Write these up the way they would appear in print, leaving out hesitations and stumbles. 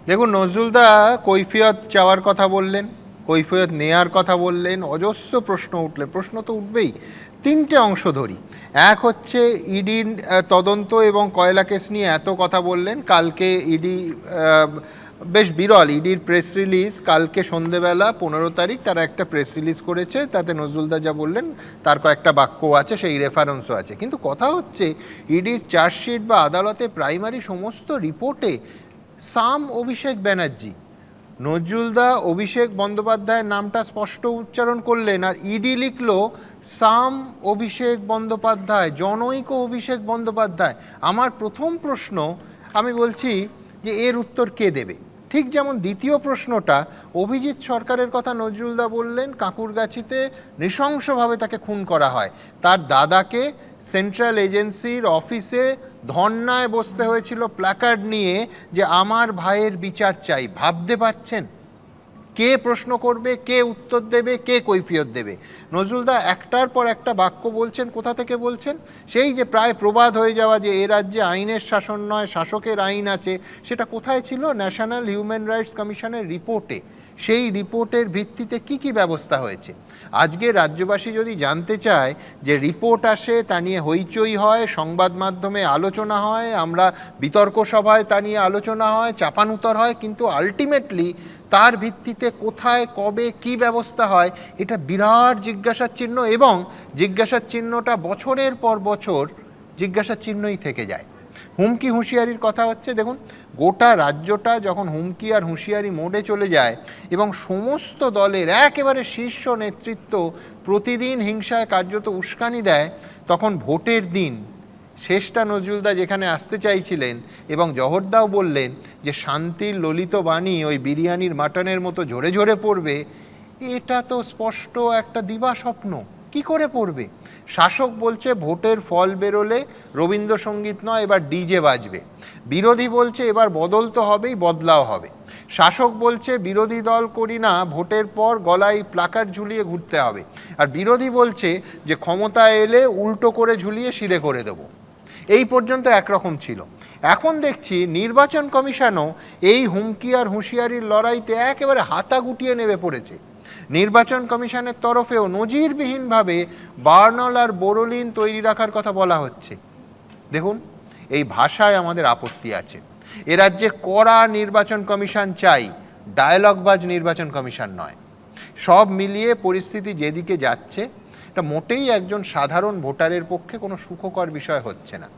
দেখুন, নজরুলদা কৈফিয়ত চাওয়ার কথা বললেন, কৈফিয়ত নেয়ার কথা বললেন, অজস্র প্রশ্ন উঠলে, প্রশ্ন তো উঠবেই। তিনটে অংশ ধরি। এক হচ্ছে ইডির তদন্ত এবং কয়লা কেস নিয়ে এত কথা বললেন। কালকে ইডি বেশ বিরল, ইডির প্রেস রিলিজ কালকে সন্ধেবেলা 15 তারিখ তারা একটা প্রেস রিলিজ করেছে, তাতে নজরুলদা যা বললেন তার কয়েকটা বাক্যও আছে, সেই রেফারেন্সও আছে। কিন্তু কথা হচ্ছে ইডির চার্জশিট বা আদালতে প্রাইমারি সমস্ত রিপোর্টে সাম অভিষেক ব্যানার্জি, নজরুলদা অভিষেক বন্দ্যোপাধ্যায়ের নামটা স্পষ্ট উচ্চারণ করলেন, আর ইডি লিখলো সাম অভিষেক বন্দ্যোপাধ্যায়, জনৈক অভিষেক বন্দ্যোপাধ্যায়। আমার প্রথম প্রশ্ন, আমি বলছি যে এর উত্তর কে দেবে? ঠিক যেমন দ্বিতীয় প্রশ্নটা, অভিজিৎ সরকারের কথা নজরুলদা বললেন, কাঁকুরগাছিতে নৃশংসভাবে তাকে খুন করা হয়, তার দাদাকে সেন্ট্রাল এজেন্সির অফিসে ধর্নায় বসতে হয়েছিল প্ল্যাকার্ড নিয়ে যে আমার ভাইয়ের বিচার চাই। ভাবতে পারছেন কে প্রশ্ন করবে, কে উত্তর দেবে, কে কৈফিয়ত দেবে? নজরুলদা একটার পর একটা বাক্য বলছেন। কোথা থেকে বলছেন? সেই যে প্রায় প্রবাদ হয়ে যাওয়া যে এ রাজ্যে আইনের শাসন নয় শাসকের আইন আছে, সেটা কোথায় ছিল? ন্যাশনাল হিউম্যান রাইটস কমিশনের রিপোর্টে। সেই রিপোর্টের ভিত্তিতে কি কি ব্যবস্থা হয়েছে? আজকে রাজ্যবাসী যদি জানতে চায়, যে রিপোর্ট আসে, তা নিয়ে হইচই হয়, সংবাদ মাধ্যমে আলোচনা হয়, আমরা বিতর্ক সভায় তা নিয়ে আলোচনা হয়, চাপানুতর হয়, কিন্তু আলটিমেটলি তার ভিত্তিতে কোথায়, কবে, কি ব্যবস্থা হয়, এটা বিরাট জিজ্ঞাসার চিহ্ন, এবং জিজ্ঞাসার চিহ্নটা বছরের পর বছর জিজ্ঞাসার চিহ্নই থেকে যায়। হুমকি হুঁশিয়ারির কথা হচ্ছে, দেখুন গোটা রাজ্যটা যখন হুমকি আর হুঁশিয়ারি মোডে চলে যায় এবং সমস্ত দলের একেবারে শীর্ষ নেতৃত্ব প্রতিদিন হিংসায় কার্যত উস্কানি দেয়, তখন ভোটের দিন শেষটা নজরুলদা যেখানে আসতে চাইছিলেন, এবং জহরদাও বললেন যে শান্তির ললিত বাণী ওই বিরিয়ানির মাটনের মতো ঝরে ঝরে পড়বে, এটা তো স্পষ্ট একটা দিবা স্বপ্ন। কি করে পড়বে? শাসক বলছে ভোটের ফল বেরোলে রবীন্দ্রসঙ্গীত নয়, এবার ডিজে বাজবে। বিরোধী বলছে এবার বদল তো হবেই, বদলাও হবে। শাসক বলছে বিরোধী দল করি না, ভোটের পর গলায় প্লাকার্ড ঝুলিয়ে ঘুরতে হবে। আর বিরোধী বলছে যে ক্ষমতায় এলে উল্টো করে ঝুলিয়ে সিধে করে দেবো। এই পর্যন্ত একরকম ছিল। এখন দেখছি নির্বাচন কমিশনও এই হুমকি আর হুঁশিয়ারির লড়াইতে একেবারে হাতা গুটিয়ে নেমে পড়েছে। নির্বাচন কমিশনের তরফেও নজিরবিহীনভাবে বার্নল আর বোরোলিন তৈরি রাখার কথা বলা হচ্ছে। দেখুন, এই ভাষায় আমাদের আপত্তি আছে। এ রাজ্যে কড়া নির্বাচন কমিশন চাই, ডায়ালগবাজ নির্বাচন কমিশন নয়। সব মিলিয়ে পরিস্থিতি যেদিকে যাচ্ছে, এটা মোটেই একজন সাধারণ ভোটারের পক্ষে কোনো সুখকর বিষয় হচ্ছে না।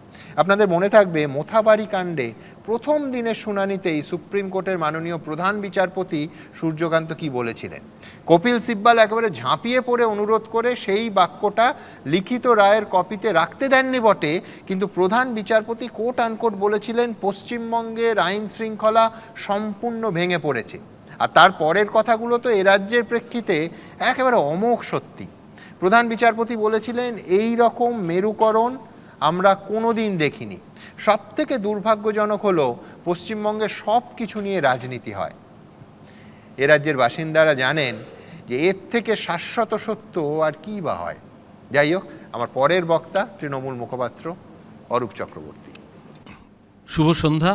আপনাদের মনে থাকবে মোথাবাড়ি কাণ্ডে প্রথম দিনের শুনানিতেই সুপ্রিম কোর্টের মাননীয় প্রধান বিচারপতি সূর্যকান্ত কি বলেছিলেন। কপিল সিব্বাল একেবারে ঝাঁপিয়ে পড়ে অনুরোধ করে সেই বাক্যটা লিখিত রায়ের কপিতে রাখতে দেননি বটে, কিন্তু প্রধান বিচারপতি কোট আনকোট বলেছিলেন পশ্চিমবঙ্গের আইন শৃঙ্খলা সম্পূর্ণ ভেঙে পড়েছে। আর তার পরের কথাগুলো তো এ রাজ্যের প্রেক্ষিতে একেবারে অমোঘ সত্যি। প্রধান বিচারপতি বলেছিলেন এই রকম মেরুকরণ আমরা কোনো দিন দেখিনি। সব থেকে দুর্ভাগ্যজনক হলো পশ্চিমবঙ্গে সব কিছু নিয়ে রাজনীতি হয়। এ রাজ্যের বাসিন্দারা জানেন যে এর থেকে শাশ্বত সত্য আর কী বা হয়। যাই হোক, আমার পরের বক্তা তৃণমূল মুখপাত্র অরূপ চক্রবর্তী। শুভ সন্ধ্যা।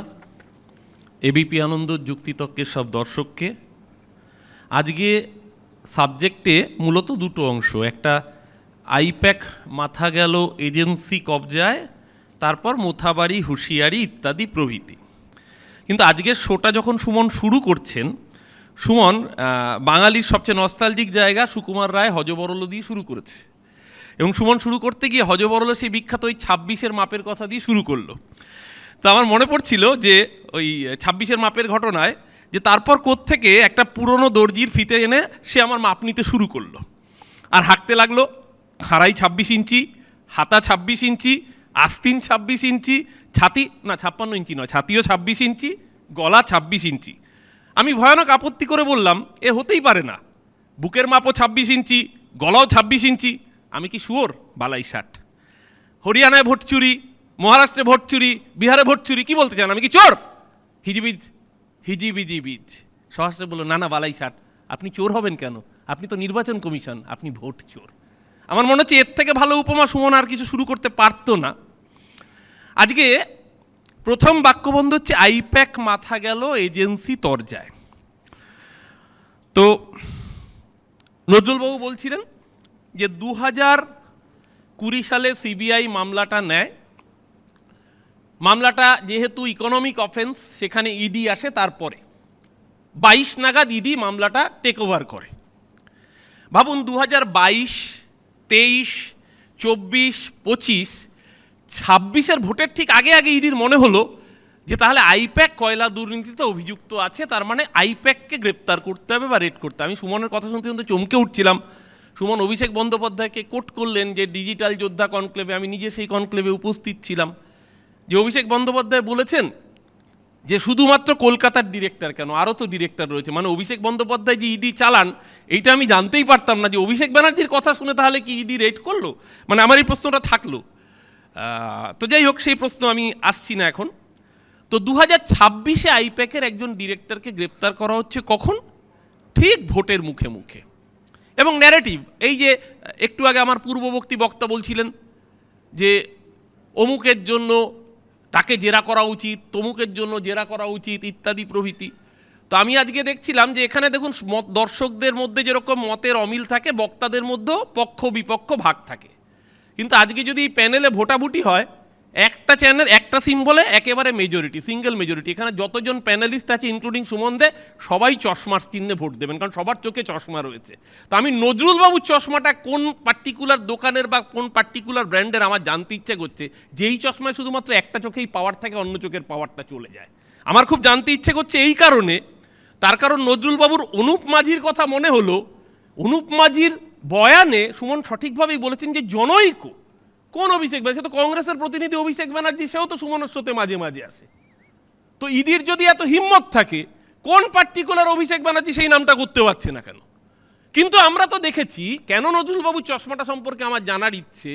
এবিপি আনন্দ যুক্তিতর্কের সব দর্শককে। আজকে সাবজেক্টে মূলত দুটো অংশ, একটা আইপ্যাক মাথা গেল এজেন্সি কবজায়, তারপর মোথাবাড়ি হুঁশিয়ারি ইত্যাদি প্রভৃতি। কিন্তু আজকের শোটা যখন সুমন শুরু করছেন, সুমন বাঙালির সবচেয়ে নস্টালজিক জায়গা সুকুমার রায় হযবরল দিয়ে শুরু করেছে, এবং সুমন শুরু করতে গিয়ে হযবরল সেই বিখ্যাত ওই 26-এর মাপের কথা দিয়ে শুরু করলো। তো আমার মনে পড়ছিল যে ওই 26-এর মাপের ঘটনায়, যে তারপর কোত্থেকে একটা পুরনো দর্জির ফিতে এনে সে আমার মাপ নিতে শুরু করলো, আর হাঁকতে লাগলো খাড়াই 26 ইঞ্চি, হাতা 26 ইঞ্চি, আস্তিন 26 ইঞ্চি, ছাতি না 56 ইঞ্চি নয়, ছাতিও 26 ইঞ্চি, গলা 26 ইঞ্চি। আমি ভয়ানক আপত্তি করে বললাম এ হতেই পারে না, বুকের মাপও 26 ইঞ্চি, গলাও 26 ইঞ্চি, আমি কি শুয়োর? বালাই ষাট। হরিয়ানায় ভোট চুরি, মহারাষ্ট্রে ভোট চুরি, বিহারে ভোট চুরি, কি বলতে চান? আমি কি চোর? হিজিবিজ হিজিবিজিবিজ। সহস্রে বলল না না বালাই ষাট, আপনি চোর হবেন কেন? আপনি তো নির্বাচন কমিশন, আপনি ভোট চোর। আমার মনে হচ্ছে এর থেকে ভালো উপমা সুমন আর কিছু শুরু করতে পারতো না। আজকে প্রথম বাক্যবন্ধ হচ্ছে আইপ্যাক মাথা গেল এজেন্সি তরজায়। তো নজরুলবাবু বলছিলেন যে 2020 সালে সিবিআই মামলাটা নেয়, মামলাটা যেহেতু ইকোনমিক অফেন্স সেখানে ইডি আসে, তারপরে 22 নাগাদ ইডি মামলাটা টেক ওভার করে। ভাবুন 2022, 23, 24, 25, 26-এর ভোটের ঠিক আগে আগে ইডির মনে হলো যে তাহলে আইপ্যাক কয়লা দুর্নীতিতে অভিযুক্ত আছে, তার মানে আইপ্যাককে গ্রেপ্তার করতে হবে বা রেড করতে হবে। আমি সুমনের কথা শুনতে শুনতে চমকে উঠছিলাম। সুমন অভিষেক বন্দ্যোপাধ্যায়কে কোট করলেন যে ডিজিটাল যোদ্ধা কনক্লেভে, আমি নিজে সেই কনক্লেভে উপস্থিত ছিলাম, যে অভিষেক বন্দ্যোপাধ্যায় বলেছেন যে শুধুমাত্র কলকাতার ডিরেক্টর কেন, আরও তো ডিরেক্টর রয়েছে। মানে অভিষেক বন্দ্যোপাধ্যায় যে ইডি চালান এইটা আমি জানতেই পারতাম না, যে অভিষেক ব্যানার্জির কথা শুনে তাহলে কি ইডি রেড করলো, মানে আমার এই প্রশ্নটা থাকলো। তো যাই হোক, সেই প্রশ্ন আমি আসছি না এখন। তো 2026-এ আইপ্যাকের একজন ডিরেক্টরকে গ্রেপ্তার করা হচ্ছে, কখন? ঠিক ভোটের মুখে মুখে। এবং ন্যারেটিভ, এই যে একটু আগে আমার পূর্ববর্তী বক্তা বলছিলেন যে অমুকের জন্য তাকে জেরা করা উচিত, তমুকের জন্য জেরা করা উচিত, ইত্যাদি প্রভৃতি। তো আমি আজকে দেখছিলাম যে এখানে দেখুন, দর্শকদের মধ্যে যেরকম মতের অমিল থাকে, বক্তাদের মধ্যেও পক্ষ বিপক্ষ ভাগ থাকে। কিন্তু আজকে যদি এই প্যানেলে ভোটাভুটি হয়, একটা চ্যানেল একটা সিম্বলে একেবারে মেজরিটি, সিঙ্গেল মেজরিটি। এখানে যতজন প্যানেলিস্ট আছে ইনক্লুডিং সুমন দে, সবাই চশমার চিহ্নে ভোট দেবেন, কারণ সবার চোখে চশমা রয়েছে। তো আমি নজরুলবাবুর চশমাটা কোন পার্টিকুলার দোকানের বা কোন পার্টিকুলার ব্র্যান্ডের আমার জানতে ইচ্ছে করছে, যেই চশমায় শুধুমাত্র একটা চোখেই পাওয়ার থাকে, অন্য চোখের পাওয়ারটা চলে যায়। আমার খুব জানতে ইচ্ছে করছে এই কারণে, তার কারণ নজরুলবাবুর অনুপ মাঝির কথা মনে হলো। অনুপ মাঝির বয়ানে সুমন সঠিকভাবেই বলেছেন যে জনৈক কোন অভিষেক ব্যানার্জি, সে তো কংগ্রেসের প্রতিনিধি অভিষেক ব্যানার্জি, সেও তো সুমনের সাথে মাঝে মাঝে আসে। তো ইডির যদি এত হিম্মত থাকে, কোন পার্টিকুলার অভিষেক ব্যানার্জি সেই নামটা করতে পারছে না কেন? কিন্তু আমরা তো দেখেছি, কেন নজরুলবাবুর চশমাটা সম্পর্কে আমার জানার ইচ্ছে,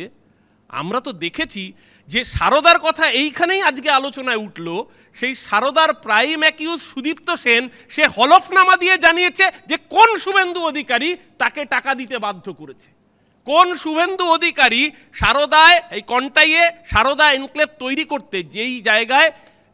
আমরা তো দেখেছি যে সারদার কথা এইখানেই আজকে আলোচনায় উঠল। সেই সারদার প্রাইম অ্যাকিউজ সুদীপ্ত সেন, সে হলফনামা দিয়ে জানিয়েছে যে কোন শুভেন্দু অধিকারী তাকে টাকা দিতে বাধ্য করেছে। কোন শুভেন্দু অধিকারী সারদায়, এই কন্টাইয়ে সারদা এনক্লেভ তৈরি করতে, যেই জায়গায়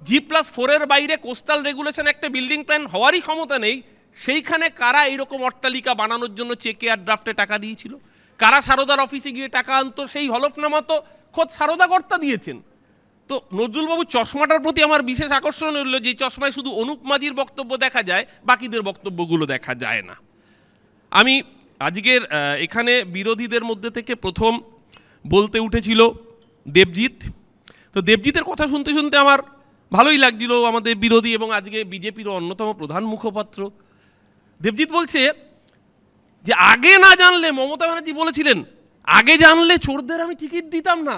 G+4 বাইরে কোস্টাল রেগুলেশন একটা বিল্ডিং প্ল্যান হওয়ারই ক্ষমতা নেই, সেইখানে কারা এইরকম অট্টালিকা বানানোর জন্য চেকে আর ড্রাফটে টাকা দিয়েছিল, কারা সারদার অফিসে গিয়ে টাকা আনতো, সেই হলফনামা তো খোদ সারদা কর্তা দিয়েছেন। তো নজরুলবাবু চশমাটার প্রতি আমার বিশেষ আকর্ষণ হলো, যে চশমায় শুধু অনুপ মাঝির বক্তব্য দেখা যায়, বাকিদের বক্তব্যগুলো দেখা যায় না। আমি আজকের এখানে বিরোধীদের মধ্যে থেকে প্রথম বলতে উঠেছিল দেবজিৎ। তো দেবজিতের কথা শুনতে শুনতে আমার ভালোই লাগছিল, আমাদের বিরোধী এবং আজকে বিজেপির অন্যতম প্রধান মুখপাত্র। দেবজিৎ বলছে যে আগে না জানলে, মমতা ব্যানার্জি বলেছিলেন আগে জানলে চোরদের আমি টিকিট দিতাম না।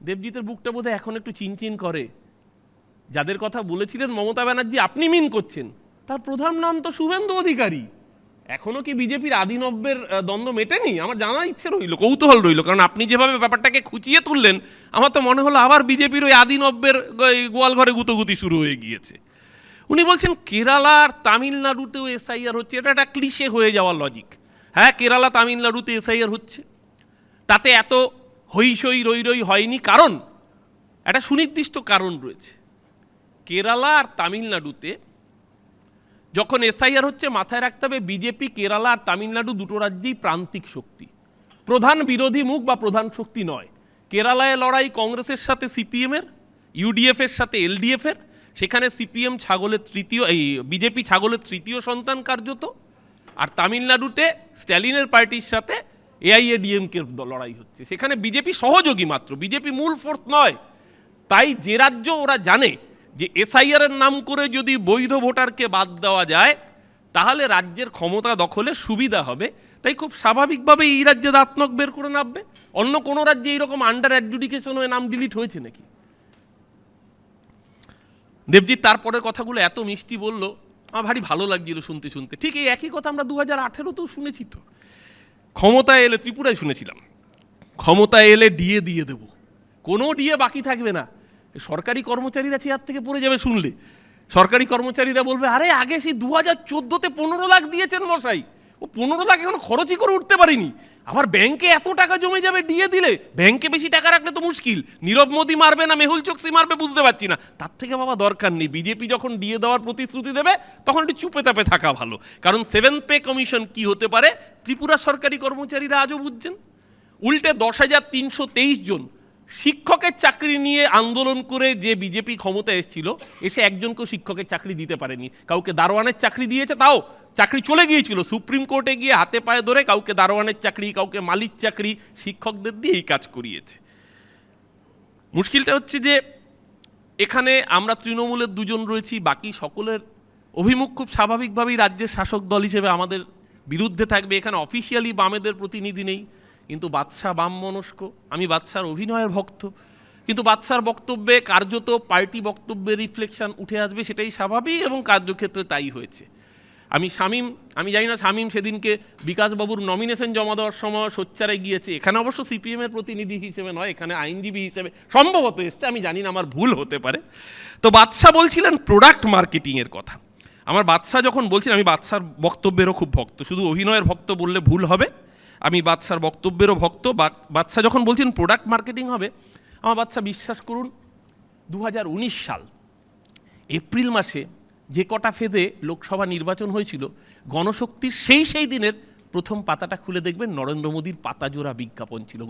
দেবজিতের বুকটা বোধহয় এখন একটু চিনচিন করে। যাদের কথা বলেছিলেন মমতা ব্যানার্জি আপনি মিন করছেন, তার প্রধান নাম তো শুভেন্দু অধিকারী। এখনো কি বিজেপির আদিনব্যের দ্বন্দ্ব মেটেনি? আমার জানার ইচ্ছে রইল, কৌতূহল রইল, কারণ আপনি যেভাবে ব্যাপারটাকে খুঁচিয়ে তুললেন, আমার তো মনে হলো আবার বিজেপির ওই আদিনব্যের গোয়াল ঘরে গুতোগুতি শুরু হয়ে গিয়েছে। উনি বলছেন কেরালা আর তামিলনাড়ুতেও এসআইআর হচ্ছে, এটা একটা ক্লিশে হয়ে যাওয়া লজিক। হ্যাঁ, কেরালা তামিলনাড়ুতে এসআইআর হচ্ছে, তাতে এত হইসই রই হয়নি, কারণ একটা সুনির্দিষ্ট কারণ রয়েছে। কেরালা আর তামিলনাড়ুতে যখন এসআইআর হচ্ছে, মাথায় রাখতে হবে বিজেপি কেরালা আর তামিলনাড়ু দুটো রাজ্যেই প্রান্তিক শক্তি, প্রধান বিরোধী মুখ বা প্রধান শক্তি নয়। কেরালায় লড়াই কংগ্রেসের সাথে সিপিএমের, ইউডিএফের সাথে এলডিএফের, সেখানে সিপিএম ছাগলের তৃতীয়, এই বিজেপি ছাগলের তৃতীয় সন্তান কার্যত। আর তামিলনাড়ুতে স্ট্যালিনের পার্টির সাথে এআইএডিএমকের লড়াই হচ্ছে, সেখানে বিজেপি সহযোগী মাত্র, বিজেপি মূল ফোর্স নয়। তাই যে রাজ্য ওরা জানে যে এসআইআরের নাম করে যদি বৈধ ভোটারকে বাদ দেওয়া যায় তাহলে রাজ্যের ক্ষমতা দখলে সুবিধা হবে, তাই খুব স্বাভাবিকভাবে এই রাজ্যে দাঁতনক বের করে নামবে। অন্য কোনো রাজ্যে এইরকম আন্ডার অ্যাডজুডিকেশন হয়ে নাম ডিলিট হয়েছে নাকি? দেবজিৎ তারপরে কথাগুলো এত মিষ্টি বললো, আমার ভারী ভালো লাগছিল শুনতে শুনতে। ঠিক এই একই কথা আমরা 2018-তেও শুনেছি। তো ক্ষমতায় এলে, ত্রিপুরায় শুনেছিলাম, ক্ষমতায় এলে ডিএ দিয়ে দেবো, কোনো ডিএ বাকি থাকবে না। সরকারি কর্মচারীরা চেয়ার থেকে পড়ে যাবে শুনলে। সরকারি কর্মচারীরা বলবে আরে আগে সেই 2014-তে 15 লাখ দিয়েছেন মশাই, ও 15 লাখ এখনো খরচই করে উঠতে পারিনি, আবার ব্যাংকে এত টাকা জমে যাবে ডিএ দিলে, ব্যাংকে বেশি টাকা রাখলে তো মুশকিল, নীরব মোদি মারবে না মেহুল চোকসি মারবে বুঝতে পারছি না। তার থেকে বাবা দরকার নেই, বিজেপি যখন ডিএ দেওয়ার প্রতিশ্রুতি দেবে তখন একটু চুপে চাপে থাকা ভালো। কারণ 7th পে কমিশন কি হতে পারে ত্রিপুরা সরকারি কর্মচারীরা আজও বুঝছেন। উল্টে 10,323 জন শিক্ষকের চাকরি নিয়ে আন্দোলন করে যে বিজেপি ক্ষমতায় এসেছিল, এসে একজনকেও শিক্ষকের চাকরি দিতে পারেনি। কাউকে দারোয়ানের চাকরি দিয়েছে, তাও চাকরি চলে গিয়েছিল, সুপ্রিম কোর্টে গিয়ে হাতে পায়ে ধরে কাউকে দারোয়ানের চাকরি, কাউকে মালিক চাকরি, শিক্ষকদের দিয়ে এই কাজ করিয়েছে। মুশকিলটা হচ্ছে যে এখানে আমরা তৃণমূলের দুজন রয়েছি, বাকি সকলের অভিমুখ খুব স্বাভাবিকভাবেই রাজ্যের শাসক দল হিসেবে আমাদের বিরুদ্ধে থাকবে। এখানে অফিসিয়ালি বামেদের প্রতিনিধি নেই, কিন্তু বাদশা বাম মনস্ক, আমি বাদশার অভিনয়ের ভক্ত, কিন্তু বাদশার বক্তব্যে কার্যত পার্টি বক্তব্যের রিফ্লেকশন উঠে আসবে, সেটাই স্বাভাবিক এবং কার্যক্ষেত্রে তাই হয়েছে। আমি জানি না শামীম সেদিনকে বিকাশবাবুর নমিনেশন জমা দেওয়ার সময় সোচ্চারে গিয়েছে, এখানে অবশ্য সিপিএমের প্রতিনিধি হিসেবে নয়, এখানে আইনজীবী হিসেবে সম্ভবত এসছে, আমি জানি না, আমার ভুল হতে পারে। তো বাদশা বলছিলেন প্রোডাক্ট মার্কেটিংয়ের কথা। আমার বাদশা যখন বলছিলেন, আমি বাদশার বক্তব্যেরও খুব ভক্ত, শুধু অভিনয়ের ভক্ত বললে ভুল হবে, আমি বাদশার বক্তব্যেরও ভক্ত। বাদশা যখন বলছেন প্রোডাক্ট মার্কেটিং হবে, আমার বাদশা বিশ্বাস করুন 2019 সাল এপ্রিল মাসে যে কটা ফেজে লোকসভা নির্বাচন হয়েছিল, গণশক্তির সেই দিনের প্রথম পাতাটা খুলে দেখবেন নরেন্দ্র মোদীর পাতাজোড়া বিজ্ঞাপন ছিল।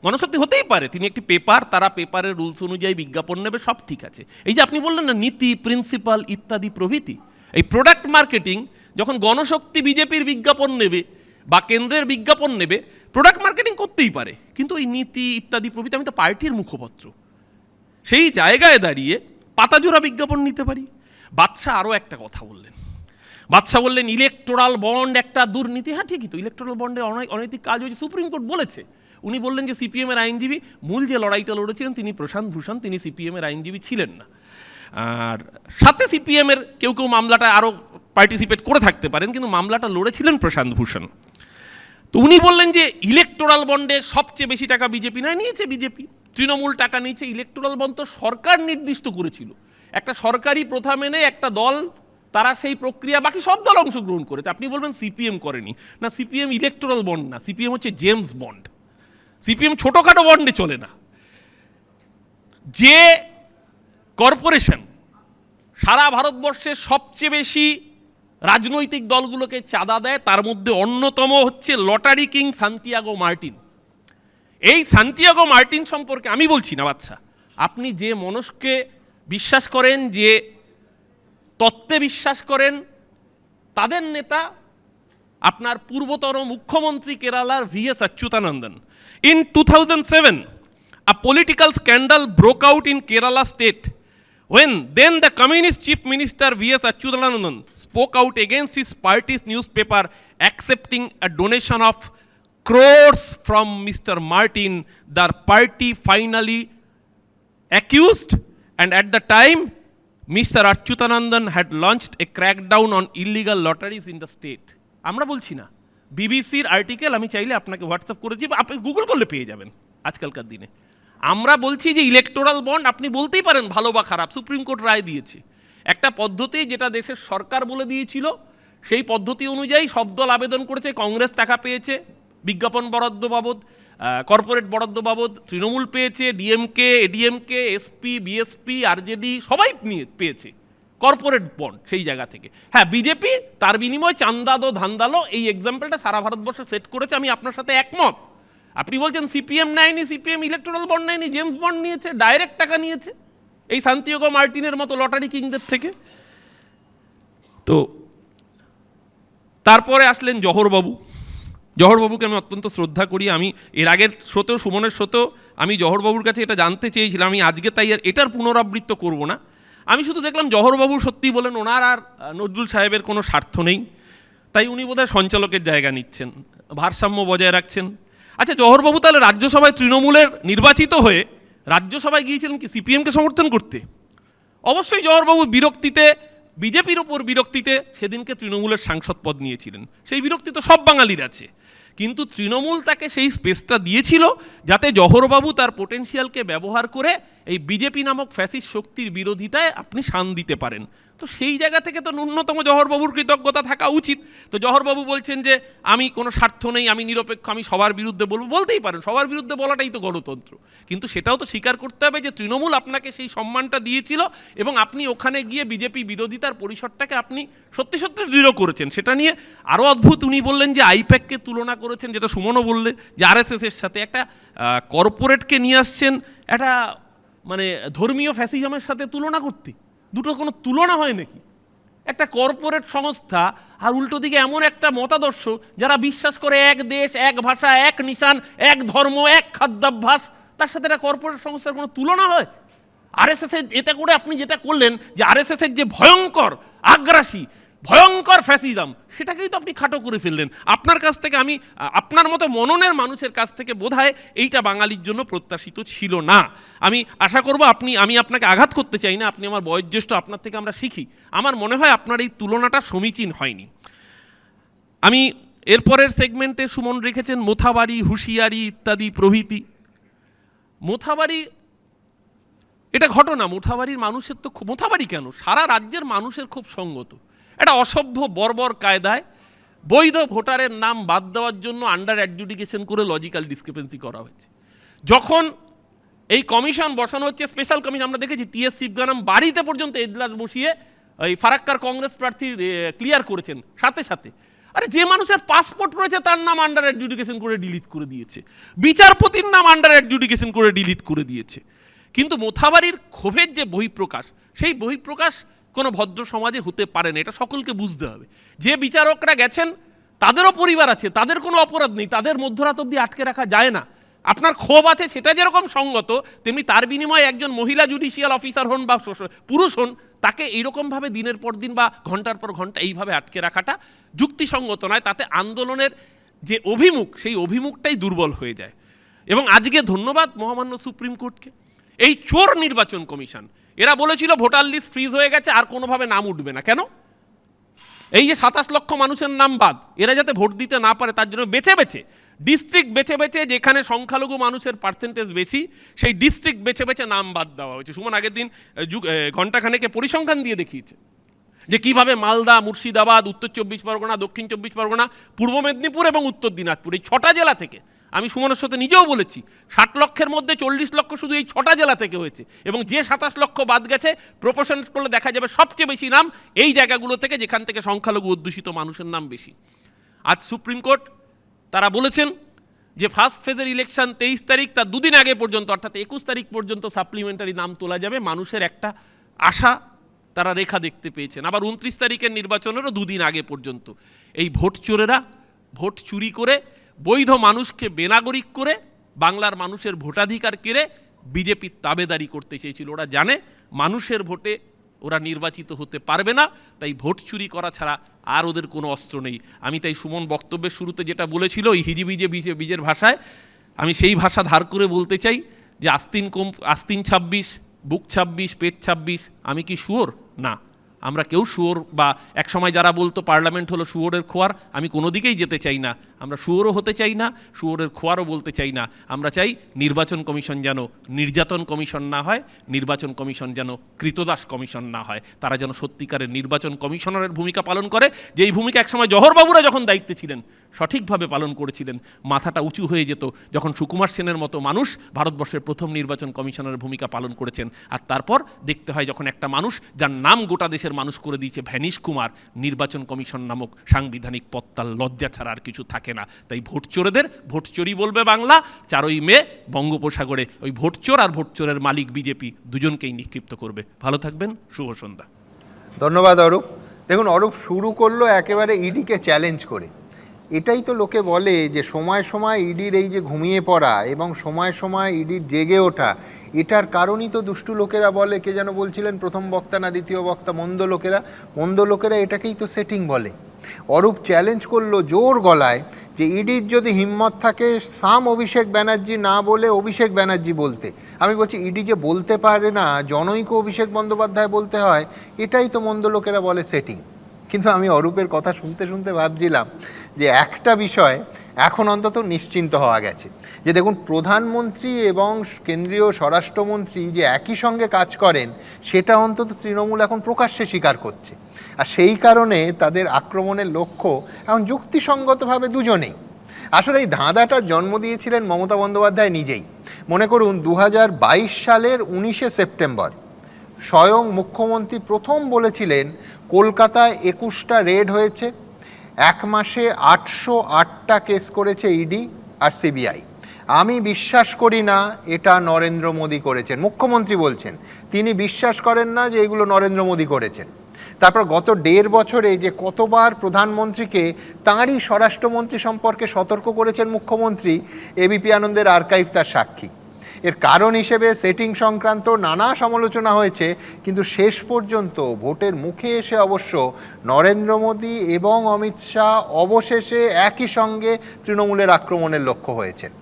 গণশক্তি হতেই পারে, তিনি একটি পেপার, তারা পেপারের রুলস অনুযায়ী বিজ্ঞাপন নেবে, সব ঠিক আছে। এই যে আপনি বললেন না নীতি, প্রিন্সিপাল ইত্যাদি প্রভৃতি, এই প্রোডাক্ট মার্কেটিং যখন গণশক্তি বিজেপির বিজ্ঞাপন নেবে বা কেন্দ্রের বিজ্ঞাপন নেবে, প্রোডাক্ট মার্কেটিং করতেই পারে, কিন্তু ওই নীতি ইত্যাদি প্রভৃতি, আমি তো পার্টির মুখপত্র, সেই জায়গায় দাঁড়িয়ে পাতাজোড়া বিজ্ঞাপন নিতে পারি। বাদশা আরও একটা কথা বললেন, বাদশা বললেন ইলেকটোরাল বন্ড একটা দুর্নীতি। হ্যাঁ ঠিকই তো, ইলেকটোরাল বন্ডে অনৈতিক কাজ হয়েছে, সুপ্রিম কোর্ট বলেছে। উনি বললেন যে সিপিএমের আইনজীবী, মূল যে লড়াইটা লড়েছিলেন তিনি প্রশান্ত ভূষণ, তিনি সিপিএমের আইনজীবী ছিলেন না। আর সাথে সিপিএমের কেউ মামলাটা আরও পার্টিসিপেট করে থাকতে পারেন, কিন্তু মামলাটা লড়েছিলেন প্রশান্ত ভূষণ। তো উনি বললেন যে ইলেকটোরাল বন্ডে সবচেয়ে বেশি টাকা বিজেপি নয় নিয়েছে, বিজেপি তৃণমূল টাকা নিয়েছে। ইলেকটোরাল বন্ড তো সরকার নির্দিষ্ট করেছিল, একটা সরকারি প্রথা মেনে একটা দল, তারা সেই প্রক্রিয়া, বাকি সব দল অংশগ্রহণ করেছে। আপনি বলবেন সিপিএম করেনি, না, সিপিএম ইলেকটোরাল বন্ড না, সিপিএম হচ্ছে জেমস বন্ড। সিপিএম ছোটোখাটো বন্ডে চলে না। যে কর্পোরেশন সারা ভারতবর্ষের সবচেয়ে বেশি রাজনৈতিক দলগুলোকে চাঁদা দেয়, তার মধ্যে অন্যতম হচ্ছে লটারি কিং সান্তিয়াগো মার্টিন। এই সান্তিয়াগো মার্টিন সম্পর্কে আমি বলছি না বাচ্চা, আপনি যে মনস্কে বিশ্বাস করেন, যে তত্ত্বে বিশ্বাস করেন, তাদের নেতা আপনার পূর্বতর মুখ্যমন্ত্রী কেরালার VS Achuthanandan. In 2007 a political scandal broke out in Kerala state when then the communist chief minister V.S. Achyutanandan spoke out against his party's newspaper accepting a donation of crores from Mr. Martin. The party finally accused, and at the time Mr. Achyutanandan had launched a crackdown on illegal lotteries in the state. আমরা বলছি না, বিবিসির article আমি চাইলে আপনাকে WhatsApp করে দিব, আপনি গুগল করলে পেয়ে যাবেন আজকালকার দিনে। আমরা বলছি যে ইলেকটোরাল বন্ড আপনি বলতেই পারেন ভালো বা খারাপ, সুপ্রিম কোর্ট রায় দিয়েছে, একটা পদ্ধতি যেটা দেশের সরকার বলে দিয়েছিল, সেই পদ্ধতি অনুযায়ী সব দল আবেদন করেছে, কংগ্রেস টাকা পেয়েছে বিজ্ঞাপন বরাদ্দ বাবদ, কর্পোরেট বরাদ্দ বাবদ, তৃণমূল পেয়েছে, ডিএমকে, এডিএমকে, এসপি, বিএসপি, আরজেডি সবাই পেয়েছে কর্পোরেট বন্ড সেই জায়গা থেকে। হ্যাঁ, বিজেপি তার বিনিময়ে চান্দাদো ধান্দালো, এই এক্সাম্পলটা সারা ভারতবর্ষে সেট করেছে, আমি আপনার সাথে একমত। আপনি বলছেন সিপিএম নেয়নি, সিপিএম ইলেকটোরাল বন্ড নেয়নি, জেমস বন্ড নিয়েছে, ডাইরেক্ট টাকা নিয়েছে এই সান্তিয়াগো মার্টিনের মতো লটারি কিংদের থেকে। তো তারপরে আসলেন জহরবাবু। জহরবাবুকে আমি অত্যন্ত শ্রদ্ধা করি, আমি এর আগের শোতেও, সুমনের শোতেও আমি জহরবাবুর কাছে এটা জানতে চেয়েছিলাম, আমি আজকে তাই আর এটার পুনরাবৃত্ত করব না। আমি শুধু দেখলাম জহরবাবু সত্যি বলেন ওনার আর নজরুল সাহেবের কোনো স্বার্থ নেই, তাই উনি বোধহয় সঞ্চালকের জায়গা নিচ্ছেন, ভারসাম্য বজায় রাখছেন। আচ্ছা, জহরবাবু তাহলে রাজ্যসভায় তৃণমূলের নির্বাচিত হয়ে রাজ্যসভায় গিয়েছিলেন কি সিপিএমকে সমর্থন করতে? অবশ্যই জহরবাবু বিরক্তিতে, বিজেপির ওপর বিরক্তিতে সেদিনকে তৃণমূলের সাংসদ পদ নিয়েছিলেন, সেই বিরক্তি তো সব বাঙালির আছে, কিন্তু তৃণমূল তাকে সেই স্পেসটা দিয়েছিল যাতে জহরবাবু তার পোটেনশিয়ালকে ব্যবহার করে এই বিজেপি নামক ফ্যাসিস্ট শক্তির বিরোধিতায় আপনি শান দিতে পারেন। তো সেই জায়গা থেকে তো ন্যূনতম জওহরবাবুর কৃতজ্ঞতা থাকা উচিত। তো জওহরবাবু বলছেন যে আমি কোনো স্বার্থ নেই, আমি নিরপেক্ষ, আমি সবার বিরুদ্ধে বলবো, বলতেই পারেন, সবার বিরুদ্ধে বলাটাই তো গণতন্ত্র। কিন্তু সেটাও তো স্বীকার করতে হবে যে তৃণমূল আপনাকে সেই সম্মানটা দিয়েছিল এবং আপনি ওখানে গিয়ে বিজেপি বিরোধিতার পরিসরটাকে আপনি সত্যি সত্যি দৃঢ় করেছেন। সেটা নিয়ে আরও অদ্ভুত, উনি বললেন যে আইপ্যাককে তুলনা করেছেন, যেটা সুমনও বললেন যে আরএসএসের সাথে একটা কর্পোরেটকে নিয়ে আসছেন একটা মানে ধর্মীয় ফ্যাসিজমের সাথে তুলনা করতে। দুটো কোনো তুলনা হয় নাকি? একটা কর্পোরেট সংস্থা আর উল্টো দিকে এমন একটা মতাদর্শ যারা বিশ্বাস করে এক দেশ, এক ভাষা, এক নিশান, এক ধর্ম, এক খাদ্যাভ্যাস, তার সাথে একটা কর্পোরেট সংস্থার কোনো তুলনা হয়? আরএসএস এর এতে করে আপনি যেটা করলেন যে আরএসএস এর যে ভয়ঙ্কর আগ্রাসী ভয়ঙ্কর ফ্যাসিজম, সেটাকেই তো আপনি খাটো করে ফেললেন। আপনার কাছ থেকে আমি, আপনার মতো মননের মানুষের কাছ থেকে বোধহয় এইটা বাঙালির জন্য প্রত্যাশিত ছিল না। আমি আশা করব আমি আপনাকে আঘাত করতে চাই না, আপনি আমার বয়োজ্যেষ্ঠ, আপনার থেকে আমরা শিখি। আমার মনে হয় আপনার এই তুলনাটা সমীচীন হয়নি। আমি এরপরের সেগমেন্টে সুমন রেখেছেন মোথাবাড়ি, হুঁশিয়ারি ইত্যাদি প্রভৃতি। মোথাবাড়ি এটা ঘটনা, মোথাবাড়ির মানুষের তো মোথাবাড়ি কেন, সারা রাজ্যের মানুষের খুব সঙ্গত একটা অসভ্য বর্বর কায়দায় বৈধ ভোটারের নাম বাদ দেওয়ার জন্য আন্ডার অ্যাডজুডিকেশন করে লজিক্যাল ডিসক্রিপেন্সি করা হয়েছে। যখন এই কমিশন বসানো হচ্ছে, স্পেশাল কমিশন, আমরা দেখেছি টিএস শিবগানাম বাড়িতে পর্যন্ত এজলাস বসিয়ে ওই ফারাক্কার কংগ্রেস প্রার্থী ক্লিয়ার করেছেন সাথে সাথে। আরে যে মানুষের পাসপোর্ট রয়েছে তার নাম আন্ডার অ্যাডজুডিকেশন করে ডিলিট করে দিয়েছে, বিচারপতির নাম আন্ডার অ্যাডজুডিকেশন করে ডিলিট করে দিয়েছে। কিন্তু মোথাবাড়ির ক্ষোভের যে বহিঃপ্রকাশ, সেই বহিঃপ্রকাশ কোনো ভদ্র সমাজে হতে পারে না, এটা সকলকে বুঝতে হবে। যে বিচারকরা গেছেন তাদেরও পরিবার আছে, তাদের কোনো অপরাধ নেই, তাদের মধ্যরাত অবধি আটকে রাখা যায় না। আপনার ক্ষোভ আছে সেটা যেরকম সঙ্গত, তেমনি তার বিনিময়ে একজন মহিলা জুডিশিয়াল অফিসার হন বা পুরুষ হন, তাকে এইরকমভাবে দিনের পর দিন বা ঘন্টার পর ঘন্টা এইভাবে আটকে রাখাটা যুক্তিসঙ্গত নয়। তাতে আন্দোলনের যে অভিমুখ, সেই অভিমুখটাই দুর্বল হয়ে যায়। এবং আজকে ধন্যবাদ মহামান্য সুপ্রিম কোর্টকে, এই চোর নির্বাচন কমিশন, এরা বলেছিল ভোটার লিস্ট ফ্রিজ হয়ে গেছে, আর কোনোভাবে নাম উঠবে না। কেন? এই যে 27 লক্ষ মানুষের নাম বাদ, এরা যাতে ভোট দিতে না পারে তার জন্য বেছে বেছে ডিস্ট্রিক্ট বেছে বেছে, যেখানে সংখ্যালঘু মানুষের পার্সেন্টেজ বেশি, সেই ডিস্ট্রিক্ট বেছে বেছে নাম বাদ দেওয়া হয়েছে। সুমন আগের দিন ঘণ্টাখানেকে পরিসংখ্যান দিয়ে দেখিয়েছে যে কিভাবে মালদা, মুর্শিদাবাদ, উত্তর 24 পরগনা, দক্ষিণ 24 পরগনা, পূর্ব মেদিনীপুর এবং উত্তর দিনাজপুর, এই 6টা জেলা থেকে, আমি সুমনের সাথে নিজেও বলেছি 60 লক্ষের মধ্যে 40 লক্ষ শুধু এই 6টা জেলা থেকে হয়েছে। এবং যে 27 লক্ষ বাদ গেছে, প্রপোর্শনেট করলে দেখা যাবে সবচেয়ে বেশি নাম এই জায়গাগুলো থেকে, যেখান থেকে সংখ্যালঘু অধ্যুষিত মানুষের নাম বেশি। আজ সুপ্রিম কোর্ট তারা বলেছেন যে ফার্স্ট ফেজের ইলেকশন 23 তারিখ, তার দুদিন আগে পর্যন্ত, অর্থাৎ 21 তারিখ পর্যন্ত সাপ্লিমেন্টারি নাম তোলা যাবে। মানুষের একটা আশা তারা রেখা দেখতে পেয়েছেন। আবার 29 তারিখের নির্বাচনেরও দুদিন আগে পর্যন্ত এই ভোট চোরেরা ভোট চুরি করে, বৈধ মানুষকে বেনাগরিক করে, বাংলার মানুষের ভোটাধিকার কেড়ে বিজেপির তাবেদারি করতে চেয়েছিল। ওরা জানে মানুষের ভোটে ওরা নির্বাচিত হতে পারবে না, তাই ভোট চুরি করা ছাড়া আর ওদের কোনো অস্ত্র নেই। আমি তাই সুমন বক্তব্যের শুরুতে যেটা বলেছিল ওই হিজিবিজে বীজের ভাষায়, আমি সেই ভাষা ধার করে বলতে চাই যে আস্তিন 26, বুক 26, পেট 26, আমি কি শুয়োর? না, আমরা কেউ শুয়োর, বা একসময় যারা বলতো পার্লামেন্ট হলো শুয়োরের খোয়ার, আমি কোনো দিকেই যেতে চাই না। আমরা শুয়োরও হতে চাই না, শুয়োরের খোয়ারও বলতে চাই না। আমরা চাই নির্বাচন কমিশন যেন নির্যাতন কমিশন না হয়, নির্বাচন কমিশন যেন কৃতদাস কমিশন না হয়। তারা যেন সত্যিকারের নির্বাচন কমিশনারের ভূমিকা পালন করে, যেই ভূমিকা একসময় জওহরবাবুরা যখন দায়িত্বে ছিলেন সঠিকভাবে পালন করেছিলেন। মাথাটা উঁচু হয়ে যেত যখন সুকুমার সেনের মতো মানুষ ভারতবর্ষের প্রথম নির্বাচন কমিশনারের ভূমিকা পালন করেছেন। আর তারপর দেখতে হয় যখন একটা মানুষ, যার নাম গোটা দেশের মানুষ করে দিয়েছে ভ্যানিশ কুমার, নির্বাচন কমিশন নামক সাংবিধানিক পত্তার লজ্জা ছাড়া আর কিছু থাকে না। তাই ভোট চোরেদের ভোট চোরই বলবে বাংলা। 4ই মে বঙ্গোপসাগরে ওই ভোট চোর আর ভোট চোরের মালিক বিজেপি দুজনকেই নিক্ষিপ্ত করবে। ভালো থাকবেন, শুভ সন্ধ্যা। ধন্যবাদ অরূপ। দেখুন, অরূপ শুরু করলো একেবারে ইডিকে চ্যালেঞ্জ করে। এটাই তো লোকে বলে যে সময় সময় ইডির এই যে ঘুমিয়ে পড়া এবং সময় সময় ইডির জেগে ওঠা, এটার কারণই তো দুষ্টু লোকেরা বলে, কে যেন বলছিলেন প্রথম বক্তা না দ্বিতীয় বক্তা, মন্দ লোকেরা এটাকেই তো সেটিং বলে। অরূপ চ্যালেঞ্জ করলো জোর গলায় যে ইডির যদি হিম্মত থাকে সাম অভিষেক ব্যানার্জি না বলে অভিষেক ব্যানার্জি বলতে। আমি বলছি ইডি যে বলতে পারে না, জনৈক অভিষেক বন্দ্যোপাধ্যায় বলতে হয়, এটাই তো মন্দ লোকেরা বলে সেটিং। কিন্তু আমি অরূপের কথা শুনতে শুনতে ভাবছিলাম যে একটা বিষয় এখন অন্তত নিশ্চিন্ত হওয়া গেছে, যে দেখুন প্রধানমন্ত্রী এবং কেন্দ্রীয় স্বরাষ্ট্রমন্ত্রী যে একই সঙ্গে কাজ করেন সেটা অন্তত তৃণমূল এখন প্রকাশ্যে স্বীকার করছে। আর সেই কারণে তাদের আক্রমণের লক্ষ্য এখন যুক্তিসঙ্গতভাবে দুজনেই। আসলে এই ধাঁধাটার জন্ম দিয়েছিলেন মমতা বন্দ্যোপাধ্যায় নিজেই। মনে করুন 2022 সালের 19শে সেপ্টেম্বর স্বয়ং মুখ্যমন্ত্রী প্রথম বলেছিলেন কলকাতায় 21টা রেড হয়েছে, এক মাসে 808টা কেস করেছে ইডি আর সিবিআই। আমি বিশ্বাস করি না এটা নরেন্দ্র মোদী করেছেন, মুখ্যমন্ত্রী বলছেন। তিনি বিশ্বাস করেন না যে এগুলো নরেন্দ্র মোদী করেছেন। তারপর গত 1.5 বছরে যে কতবার প্রধানমন্ত্রীকে তাঁরই স্বরাষ্ট্রমন্ত্রী সম্পর্কে সতর্ক করেছেন মুখ্যমন্ত্রী, এবিপি আনন্দের আর্কাইভ তার সাক্ষী। এর কারণ হিসেবে সেটিং সংক্রান্ত নানা সমালোচনা হয়েছে, কিন্তু শেষ পর্যন্ত ভোটের মুখে এসে অবশ্য নরেন্দ্র মোদী এবং অমিত শাহ অবশেষে একই সঙ্গে তৃণমূলের আক্রমণের লক্ষ্য হয়েছেন।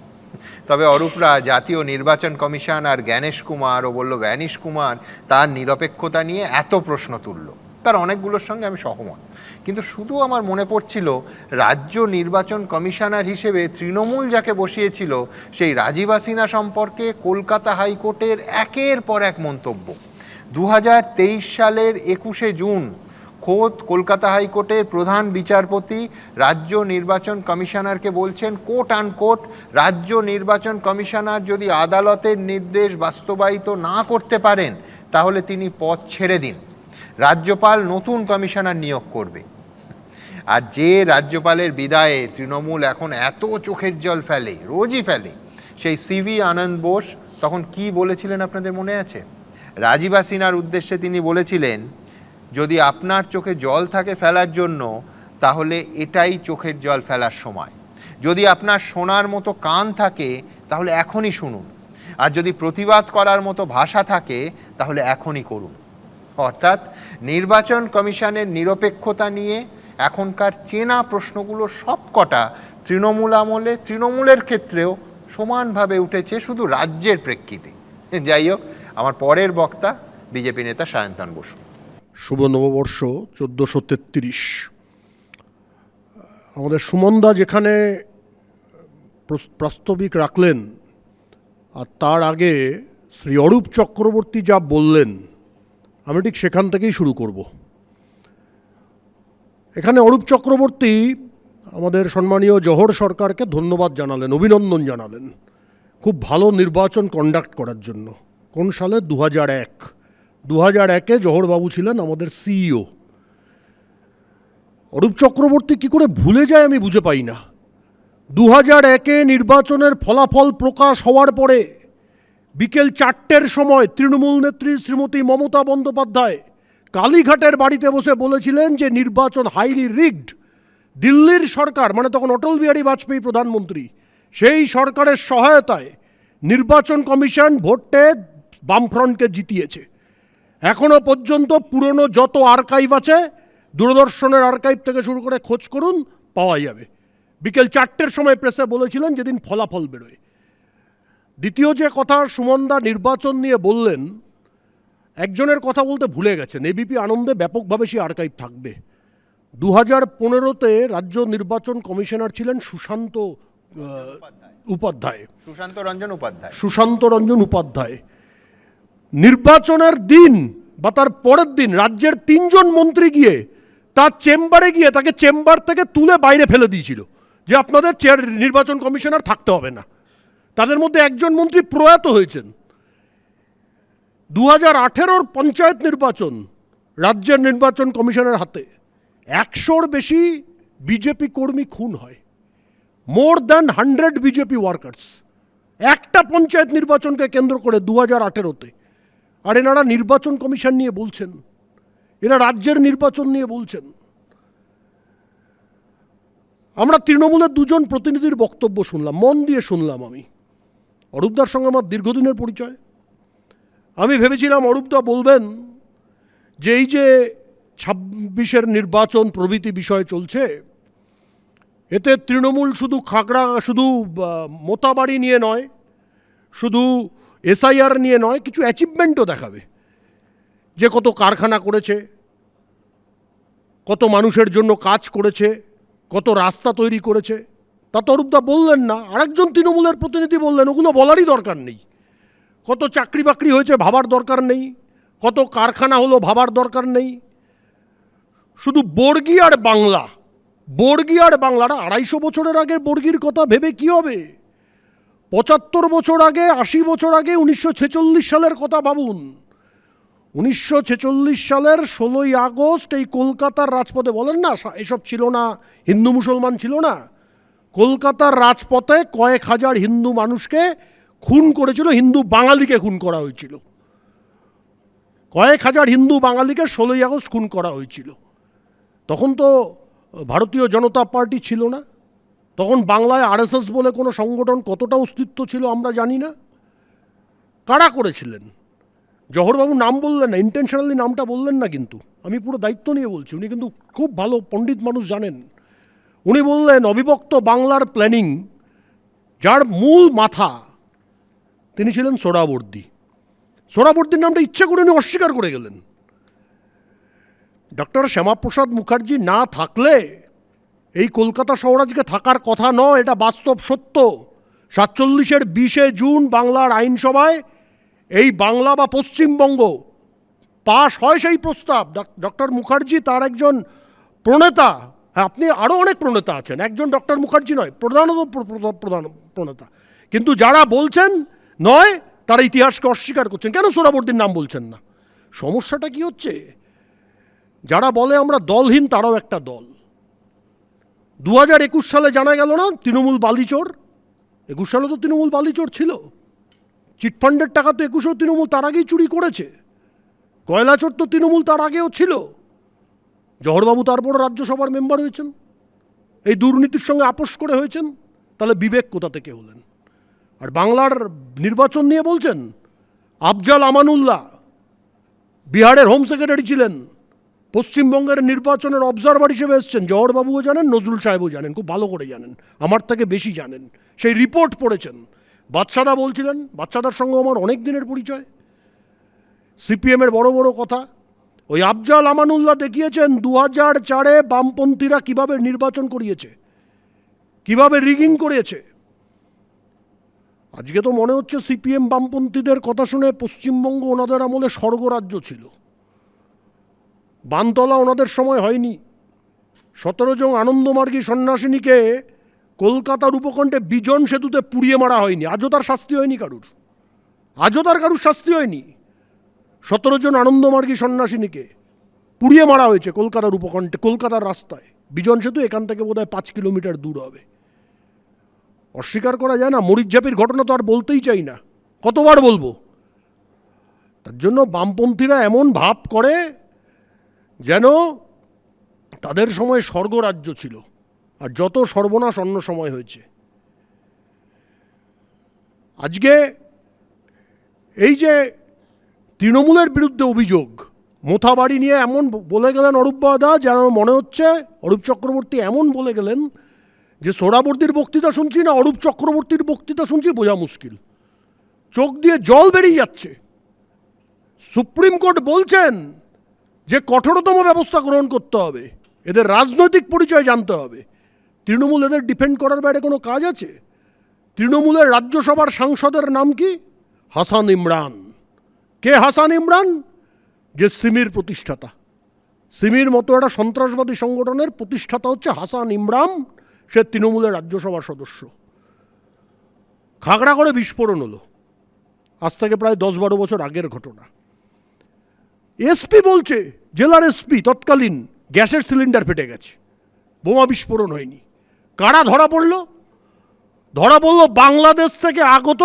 তবে অরূপরা জাতীয় নির্বাচন কমিশন আর জ্ঞানেশ কুমার ও বলল ভ্যানিশ কুমার তার নিরপেক্ষতা নিয়ে এত প্রশ্ন তুলল, তার অনেকগুলোর সঙ্গে আমি সহমত। কিন্তু শুধু আমার মনে পড়ছিল রাজ্য নির্বাচন কমিশনার হিসেবে তৃণমূল যাকে বসিয়েছিল সেই রাজীব হাসিনা সম্পর্কে কলকাতা হাইকোর্টের একের পর এক মন্তব্য। 2023 সালের 21শে জুন খোদ কলকাতা হাইকোর্টের প্রধান বিচারপতি রাজ্য নির্বাচন কমিশনারকে বলছেন কোট আনকোট, রাজ্য নির্বাচন কমিশনার যদি আদালতের নির্দেশ বাস্তবায়িত না করতে পারেন তাহলে তিনি পদ ছেড়ে দিন, রাজ্যপাল নতুন কমিশনার নিয়োগ করবে। আর যে রাজ্যপালের বিদায়ে তৃণমূল এখন এত চোখের জল ফেলে, রোজই ফেলে, সেই সিভি আনন্দ বোস তখন কি বলেছিলেন আপনাদের মনে আছে? রাজীব হাসিনার উদ্দেশ্যে তিনি বলেছিলেন, যদি আপনার চোখে জল থাকে ফেলার জন্য তাহলে এটাই চোখের জল ফেলার সময়। যদি আপনার শোনার মতো কান থাকে তাহলে এখনই শুনুন, আর যদি প্রতিবাদ করার মতো ভাষা থাকে তাহলে এখনই করুন। অর্থাৎ নির্বাচন কমিশনের নিরপেক্ষতা নিয়ে এখনকার চেনা প্রশ্নগুলো সবকটা তৃণমূল আমলে তৃণমূলের ক্ষেত্রেও সমানভাবে উঠেছে, শুধু রাজ্যের প্রেক্ষিতে। যাই হোক, আমার পরের বক্তা বিজেপি নেতা সায়ন্তন বসু। শুভ নববর্ষ 1433। আমাদের সুমনদা যেখানে প্রাস্তাবিক রাখলেন আর তার আগে শ্রী অরূপ চক্রবর্তী যা বললেন, আমি ঠিক সেখান থেকেই শুরু করব। এখানে অরূপ চক্রবর্তী আমাদের সম্মানীয় জহর সরকারকে ধন্যবাদ জানালেন, অভিনন্দন জানালেন খুব ভালো নির্বাচন কন্ডাক্ট করার জন্য। কোন সালে? 2001। 2001-এ জহরবাবু ছিলেন আমাদের সিইও। অরূপ চক্রবর্তী কি করে ভুলে যায় আমি বুঝে পাই না। 2001-এ নির্বাচনের ফলাফল প্রকাশ হওয়ার পরে বিকেল 4টের সময় তৃণমূল নেত্রী শ্রীমতী মমতা বন্দ্যোপাধ্যায় কালীঘাটের বাড়িতে বসে বলেছিলেন যে নির্বাচন হাইলি রিগড। দিল্লির সরকার, মানে তখন অটল বিহারী বাজপেয়ী প্রধানমন্ত্রী, সেই সরকারের সহায়তায় নির্বাচন কমিশন ভোটে বামফ্রন্টকে জিতিয়েছে। এখনও পর্যন্ত পুরনো যত আর্কাইভ আছে, দূরদর্শনের আর্কাইভ থেকে শুরু করে খোঁজ করুন, পাওয়া যাবে। বিকেল 4টের সময় প্রেসে বলেছিলেন যেদিন ফলাফল বেরোয়। দ্বিতীয় যে কথা সুমনদা নির্বাচন নিয়ে বললেন, একজনের কথা বলতে ভুলে গেছেন, এবিপি আনন্দে ব্যাপকভাবে সেই আর্কাইভ থাকবে। 2015-তে রাজ্য নির্বাচন কমিশনার ছিলেন সুশান্ত রঞ্জন উপাধ্যায়। নির্বাচনের দিন বা তার পরের দিন রাজ্যের 3জন মন্ত্রী গিয়ে তার চেম্বারে গিয়ে তাকে চেম্বার থেকে তুলে বাইরে ফেলে দিয়েছিল যে আপনাদের নির্বাচন কমিশনার থাকতে হবে না। তাদের মধ্যে একজন মন্ত্রী প্রয়াত হয়েছেন। 2018-র পঞ্চায়েত নির্বাচন রাজ্যের নির্বাচন কমিশনের হাতে 100-র বেশি বিজেপি কর্মী খুন হয়, মোর দ্যান 100 বিজেপি ওয়ার্কার্স, একটা পঞ্চায়েত নির্বাচনকে কেন্দ্র করে 2018-তে। আর এনারা নির্বাচন কমিশন নিয়ে বলছেন, এরা রাজ্যের নির্বাচন নিয়ে বলছেন। আমরা তৃণমূলের 2জন প্রতিনিধির বক্তব্য শুনলাম, মন দিয়ে শুনলাম। আমি অরূপদার সঙ্গে আমার দীর্ঘদিনের পরিচয়। আমি ভেবেছিলাম অরূপদা বলবেন যে এই যে 26-এর নির্বাচন প্রভৃতি বিষয় চলছে, এতে তৃণমূল শুধু মোতাবাড়ি নিয়ে নয়, শুধু এসআইআর নিয়ে নয়, কিছু অ্যাচিভমেন্টও দেখাবে, যে কত কারখানা করেছে, কত মানুষের জন্য কাজ করেছে, কত রাস্তা তৈরি করেছে, তা তো অরূপদা বললেন না। আরেকজন তৃণমূলের প্রতিনিধি বললেন, ওগুলো বলারই দরকার নেই। কত চাকরি বাকরি হয়েছে ভাবার দরকার নেই, কত কারখানা হলো ভাবার দরকার নেই। শুধু বর্গী আর বাংলা, বর্গী আর বাংলাটা 250 বছরের আগে বর্গীর কথা ভেবে কি হবে? 75 বছর আগে, 80 বছর আগে 1946 সালের কথা ভাবুন। 1946 সালের 16ই আগস্ট এই কলকাতার রাজপথে, বলেন না এসব ছিল না, হিন্দু মুসলমান ছিল না, কলকাতার রাজপথে কয়েক হাজার হিন্দু মানুষকে খুন করেছিল, হিন্দু বাঙালিকে খুন করা হয়েছিল। কয়েক হাজার হিন্দু বাঙালিকে 16ই আগস্ট খুন করা হয়েছিল। তখন তো ভারতীয় জনতা পার্টি ছিল না, তখন বাংলায় আরএসএস বলে কোনো সংগঠন কতটা অস্তিত্ব ছিল আমরা জানি না। কারা করেছিলেন? জওহরবাবু নাম বললেন না, ইন্টেনশনালি নামটা বললেন না, কিন্তু আমি পুরো দায়িত্ব নিয়ে বলছি, উনি কিন্তু খুব ভালো পণ্ডিত মানুষ, জানেন। উনি বললেন অবিভক্ত বাংলার প্ল্যানিং যার মূল মাথা তিনি ছিলেন সোহরাওয়ার্দী। সোহরাওয়ার্দীর নামটা ইচ্ছে করে উনি অস্বীকার করে গেলেন। ডক্টর শ্যামাপ্রসাদ মুখার্জি না থাকলে এই কলকাতা শহর আজকে থাকার কথা নয়, এটা বাস্তব সত্য। 47-এর 20শে জুন বাংলার আইনসভায় এই বাংলা বা পশ্চিমবঙ্গ পাশ হয় সেই প্রস্তাব। ডক্টর মুখার্জি তার একজন প্রণেতা, হ্যাঁ আপনি আরও অনেক প্রণেতা আছেন, একজন ডক্টর মুখার্জি নয়, প্রধান প্রণেতা, কিন্তু যারা বলছেন নয় তারা ইতিহাসকে অস্বীকার করছেন। কেন সোহরাওয়ার্দীর নাম বলছেন না? সমস্যাটা কি হচ্ছে? যারা বলে আমরা দলহীন তারাও একটা দল। 2021 সালে জানা গেল না তৃণমূল বালিচোর? 21 সালে তো তৃণমূল বালিচোর ছিল। চিটফান্ডের টাকা তো 21-এও তৃণমূল তার আগেই চুরি করেছে। কয়লাচোর তো তৃণমূল তার আগেও ছিল। জওহরবাবু তারপর রাজ্যসভার মেম্বার হয়েছেন, এই দুর্নীতির সঙ্গে আপোষ করে হয়েছেন। তাহলে বিবেক কোথা থেকে হলেন? আর বাংলার নির্বাচন নিয়ে বলছেন আফজাল আমানুল্লাহ বিহারের হোম সেক্রেটারি ছিলেন, পশ্চিমবঙ্গের নির্বাচনের অবজারভার হিসেবে এসছেন। জওহরবাবুও জানেন, নজরুল সাহেবও জানেন, খুব ভালো করে জানেন, আমার থেকে বেশি জানেন, সেই রিপোর্ট পড়েছেন। বাদশাদা বলছিলেন, বাদশাদার সঙ্গে আমার অনেক দিনের পরিচয়, সিপিএমের বড় বড় কথা। ওই আফজাল আমানুল্লাহ দেখিয়েছেন 2004-এ বামপন্থীরা কিভাবে নির্বাচন করিয়েছে, কিভাবে রিগিং করিয়েছে। আজকে তো মনে হচ্ছে সিপিএম বামপন্থীদের কথা শুনে পশ্চিমবঙ্গ ওনাদের আমলে স্বর্গরাজ্য ছিল। বানতলা ওনাদের সময় হয়নি। 17 জন আনন্দমার্গী সন্ন্যাসিনীকে কলকাতার উপকণ্ঠে বিজন সেতুতে পুড়িয়ে মারা হয়নি, আজও তার শাস্তি হয়নি কারুর, আজও তার কারুর শাস্তি হয়নি। 17 জন আনন্দমার্গী সন্ন্যাসিনীকে পুড়িয়ে মারা হয়েছে কলকাতার উপকণ্ঠে, কলকাতার রাস্তায়। বিজন সেতু এখান থেকে বোধহয় 5 কিলোমিটার দূর হবে। অস্বীকার করা যায় না। মরিচঝাপির ঘটনা তো আর বলতেই চাই না, কতবার বলবো। তার জন্য বামপন্থীরা এমন ভাব করে যেন তাদের সময় স্বর্গরাজ্য ছিল, আর যত সর্বনাশ অন্য সময় হয়েছে। আজকে এই যে তৃণমূলের বিরুদ্ধে অভিযোগ, মোথাবাড়ি নিয়ে এমন বলে গেলেন অরূপদা, যেন মনে হচ্ছে অরূপ চক্রবর্তী এমন বলে গেলেন যে সোহরাওয়ার্দীর বক্তৃতা শুনছি না অরূপ চক্রবর্তীর বক্তৃতা শুনছি, বোঝা মুশকিল। চোখ দিয়ে জল বেরিয়ে যাচ্ছে। সুপ্রিম কোর্ট বলছেন যে কঠোরতম ব্যবস্থা গ্রহণ করতে হবে, এদের রাজনৈতিক পরিচয় জানতে হবে। তৃণমূল এদের ডিফেন্ড করার বাইরে কোনো কাজ আছে? তৃণমূলের রাজ্যসভার সাংসদের নাম কি? হাসান ইমরান। কে হাসান ইমরান? যে সিমির প্রতিষ্ঠাতা। সিমির মতো একটা সন্ত্রাসবাদী সংগঠনের প্রতিষ্ঠাতা হচ্ছে হাসান ইমরান, সে তৃণমূলের রাজ্যসভার সদস্য। খাগড়াগড়ে বিস্ফোরণ হলো, আজ থেকে প্রায় 10-12 বছর আগের ঘটনা। এসপি বলছে, জেলার এসপি তৎকালীন, গ্যাসের সিলিন্ডার ফেটে গেছে, বোমা বিস্ফোরণ হয়নি। কারা ধরা পড়ল? ধরা পড়ল বাংলাদেশ থেকে আগত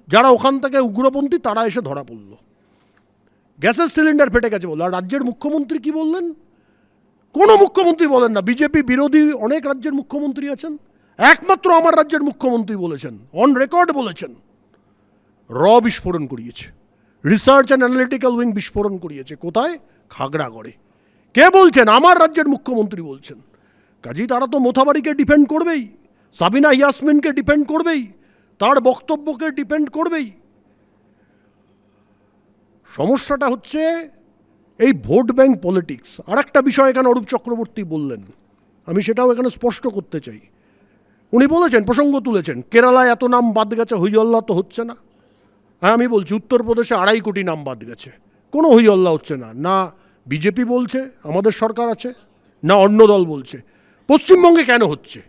যারা ওখান থেকে উগ্রপন্থী, তারা এসে ধরা পড়ল। গ্যাসের সিলিন্ডার ফেটে গেছে বলল। আর রাজ্যের মুখ্যমন্ত্রী কি বললেন? কোনো মুখ্যমন্ত্রী বলেন না। বিজেপি বিরোধী অনেক রাজ্যের মুখ্যমন্ত্রী আছেন, একমাত্র আমার রাজ্যের মুখ্যমন্ত্রী বলেছেন, অন রেকর্ড বলেছেন, বিস্ফোরণ করিয়েছে, রিসার্চ অ্যান্ড অ্যানালিটিক্যাল উইং বিস্ফোরণ করিয়েছে। কোথায়? খাগড়াগড়ে। কে বলছেন? আমার রাজ্যের মুখ্যমন্ত্রী বলছেন। কাজেই তারা তো মোথাবাড়িকে ডিফেন্ড করবেই, সাবিনা ইয়াসমিনকে ডিফেন্ড করবেই, তার বক্তব্যকে ডিফেন্ড করবেই। সমস্যাটা হচ্ছে এই ভোট ব্যাংক পলিটিক্স, আর একটা বিষয় এখানে অরূপ চক্রবর্তী বললেন, আমি সেটাও এখানে স্পষ্ট করতে চাই। উনি বলেছেন, প্রসঙ্গ তুলেছেন, কেরালায় এত নাম বাদ গেছে, হইহল্লা তো হচ্ছে না। হ্যাঁ, আমি বলছি উত্তরপ্রদেশে 2.5 কোটি নাম বাদ গেছে, কোনো হইহল্লা হচ্ছে না। না বিজেপি বলছে আমাদের সরকার আছে, না অন্য দল বলছে। পশ্চিমবঙ্গে কেন হচ্ছে?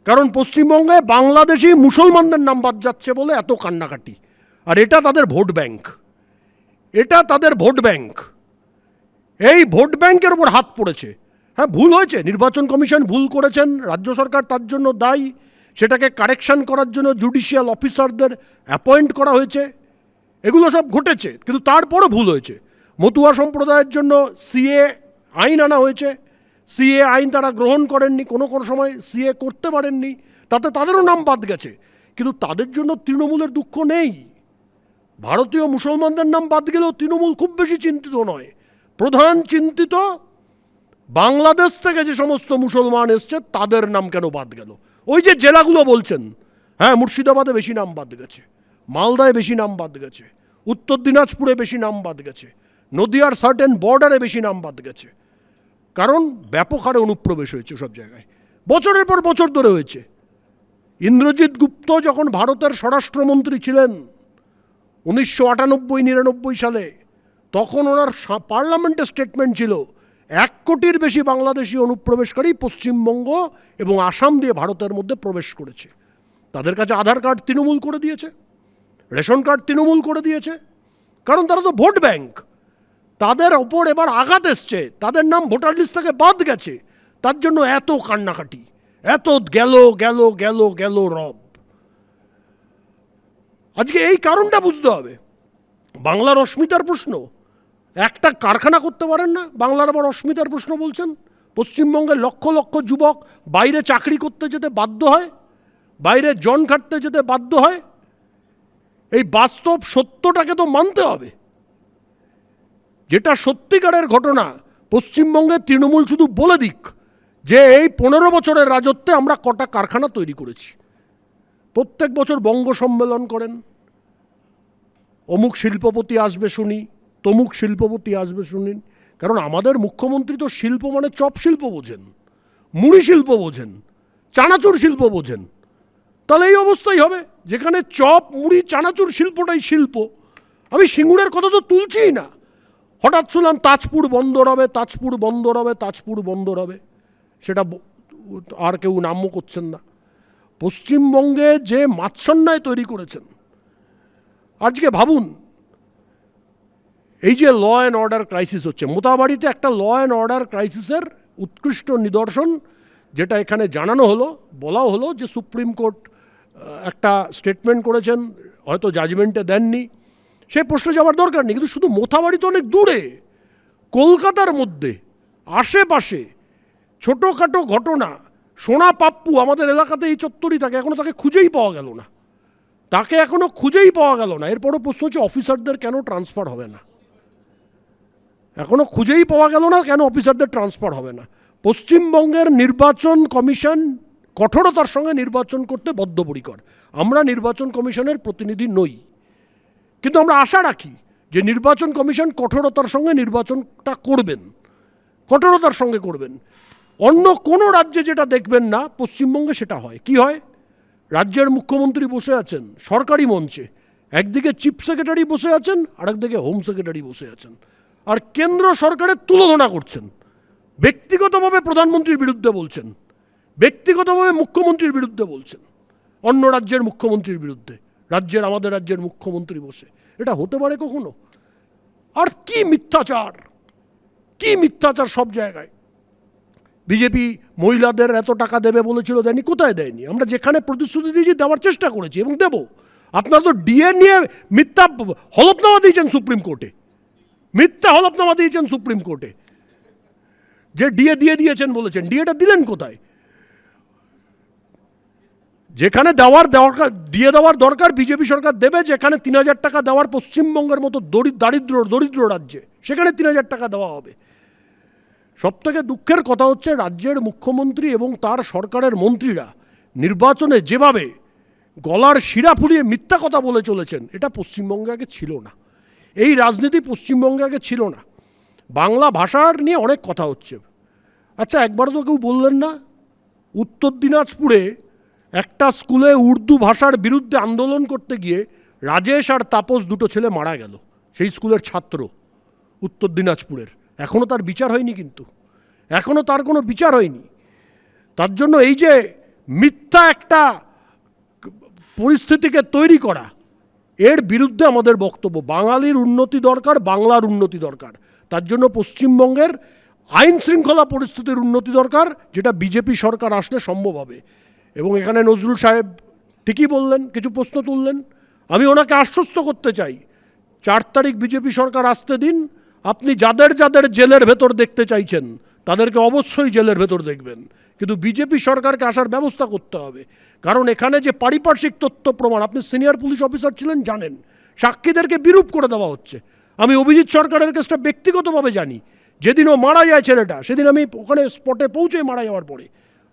কারণ পশ্চিমবঙ্গে বাংলাদেশি মুসলমানদের নাম বাদ যাচ্ছে বলে এত কান্নাকাটি। আর এটা তাদের ভোট ব্যাংক, এটা তাদের ভোট ব্যাংক। এই ভোট ব্যাংকের উপর হাত পড়েছে। হ্যাঁ, ভুল হয়েছে, নির্বাচন কমিশন ভুল করেছেন, রাজ্য সরকার তার জন্য দায়ী। সেটাকে কারেকশন করার জন্য জুডিশিয়াল অফিসারদের অ্যাপয়েন্ট করা হয়েছে, এগুলো সব ঘটেছে। কিন্তু তারপরও ভুল হয়েছে। মতুয়া সম্প্রদায়ের জন্য সিএ আইন আনা হয়েছে, সিএ আইন তারা গ্রহণ করেননি, কোনো কোনো সময় সিএ করতে পারেননি, তাতে তাদেরও নাম বাদ গেছে। কিন্তু তাদের জন্য তৃণমূলের দুঃখ নেই। ভারতীয় মুসলমানদের নাম বাদ গেলেও তৃণমূল খুব বেশি চিন্তিত নয়। প্রধান চিন্তিত বাংলাদেশ থেকে যে সমস্ত মুসলমান এসছে তাদের নাম কেন বাদ গেল। ওই যে জেলাগুলো বলছেন, হ্যাঁ, মুর্শিদাবাদে বেশি নাম বাদ গেছে, মালদায় বেশি নাম বাদ গেছে, উত্তর দিনাজপুরে বেশি নাম বাদ গেছে, নদিয়ার সার্টেন বর্ডারে বেশি নাম বাদ গেছে। কারণ ব্যাপক হারে অনুপ্রবেশ হয়েছে সব জায়গায়, বছরের পর বছর ধরে হয়েছে। ইন্দ্রজিৎ গুপ্ত যখন ভারতের স্বরাষ্ট্রমন্ত্রী ছিলেন 1998-99 সালে, তখন ওনার পার্লামেন্টে স্টেটমেন্ট ছিল 1 কোটির বেশি বাংলাদেশি অনুপ্রবেশকারী পশ্চিমবঙ্গ এবং আসাম দিয়ে ভারতের মধ্যে প্রবেশ করেছে। তাদের কাছে আধার কার্ড তৃণমূল করে দিয়েছে, রেশন কার্ড তৃণমূল করে দিয়েছে, কারণ তারা তো ভোট ব্যাংক। তাদের ওপর এবার আঘাত এসছে, তাদের নাম ভোটার লিস্ট থেকে বাদ গেছে, তার জন্য এত কান্নাকাটি, এত গেল গেল গেল গেল রব। আজকে এই কারণটা বুঝতে হবে। বাংলার অস্মিতার প্রশ্ন, একটা কারখানা করতে পারেন না, বাংলার আবার অস্মিতার প্রশ্ন বলছেন। পশ্চিমবঙ্গের লক্ষ লক্ষ যুবক বাইরে চাকরি করতে যেতে বাধ্য হয়, বাইরে জন খাটতে যেতে বাধ্য হয়। এই বাস্তব সত্যটাকে তো মানতে হবে। যেটা সত্যিকারের ঘটনা, পশ্চিমবঙ্গে তৃণমূল শুধু বলে দিক যে এই 15 বছরের রাজত্বে আমরা কটা কারখানা তৈরি করেছি। প্রত্যেক বছর বঙ্গ সম্মেলন করেন, অমুক শিল্পপতি আসবে শুনি, তমুক শিল্পপতি আসবে শুনিন। কারণ আমাদের মুখ্যমন্ত্রী তো শিল্প মানে চপ শিল্প বোঝেন, মুড়ি শিল্প বোঝেন, চানাচুর শিল্প বোঝেন। তাহলে এই অবস্থাই হবে, যেখানে চপ মুড়ি চানাচুর শিল্পটাই শিল্প। আমি সিঙ্গুরের কথা তো তুলছিই না। হঠাৎ শুনলাম তাজপুর বন্দর হবে, তাজপুর বন্দর হবে, তাজপুর বন্দর হবে, সেটা আর কেউ নামও করছেন না। পশ্চিমবঙ্গে যে মাৎসন্যায় তৈরি করেছেন, আজকে ভাবুন, এই যে ল অ্যান্ড অর্ডার ক্রাইসিস হচ্ছে, মোতাবাড়িতে একটা ল অ্যান্ড অর্ডার ক্রাইসিসের উৎকৃষ্ট নিদর্শন, যেটা এখানে জানানো হলো, বলাও হলো যে সুপ্রিম কোর্ট একটা স্টেটমেন্ট করেছেন, হয়তো জাজমেন্টে দেননি, সেই প্রশ্ন যাওয়ার দরকার নেই। কিন্তু শুধু মোথাবাড়ি তো অনেক দূরে, কলকাতার মধ্যে আশেপাশে ছোটোখাটো ঘটনা। সোনা পাপ্পু আমাদের এলাকাতে এই চত্বরই থাকে, এখনও তাকে খুঁজেই পাওয়া গেল না, তাকে এখনও খুঁজেই পাওয়া গেল না। এরপরও প্রশ্ন হচ্ছে অফিসারদের কেন ট্রান্সফার হবে না, এখনও খুঁজেই পাওয়া গেল না, কেন অফিসারদের ট্রান্সফার হবে না। পশ্চিমবঙ্গের নির্বাচন কমিশন কঠোরতার সঙ্গে নির্বাচন করতে বদ্ধপরিকর। আমরা নির্বাচন কমিশনের প্রতিনিধি নই, কিন্তু আমরা আশা রাখি যে নির্বাচন কমিশন কঠোরতার সঙ্গে নির্বাচনটা করবেন, কঠোরতার সঙ্গে করবেন। অন্য কোনো রাজ্যে যেটা দেখবেন না, পশ্চিমবঙ্গে সেটা হয়। কি হয়? রাজ্যের মুখ্যমন্ত্রী বসে আছেন সরকারি মঞ্চে, একদিকে চিফ সেক্রেটারি বসে আছেন, আরেকদিকে হোম সেক্রেটারি বসে আছেন, আর কেন্দ্র সরকারের তুলনা করছেন। ব্যক্তিগতভাবে প্রধানমন্ত্রীর বিরুদ্ধে বলছেন, ব্যক্তিগতভাবে মুখ্যমন্ত্রীর বিরুদ্ধে বলছেন, অন্য রাজ্যের মুখ্যমন্ত্রীর বিরুদ্ধে, রাজ্যের আমাদের রাজ্যের মুখ্যমন্ত্রী বসে। এটা হতে পারে কখনো? আর কি মিথ্যাচার, কি মিথ্যাচার সব জায়গায়। বিজেপি মহিলাদের এত টাকা দেবে বলেছিল, দেয়নি। কোথায় দেয়নি? আমরা যেখানে প্রতিশ্রুতি দিয়েছি দেওয়ার চেষ্টা করেছি এবং দেব। আপনারা তো ডিএ নিয়ে মিথ্যা হলফনামা দিয়েছেন সুপ্রিম কোর্টে, মিথ্যা হলফনামা দিয়েছেন সুপ্রিম কোর্টে, যে ডিএ দিয়ে দিয়েছেন বলেছেন। ডিএটা দিলেন কোথায়? যেখানে দেওয়ার দরকার, ডিএ দেওয়ার দরকার বিজেপি সরকার দেবে। যেখানে 3000 টাকা দেওয়ার পশ্চিমবঙ্গের মতো দরিদ্র রাজ্যে, সেখানে 3000 টাকা দেওয়া হবে। সবথেকে দুঃখের কথা হচ্ছে, রাজ্যের মুখ্যমন্ত্রী এবং তার সরকারের মন্ত্রীরা নির্বাচনে যেভাবে গলার শিরা ফুলিয়ে মিথ্যা কথা বলে চলেছেন, এটা পশ্চিমবঙ্গে আগে ছিল না। এই রাজনীতি পশ্চিমবঙ্গে আগে ছিল না। বাংলা ভাষার নিয়ে অনেক কথা হচ্ছে। আচ্ছা, একবারও তো কেউ বললেন না উত্তর দিনাজপুরে একটা স্কুলে উর্দু ভাষার বিরুদ্ধে আন্দোলন করতে গিয়ে রাজেশ আর তাপস দুটো ছেলে মারা গেল, সেই স্কুলের ছাত্র, উত্তর দিনাজপুরের। এখনও তার বিচার হয়নি, কিন্তু এখনও তার কোনো বিচার হয়নি। তার জন্য এই যে মিথ্যা একটা পরিস্থিতিকে তৈরি করা, এর বিরুদ্ধে আমাদের বক্তব্য। বাঙালির উন্নতি দরকার, বাংলার উন্নতি দরকার। তার জন্য পশ্চিমবঙ্গের আইন শৃঙ্খলা পরিস্থিতির উন্নতি দরকার, যেটা বিজেপি সরকার আসলে সম্ভব হবে। এবং এখানে নজরুল সাহেব ঠিকই বললেন, কিছু প্রশ্ন তুললেন। আমি ওনাকে আশ্বস্ত করতে চাই, 4 তারিখ বিজেপি সরকার আসতে দিন, আপনি যাদের যাদের জেলের ভেতর দেখতে চাইছেন তাদেরকে অবশ্যই জেলের ভেতর দেখবেন, কিন্তু বিজেপি সরকারকে আসার ব্যবস্থা করতে হবে। কারণ এখানে যে পারিপার্শ্বিক তথ্য প্রমাণ, আপনি সিনিয়র পুলিশ অফিসার ছিলেন, জানেন, সাক্ষীদেরকে বিরূপ করে দেওয়া হচ্ছে। আমি অভিজিৎ সরকারের কেসটা ব্যক্তিগতভাবে জানি। যেদিন ও মারা যায় ছেলেটা, সেদিন আমি ওখানে স্পটে পৌঁছই, মারা যাওয়ার পরে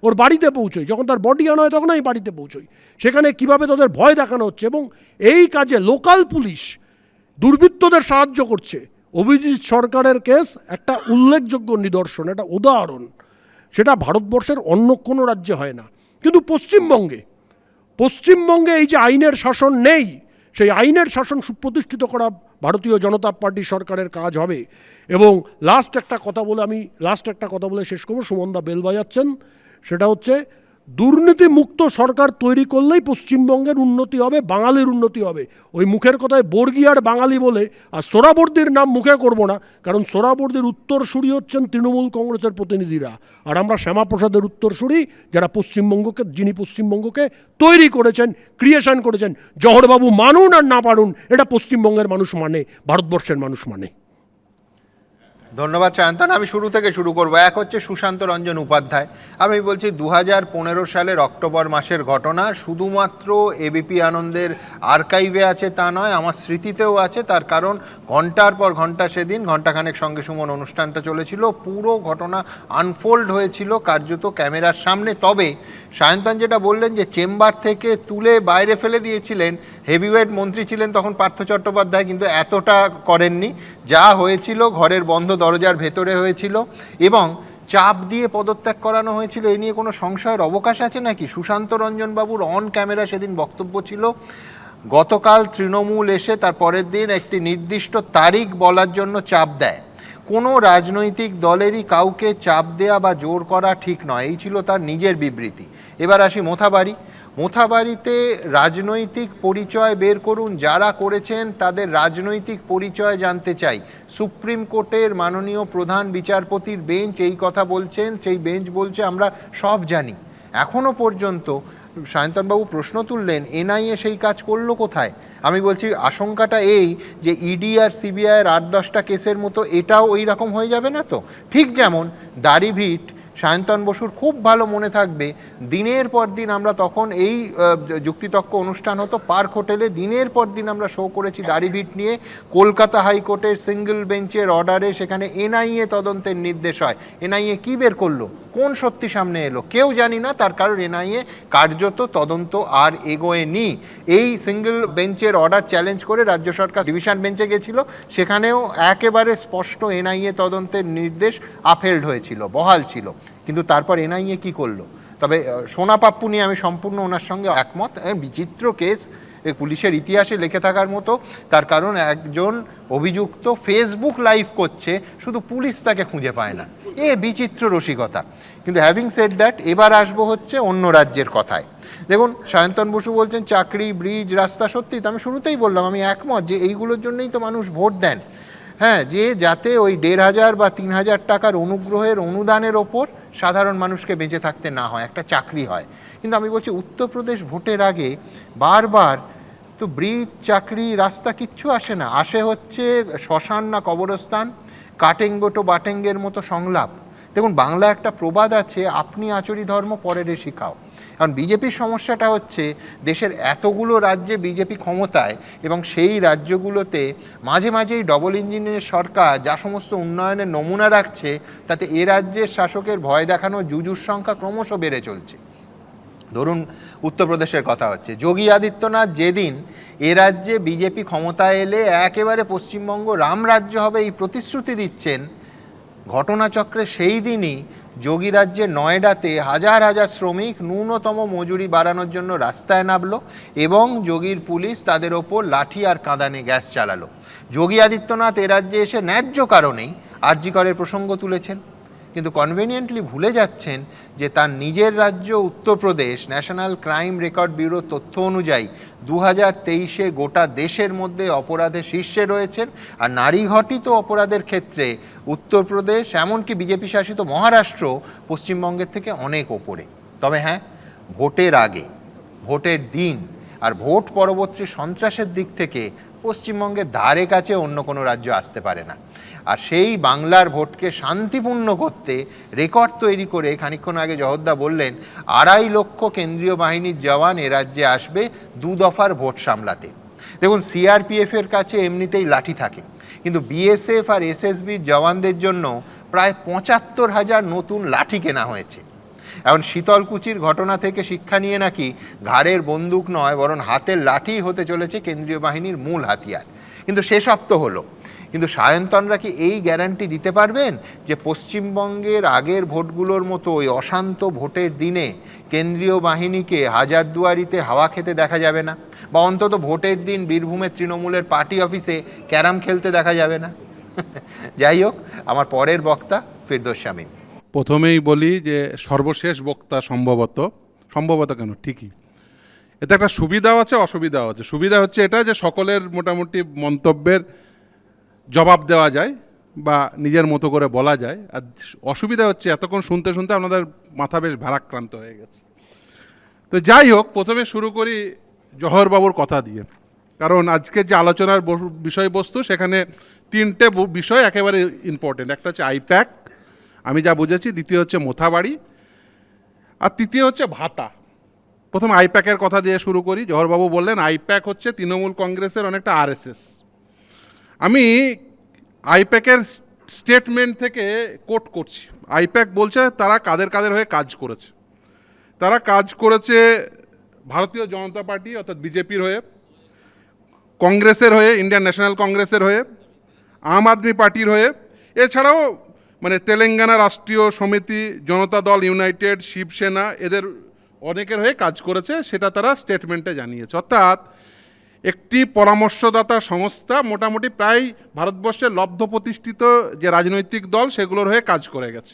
ওর বাড়িতে পৌঁছই, যখন তার বডি আনা হয় তখন আমি বাড়িতে পৌঁছই। সেখানে কিভাবে তাদের ভয় দেখানো হচ্ছে, এবং এই কাজে লোকাল পুলিশ দুর্বৃত্তদের সাহায্য করছে। অভিজিৎ সরকারের কেস একটা উল্লেখযোগ্য নিদর্শন, একটা উদাহরণ। সেটা ভারতবর্ষের অন্য কোনো রাজ্যে হয় না। কিন্তু পশ্চিমবঙ্গে এই যে আইনের শাসন নেই, সেই আইনের শাসন সুপ্রতিষ্ঠিত করা ভারতীয় জনতা পার্টি সরকারের কাজ হবে। এবং লাস্ট একটা কথা বলে শেষ করবো। সুমনদা বেল বাজাচ্ছেন, সেটা হচ্ছে দুর্নীতিমুক্ত সরকার তৈরি করলেই পশ্চিমবঙ্গের উন্নতি হবে, বাঙালির উন্নতি হবে। ওই মুখের কথায় বর্গী আর বাঙালি বলে আর সোহরাবর্দীর নাম মুখে করব না, কারণ সোহরাবর্দীর উত্তরসূরি হচ্ছেন তৃণমূল কংগ্রেসের প্রতিনিধিরা, আর আমরা শ্যামাপ্রসাদের উত্তরসূরি, যিনি পশ্চিমবঙ্গকে তৈরি করেছেন, ক্রিয়েশন করেছেন। জওহরবাবু মানুন আর না পারুন, এটা পশ্চিমবঙ্গের মানুষ মানে, ভারতবর্ষের মানুষ মানে। ধন্যবাদ সায়ন্তন। আমি শুরু থেকে শুরু করব। এক হচ্ছে সুশান্ত রঞ্জন উপাধ্যায়। আমি বলছি 2015 সালের অক্টোবর মাসের ঘটনা, শুধুমাত্র এবিপি আনন্দের আর্কাইভে আছে তা নয়, আমার স্মৃতিতেও আছে। তার কারণ ঘন্টার পর ঘন্টা সেদিন ঘন্টাখানেক সঙ্গে সুমন অনুষ্ঠানটা চলেছিল, পুরো ঘটনা আনফোল্ড হয়েছিল কার্যত ক্যামেরার সামনে। তবে সায়ন্তন যেটা বললেন যে চেম্বার থেকে তুলে বাইরে ফেলে দিয়েছিলেন, হেভিওয়েট মন্ত্রী ছিলেন তখন পার্থ চট্টোপাধ্যায়, কিন্তু এতটা করেননি। যা হয়েছিল ঘরের বন্ধ দরজার ভেতরে হয়েছিল, এবং চাপ দিয়ে পদত্যাগ করানো হয়েছিল। এই নিয়ে কোনো সংশয়ের অবকাশ আছে নাকি? সুশান্ত রঞ্জন বাবুর অন ক্যামেরা সেদিন বক্তব্য ছিল, গতকাল তৃণমূল এসে তার পরের দিন একটি নির্দিষ্ট তারিখ বলার জন্য চাপ দেয়। কোনো রাজনৈতিক দলেরই কাউকে চাপ দেয়া বা জোর করা ঠিক নয়, এই ছিল তার নিজের বিবৃতি। এবার আসি মোথাবাড়িতে রাজনৈতিক পরিচয় বের করুন, যারা করেছেন তাদের রাজনৈতিক পরিচয় জানতে চাই। সুপ্রিম কোর্টের মাননীয় প্রধান বিচারপতির বেঞ্চ এই কথা বলছেন, সেই বেঞ্চ বলছে আমরা সব জানি। এখনো পর্যন্ত সায়ন্তনবাবু প্রশ্ন তুললেন, এনআইএ সেই কাজ করলো কোথায়? আমি বলছি আশঙ্কাটা এই যে ইডি আর সিবিআইয়ের 8-10টা কেসের মতো এটাও ওই রকম হয়ে যাবে না তো? ঠিক যেমন দাড়িভিট, সায়ন্তন বসুর খুব ভালো মনে থাকবে, দিনের পর দিন আমরা তখন এই যুক্তিতক্ক অনুষ্ঠান হতো পার্ক হোটেলে, দিনের পর দিন আমরা শো করেছি দাড়িভিট নিয়ে। কলকাতা হাইকোর্টের সিঙ্গেল বেঞ্চের অর্ডারে সেখানে এনআইএ তদন্তের নির্দেশ হয়। এনআইএ কি বের করলো, কোন সত্যি সামনে এলো কেউ জানি না, তার কারণ এনআইএ কার্যত তদন্ত আর এগোয়নি। এই সিঙ্গেল বেঞ্চের অর্ডার চ্যালেঞ্জ করে রাজ্য সরকার ডিভিশন বেঞ্চে গেছিল, সেখানেও একেবারে স্পষ্ট এনআইএ তদন্তের নির্দেশ আপহেল্ড হয়েছিল, বহাল ছিল। কিন্তু তারপর এনআইএ কি করলো? তবে সোনা পাপ্পু নিয়ে আমি সম্পূর্ণ ওনার সঙ্গে একমত। বিচিত্র কেস, পুলিশের ইতিহাসে লেখে থাকার মতো। তার কারণ একজন অভিযুক্ত ফেসবুক লাইভ করছে, শুধু পুলিশ তাকে খুঁজে পায় না, বিচিত্র রসিকতা। কিন্তু হ্যাভিং সেড দ্যাট, এবার আসবো হচ্ছে অন্য রাজ্যের কথায়। দেখুন, সায়ন্তন বসু বলছেন চাকরি, ব্রিজ, রাস্তা। সত্যি তো আমি শুরুতেই বললাম, আমি একমত যে এইগুলোর জন্যই তো মানুষ ভোট দেন। হ্যাঁ, যে যাতে ওই 1,500 বা 3,000 টাকার অনুগ্রহের অনুদানের ওপর সাধারণ মানুষকে বেঁচে থাকতে না হয়, একটা চাকরি হয়। কিন্তু আমি বলছি উত্তরপ্রদেশ ভোটের আগে বারবার তো ব্রিজ, চাকরি, রাস্তা কিচ্ছু আসে না, আসে হচ্ছে শ্মশান না কবরস্থান, কাটেঙ্গো তো বাটেঙ্গের মতো সংলাপ। দেখুন, বাংলা একটা প্রবাদ আছে, আপনি আচরি ধর্ম পরের শিখাও। কারণ বিজেপির সমস্যাটা হচ্ছে দেশের এতগুলো রাজ্যে বিজেপি ক্ষমতায়, এবং সেই রাজ্যগুলোতে মাঝে মাঝেই ডবল ইঞ্জিনের সরকার যা সমস্ত উন্নয়নের নমুনা রাখছে, তাতে এ রাজ্যের শাসকের ভয় দেখানো জুজুর সংখ্যা ক্রমশ বেড়ে চলছে। ধরুন উত্তরপ্রদেশের কথা হচ্ছে, যোগী আদিত্যনাথ যেদিন এ রাজ্যে বিজেপি ক্ষমতায় এলে একেবারে পশ্চিমবঙ্গ রাম রাজ্য হবে এই প্রতিশ্রুতি দিচ্ছেন, ঘটনাচক্রে সেই দিনই যোগী রাজ্যে নয়ডাতে হাজার হাজার শ্রমিক ন্যূনতম মজুরি বাড়ানোর জন্য রাস্তায় নামলো এবং যোগীর পুলিশ তাদের ওপর লাঠি আর কাঁদানে গ্যাস চালালো। যোগী আদিত্যনাথ এ রাজ্যে এসে ন্যায্য কারণেই আরজি করের প্রসঙ্গ তুলেছেন, কিন্তু কনভেনিয়েন্টলি ভুলে যাচ্ছেন যে তার নিজের রাজ্য উত্তরপ্রদেশ ন্যাশনাল ক্রাইম রেকর্ড ব্যুরোর তথ্য অনুযায়ী 2023-এ গোটা দেশের মধ্যে অপরাধে শীর্ষে রয়েছেন, আর নারী ঘটিত অপরাধের ক্ষেত্রে উত্তরপ্রদেশ এমনকি বিজেপি শাসিত মহারাষ্ট্র পশ্চিমবঙ্গের থেকে অনেক ওপরে। তবে হ্যাঁ, ভোটের আগে, ভোটের দিন আর ভোট পরবর্তী সন্ত্রাসের দিক থেকে পশ্চিমবঙ্গের ধারে কাছে অন্য কোনো রাজ্য আসতে পারে না। আর সেই বাংলার ভোটকে শান্তিপূর্ণ করতে রেকর্ড তৈরি করে খানিকক্ষণ আগে জহরদা বললেন 2.5 লক্ষ কেন্দ্রীয় বাহিনীর জওয়ান এ রাজ্যে আসবে 2 দফার ভোট সামলাতে। দেখুন, সিআরপিএফের কাছে এমনিতেই লাঠি থাকে, কিন্তু বিএসএফ আর এসএসবির জওয়ানদের জন্য প্রায় 75,000 নতুন লাঠি কেনা হয়েছে। এখন শীতলকুচির ঘটনা থেকে শিক্ষা নিয়ে নাকি ঘাড়ের বন্দুক নয় বরং হাতের লাঠি হতে চলেছে কেন্দ্রীয় বাহিনীর মূল হাতিয়ার। কিন্তু শেষব তো হলো, কিন্তু সায়ন্তনরা কি এই গ্যারান্টি দিতে পারবেন যে পশ্চিমবঙ্গের আগের ভোটগুলোর মতো ওই অশান্ত ভোটের দিনে কেন্দ্রীয় বাহিনীকে হাজারদুয়ারিতে হাওয়া খেতে দেখা যাবে না, বা অন্তত ভোটের দিন বীরভূমের তৃণমূলের পার্টি অফিসে ক্যারাম খেলতে দেখা যাবে না? যাই হোক, আমার পরের বক্তা ফিরদৌস শামীম। প্রথমেই বলি যে সর্বশেষ বক্তা সম্ভবত কেন ঠিকই, এতে একটা সুবিধাও আছে অসুবিধাও আছে। সুবিধা হচ্ছে এটা যে সকলের মোটামুটি মন্তব্যের জবাব দেওয়া যায় বা নিজের মতো করে বলা যায়। আর অসুবিধা হচ্ছে এতক্ষণ শুনতে শুনতে আপনাদের মাথা বেশ ভারাক্রান্ত হয়ে গেছে। তো যাই হোক, প্রথমে শুরু করি জহরবাবুর কথা দিয়ে, কারণ আজকের যে আলোচনার বিষয়বস্তু সেখানে 3টে বিষয় একেবারে ইম্পর্টেন্ট। একটা হচ্ছে আইপ্যাক, আমি যা বুঝেছি, দ্বিতীয় হচ্ছে মোথাবাড়ি, আর তৃতীয় হচ্ছে ভাতা। প্রথম আইপ্যাকের কথা দিয়ে শুরু করি। জহরবাবু বললেন আইপ্যাক হচ্ছে তৃণমূল কংগ্রেসের অনেকটা আরএসএস। আমি আইপ্যাকের স্টেটমেন্ট থেকে কোট করছি। আইপ্যাক বলছে তারা কাদের কাদের হয়ে কাজ করেছে। তারা কাজ করেছে ভারতীয় জনতা পার্টি অর্থাৎ বিজেপির হয়ে, কংগ্রেসের হয়ে, ইন্ডিয়ান ন্যাশনাল কংগ্রেসের হয়ে, আম আদমি পার্টির হয়ে, এছাড়াও তেলেঙ্গানা রাষ্ট্রীয় সমিতি, জনতা দল ইউনাইটেড, শিবসেনা, এদের অনেকের হয়ে কাজ করেছে, সেটা তারা স্টেটমেন্টে জানিয়েছে। অর্থাৎ একটি পরামর্শদাতা সংস্থা মোটামুটি প্রায় ভারতবর্ষের লব্ধ প্রতিষ্ঠিত যে রাজনৈতিক দল সেগুলোর হয়ে কাজ করে গেছে।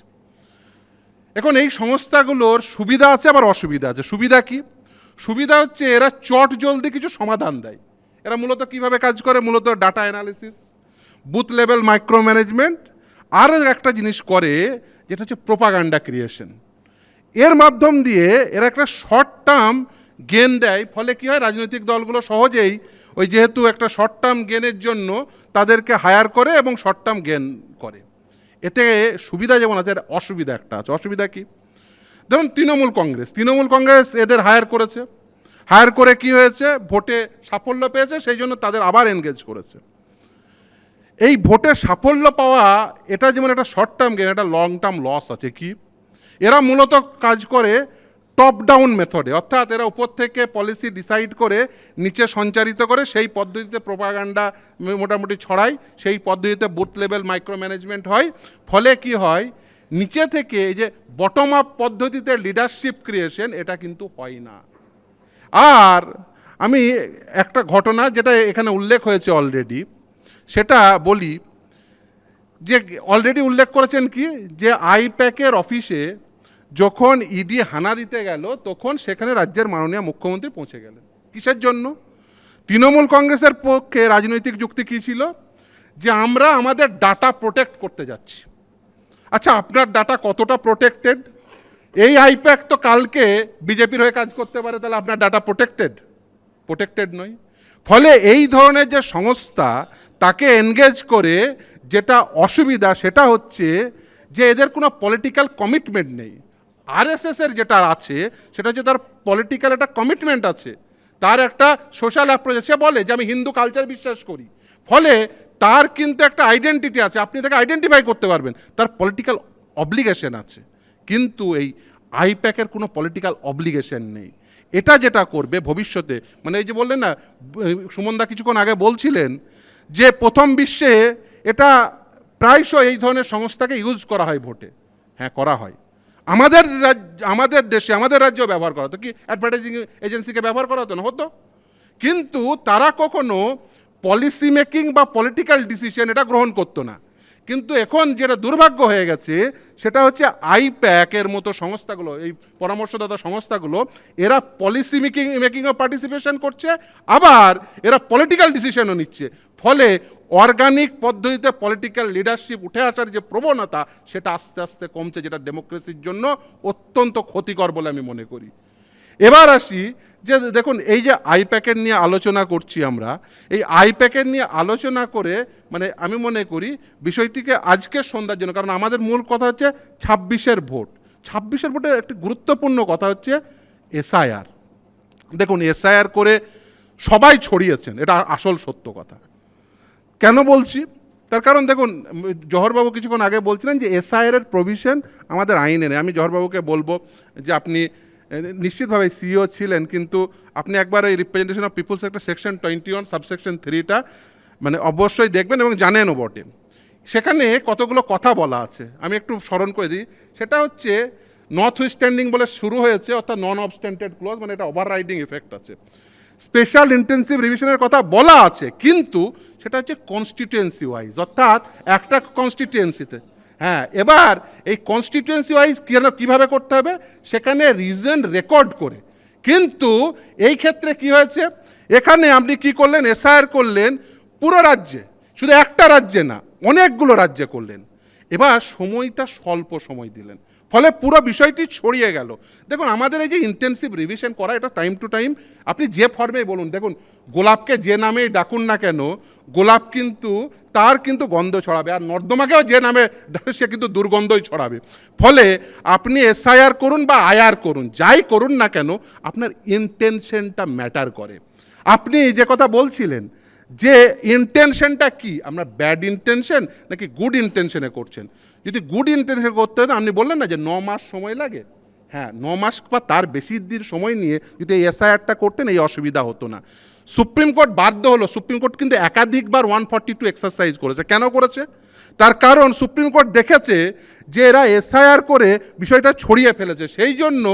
এখন এই সংস্থাগুলোর সুবিধা আছে আবার অসুবিধা আছে। সুবিধা কি? সুবিধা হচ্ছে এরা চট জলদি কিছু সমাধান দেয়। এরা মূলত কিভাবে কাজ করে? মূলত data analysis, booth level micro management, আর একটা জিনিস করে যেটা হচ্ছে প্রোপাগান্ডা ক্রিয়েশন। এর মাধ্যম দিয়ে এরা একটা শর্ট টার্ম গেন দেয়। ফলে কি হয়, রাজনৈতিক দলগুলো সহজেই ওই যেহেতু একটা শর্ট টার্ম গেনের জন্য তাদেরকে হায়ার করে এবং শর্ট টার্ম গেন করে। এতে সুবিধা যেমন আছে, অসুবিধা একটা আছে। অসুবিধা কি? ধরুন তৃণমূল কংগ্রেস এদের হায়ার করেছে। হায়ার করে কি হয়েছে, ভোটে সাফল্য পেয়েছে, সেই জন্য তাদের আবার এনগেজ করেছে। এই ভোটে সাফল্য পাওয়া এটা যেমন একটা শর্ট টার্ম গেন, একটা লং টার্ম লস আছে। কি? এরা মূলত কাজ করে টপ ডাউন মেথডে, অর্থাৎ এরা উপর থেকে পলিসি ডিসাইড করে নিচে সঞ্চারিত করে, সেই পদ্ধতিতে প্রোপাগান্ডা মোটামুটি ছড়ায়, সেই পদ্ধতিতে বুথ লেভেল মাইক্রো ম্যানেজমেন্ট হয়। ফলে কি হয়, নিচে থেকে এই যে বটম আপ পদ্ধতিতে লিডারশিপ ক্রিয়েশন, এটা কিন্তু হয় না। আর আমি একটা ঘটনা যেটা এখানে উল্লেখ হয়েছে অলরেডি, সেটা বলি যে অলরেডি উল্লেখ করেছেন কি, যে আইপ্যাকের অফিসে যখন ইডি হানা দিতে গেল তখন সেখানে রাজ্যের মাননীয় মুখ্যমন্ত্রী পৌঁছে গেলেন। কিসের জন্য? তৃণমূল কংগ্রেসের পক্ষে রাজনৈতিক যুক্তি কী ছিল? যে আমরা আমাদের ডাটা প্রোটেক্ট করতে যাচ্ছি। আচ্ছা, আপনার ডাটা কতটা প্রোটেক্টেড? এই আইপ্যাক তো কালকে বিজেপির হয়ে কাজ করতে পারে, তাহলে আপনার ডাটা প্রোটেক্টেড নয়। ফলে এই ধরনের যে সংস্থা তাকে এনগেজ করে যেটা অসুবিধা সেটা হচ্ছে যে এদের কোনো পলিটিক্যাল কমিটমেন্ট নেই। আরএসএসের যেটা আছে সেটা হচ্ছে তার পলিটিক্যাল একটা কমিটমেন্ট আছে, তার একটা সোশ্যাল অ্যাপ্রোচ। সে বলে যে আমি হিন্দু কালচার বিশ্বাস করি, ফলে তার কিন্তু একটা আইডেন্টিটি আছে, আপনি তাকে আইডেন্টিফাই করতে পারবেন, তার পলিটিক্যাল অব্লিগেশন আছে। কিন্তু এই আইপ্যাকের কোনো পলিটিক্যাল অব্লিগেশন নেই। এটা যেটা করবে ভবিষ্যতে, এই যে বললেন না, সুমনদা কিছুক্ষণ আগে বলছিলেন যে প্রথম বিশ্বে এটা প্রায়শই এই ধরনের সংস্থাকে ইউজ করা হয় ভোটে। হ্যাঁ, করা হয়। আমাদের দেশে, আমাদের রাজ্যেও ব্যবহার করা হতো। কি অ্যাডভার্টাইজিং এজেন্সিকে ব্যবহার করা হতো না? হতো। কিন্তু তারা কখনো পলিসি মেকিং বা পলিটিক্যাল ডিসিশন এটা গ্রহণ করতো না। কিন্তু এখন যেটা দুর্ভাগ্য হয়ে গেছে সেটা হচ্ছে আইপ্যাকের মতো সংস্থাগুলো, এই পরামর্শদাতা সংস্থাগুলো, এরা পলিসি মেকিংও পার্টিসিপেশন করছে, আবার এরা পলিটিক্যাল ডিসিশনও নিচ্ছে। ফলে অর্গানিক পদ্ধতিতে পলিটিক্যাল লিডারশিপ উঠে আসার যে প্রবণতা সেটা আস্তে আস্তে কমছে, যেটা ডেমোক্রেসির জন্য অত্যন্ত ক্ষতিকর বলে আমি মনে করি। এবার আসি যে দেখুন, এই যে আইপ্যাকের নিয়ে আলোচনা করছি আমরা, এই আইপ্যাকের নিয়ে আলোচনা করে মানে আমি মনে করি বিষয়টিকে আজকের সন্ধ্যার জন্য, কারণ আমাদের মূল কথা হচ্ছে 26-এর ভোট। 26-এর ভোটে একটি গুরুত্বপূর্ণ কথা হচ্ছে এসআইআর। দেখুন, এসআইআর করে সবাই ছড়িয়েছেন, এটা আসল সত্য কথা। কেন বলছি? তার কারণ দেখুন, জহরবাবু কিছুক্ষণ আগে বলছিলেন যে এসআইআর প্রভিশন আমাদের আইনে নেই। আমি জহরবাবুকে বলবো যে আপনি নিশ্চিতভাবে সিইও ছিলেন, কিন্তু আপনি একবার এই রিপ্রেজেন্টেশন অফ পিপুলস একটা সেকশন 21 সাবসেকশন 3টা মানে অবশ্যই দেখবেন এবং জানেনও বটে। সেখানে কতগুলো কথা বলা আছে, আমি একটু স্মরণ করে দিই। সেটা হচ্ছে নট উইথস্ট্যান্ডিং বলে শুরু হয়েছে, অর্থাৎ নন অবস্ট্যান্টেড ক্লজ, মানে এটা ওভাররাইডিং এফেক্ট আছে। স্পেশাল ইন্টেন্সিভ রিভিশনের কথা বলা আছে, কিন্তু সেটা হচ্ছে কনস্টিটুয়েন্সি ওয়াইজ, অর্থাৎ একটা কনস্টিটুয়েন্সিতে। হ্যাঁ, এবার এই কনস্টিটুয়েন্সি ওয়াইজ কীভাবে করতে হবে সেখানে রিজন রেকর্ড করে। কিন্তু এই ক্ষেত্রে কি হয়েছে, এখানে আপনি কি করলেন, এসআইআর করলেন পুরো রাজ্যে, শুধু একটা রাজ্যে না, অনেকগুলো রাজ্যে করলেন। এবার সময়টা স্বল্প সময় দিলেন, ফলে পুরো বিষয়টি ছড়িয়ে গেল। দেখুন, আমাদের এই যে ইন্টেন্সিভ রিভিশন করা, এটা টাইম টু টাইম আপনি যে ফর্মে বলুন, দেখুন গোলাপকে যে নামেই ডাকুন না কেন, গোলাপ কিন্তু তার কিন্তু গন্ধ ছড়াবে, আর নর্দমাকেও যে নামে সে কিন্তু দুর্গন্ধই ছড়াবে। ফলে আপনি এসআইআর করুন বা আইআর করুন, যাই করুন না কেন, আপনার ইন্টেনশনটা ম্যাটার করে। আপনি যে কথা বলছিলেন যে ইন্টেনশনটা কি, আপনার ব্যাড ইন্টেনশন নাকি গুড ইন্টেনশনে করছেন। যদি গুড ইন্টেনশন করতে হয়, আপনি বললেন না যে 9 মাস সময় লাগে, হ্যাঁ 9 মাস বা তার বেশি দিন সময় নিয়ে যদি এই এসআইআরটা করতেন এই অসুবিধা হতো না। সুপ্রিম কোর্ট বাধ্য হলো, সুপ্রিম কোর্ট কিন্তু একাধিকবার 142 এক্সারসাইজ করেছে। কেন করেছে? তার কারণ সুপ্রিম কোর্ট দেখেছে যে এরা এসআইআর করে বিষয়টা ছড়িয়ে ফেলেছে, সেই জন্য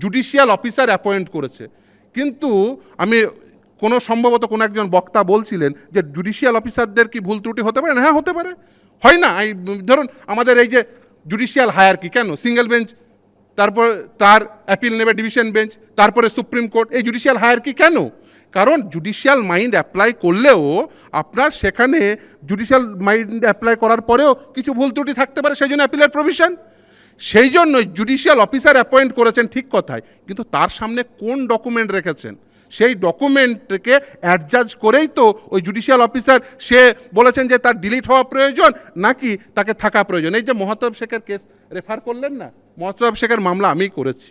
জুডিশিয়াল অফিসার অ্যাপয়েন্ট করেছে। কিন্তু আমি সম্ভবত কোনো একজন বক্তা বলছিলেন যে জুডিশিয়াল অফিসারদের কি ভুল ত্রুটি হতে পারে না? হ্যাঁ, হতে পারে। হয় না? ধরুন আমাদের এই যে জুডিশিয়াল হায়ারার্কি, কেন সিঙ্গেল বেঞ্চ, তারপর তার অ্যাপিল নেবে ডিভিশন বেঞ্চ, তারপরে সুপ্রিম কোর্ট, এই জুডিশিয়াল হায়ারার্কি কেন? কারণ জুডিশিয়াল মাইন্ড অ্যাপ্লাই করলেও আপনার সেখানে জুডিশিয়াল মাইন্ড অ্যাপ্লাই করার পরেও কিছু ভুল ত্রুটি থাকতে পারে, সেই জন্য অ্যাপিলের প্রভিশন। সেই জন্য জুডিশিয়াল অফিসার অ্যাপয়েন্ট করেছেন ঠিক কথাই, কিন্তু তার সামনে কোন ডকুমেন্ট রেখেছেন সেই ডকুমেন্টকে অ্যাডজাস্ট করেই তো ওই জুডিশিয়াল অফিসার সে বলেছেন যে তার ডিলিট হওয়া প্রয়োজন নাকি তাকে থাকা প্রয়োজন। এই যে মহতাব শেখের কেস রেফার করলেন না, মহতাব শেখের মামলা আমিই করেছি।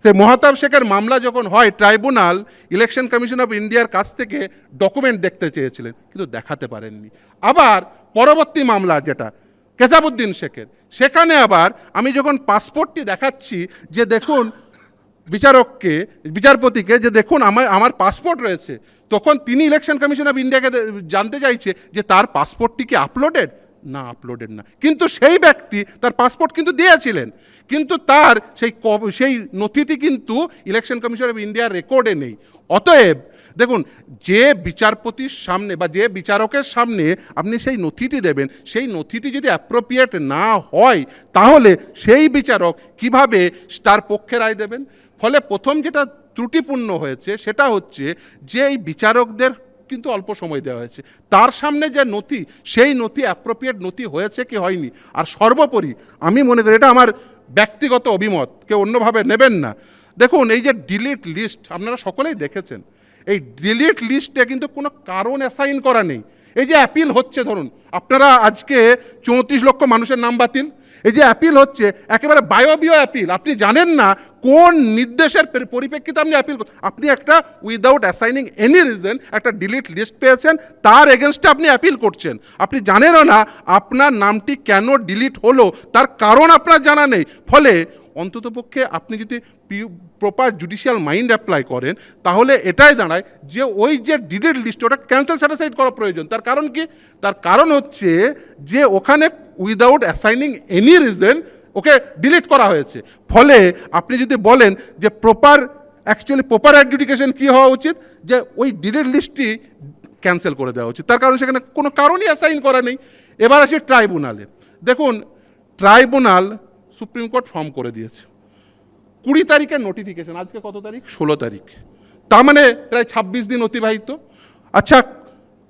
সেই মহতাব শেখের মামলা যখন হয়, ট্রাইব্যুনাল ইলেকশন কমিশন অফ ইন্ডিয়ার কাছ থেকে ডকুমেন্ট দেখতে চেয়েছিলেন, কিন্তু দেখাতে পারেননি। আবার পরবর্তী মামলা যেটা কেতাবুদ্দিন শেখের, সেখানে আবার আমি যখন পাসপোর্টটি দেখাচ্ছি যে দেখুন বিচারপতিকে যে দেখুন আমার পাসপোর্ট রয়েছে, তখন তিনি ইলেকশন কমিশন অফ ইন্ডিয়াকে জানতে চাইছে যে তার পাসপোর্টটি কি আপলোডেড না, আপলোডেড না। কিন্তু সেই ব্যক্তি তার পাসপোর্ট কিন্তু দিয়েছিলেন, কিন্তু তার সেই নথিটি কিন্তু ইলেকশন কমিশন অফ ইন্ডিয়ার রেকর্ডে নেই। অতএব দেখুন, যে বিচারপতির সামনে বা যে বিচারকের সামনে আপনি সেই নথিটি দেবেন, সেই নথিটি যদি অ্যাপ্রোপ্রিয়েট না হয়, তাহলে সেই বিচারক কিভাবে তার পক্ষে রায় দেবেন? ফলে প্রথম যেটা ত্রুটিপূর্ণ হয়েছে সেটা হচ্ছে যে এই বিচারকদের কিন্তু অল্প সময় দেওয়া হয়েছে, তার সামনে যে নথি সেই নথি অ্যাপ্রোপ্রিয়েট নথি হয়েছে কি হয়নি। আর সর্বোপরি আমি মনে করি, এটা আমার ব্যক্তিগত অভিমত, কেউ অন্যভাবে নেবেন না, দেখুন এই যে ডিলিট লিস্ট আপনারা সকলেই দেখেছেন, এই ডিলিট লিস্টে কিন্তু কোনো কারণ অ্যাসাইন করা নেই। এই যে অ্যাপিল হচ্ছে, ধরুন আপনারা আজকে 34 লক্ষ মানুষের নাম বাতিল, এই যে অ্যাপিল হচ্ছে একেবারে বায়বীয় অ্যাপিল, আপনি জানেন না কোন নির্দেশের পরিপ্রেক্ষিতে আপনি অ্যাপিল, আপনি একটা উইদাউট অ্যাসাইনিং এনি রিজন একটা ডিলিট লিস্ট পেয়েছেন, তার এগেনস্টে আপনি অ্যাপিল করছেন, আপনি জানেনও না আপনার নামটি কেন ডিলিট হলো, তার কারণ আপনার জানা নেই। ফলে অন্ততপক্ষে আপনি যদি প্রপার জুডিশিয়াল মাইন্ড অ্যাপ্লাই করেন তাহলে এটাই দাঁড়ায় যে ওই যে ডিডেড লিস্ট ওটা ক্যান্সেল স্যাটিসফাইড করা প্রয়োজন। তার কারণ কি? তার কারণ হচ্ছে যে ওখানে উইদাউট অ্যাসাইনিং এনি রিজন ওকে ডিলিট করা হয়েছে। ফলে আপনি যদি বলেন যে প্রপার অ্যাডজুডিকেশন কী হওয়া উচিত, যে ওই ডিডেড লিস্টটি ক্যান্সেল করে দেওয়া উচিত। তার কারণ সেখানে কোনো কারণই অ্যাসাইন করা নেই। এবার আসি ট্রাইব্যুনালে। দেখুন, ট্রাইব্যুনাল সুপ্রিম কোর্ট ফর্ম করে দিয়েছে 20 তারিখের নোটিফিকেশন, আজকে কত তারিখ? 16 তারিখ, তার মানে প্রায় 26 দিন অতিবাহিত। আচ্ছা,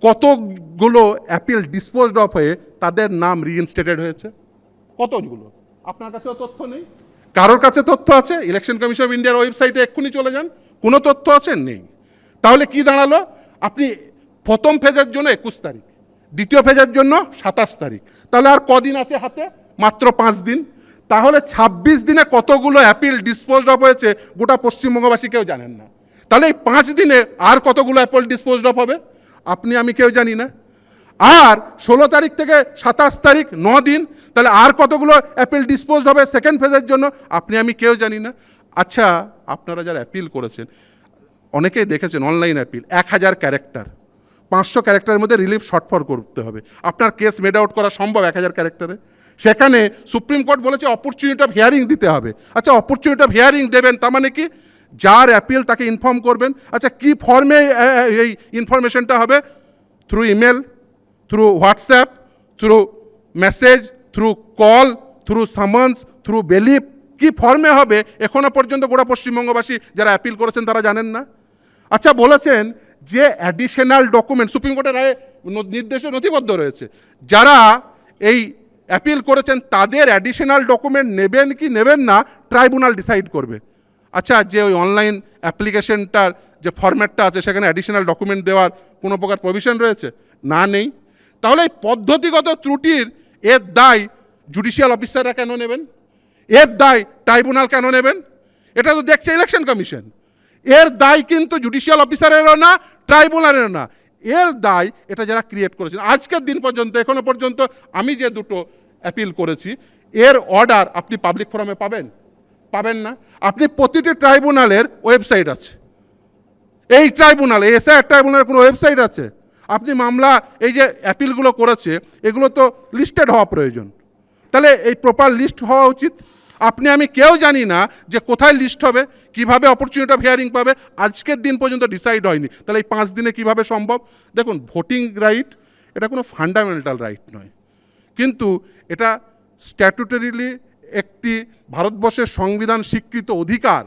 কতগুলো অ্যাপিল ডিসপোজড অফ হয়ে তাদের নাম রিইনস্টেটেড হয়েছে? কতগুলো? আপনার কাছেও তথ্য নেই, কারোর কাছে তথ্য আছে? ইলেকশন কমিশন অফ ইন্ডিয়ার ওয়েবসাইটে এক্ষুনি চলে যান, কোনো তথ্য আছে? নেই। তাহলে কি দাঁড়ালো? আপনি প্রথম ফেজের জন্য 21 তারিখ, দ্বিতীয় ফেজের জন্য 27 তারিখ, তাহলে আর কদিন আছে হাতে? মাত্র 5 দিন। তাহলে 26 দিনে কতগুলো অ্যাপিল ডিসপোজড অফ হয়েছে গোটা পশ্চিমবঙ্গবাসী কেউ জানেন না। তাহলে এই 5 দিনে আর কতগুলো অ্যাপিল ডিসপোজড অফ হবে আপনি আমি কেউ জানি না। আর 16 তারিখ থেকে 27 তারিখ 9 দিন, তাহলে আর কতগুলো অ্যাপিল ডিসপোজড হবে সেকেন্ড ফেজের জন্য আপনি আমি কেউ জানি না। আচ্ছা, আপনারা যারা অ্যাপিল করেছেন অনেকেই দেখেছেন অনলাইন অ্যাপিল 1000 ক্যারেক্টার, 500 ক্যারেক্টারের মধ্যে রিলিফ শর্টফর করতে হবে। আপনার কেস মেড আউট করা সম্ভব 1000 ক্যারেক্টারে? সেখানে সুপ্রিম কোর্ট বলেছে অপরচুনিটি অফ হিয়ারিং দিতে হবে। আচ্ছা, অপরচুনিটি অফ হিয়ারিং দেবেন, তার মানে কি? যার অ্যাপিল তাকে ইনফর্ম করবেন। আচ্ছা, কি ফর্মে এই ইনফরমেশনটা হবে? Through email, through WhatsApp, through message, through call, through someone's, through bailiff? কি ফর্মে হবে এখনো পর্যন্ত গোটা পশ্চিমবঙ্গবাসী যারা অ্যাপিল করেছেন তারা জানেন না। আচ্ছা, বলেছেন যে অ্যাডিশনাল ডকুমেন্ট সুপ্রিম কোর্টের রায়ে নির্দেশে নথিবদ্ধ রয়েছে, যারা এই অ্যাপিল করেছেন তাদের অ্যাডিশনাল ডকুমেন্ট নেবেন কি নেবেন না ট্রাইব্যুনাল ডিসাইড করবে। আচ্ছা, যে ওই অনলাইন অ্যাপ্লিকেশনটার যে ফরম্যাটটা আছে সেখানে অ্যাডিশনাল ডকুমেন্ট দেওয়ার কোনো প্রকার প্রভিশন রয়েছে? না, নেই। তাহলে এই পদ্ধতিগত ত্রুটির এর দায় জুডিশিয়াল অফিসাররা কেন নেবেন? এর দায় ট্রাইব্যুনাল কেন নেবেন? এটা তো দেখছে ইলেকশন কমিশন। এর দায় কিন্তু জুডিশিয়াল অফিসারেরও না, ট্রাইব্যুনালেরও না, এর দায় এটা যারা ক্রিয়েট করেছেন। আজকের দিন পর্যন্ত, এখনো পর্যন্ত আমি যে দুটো অ্যাপিল করেছি এর অর্ডার আপনি পাবলিক ফোরামে পাবেন না। আপনি প্রতিটি ট্রাইব্যুনালের ওয়েবসাইট আছে, এই ট্রাইব্যুনাল এসআইআর ট্রাইব্যুনালের কোনো ওয়েবসাইট আছে? আপনি মামলা এই যে অ্যাপিলগুলো করেছে এগুলো তো লিস্টেড হওয়া প্রয়োজন, তাহলে এই প্রপার লিস্ট হওয়া উচিত। আপনি আমি কেউ জানি না যে কোথায় লিস্ট হবে, কিভাবে অপরচুনিটি অফ হিয়ারিং পাবে, আজকের দিন পর্যন্ত ডিসাইড হয়নি। তাহলে এই 5 দিনে কিভাবে সম্ভব? দেখুন, ভোটিং রাইট এটা কোনো ফান্ডামেন্টাল রাইট নয়, কিন্তু এটা স্ট্যাটুটরিলি একটি ভারতবর্ষের সংবিধান স্বীকৃত অধিকার।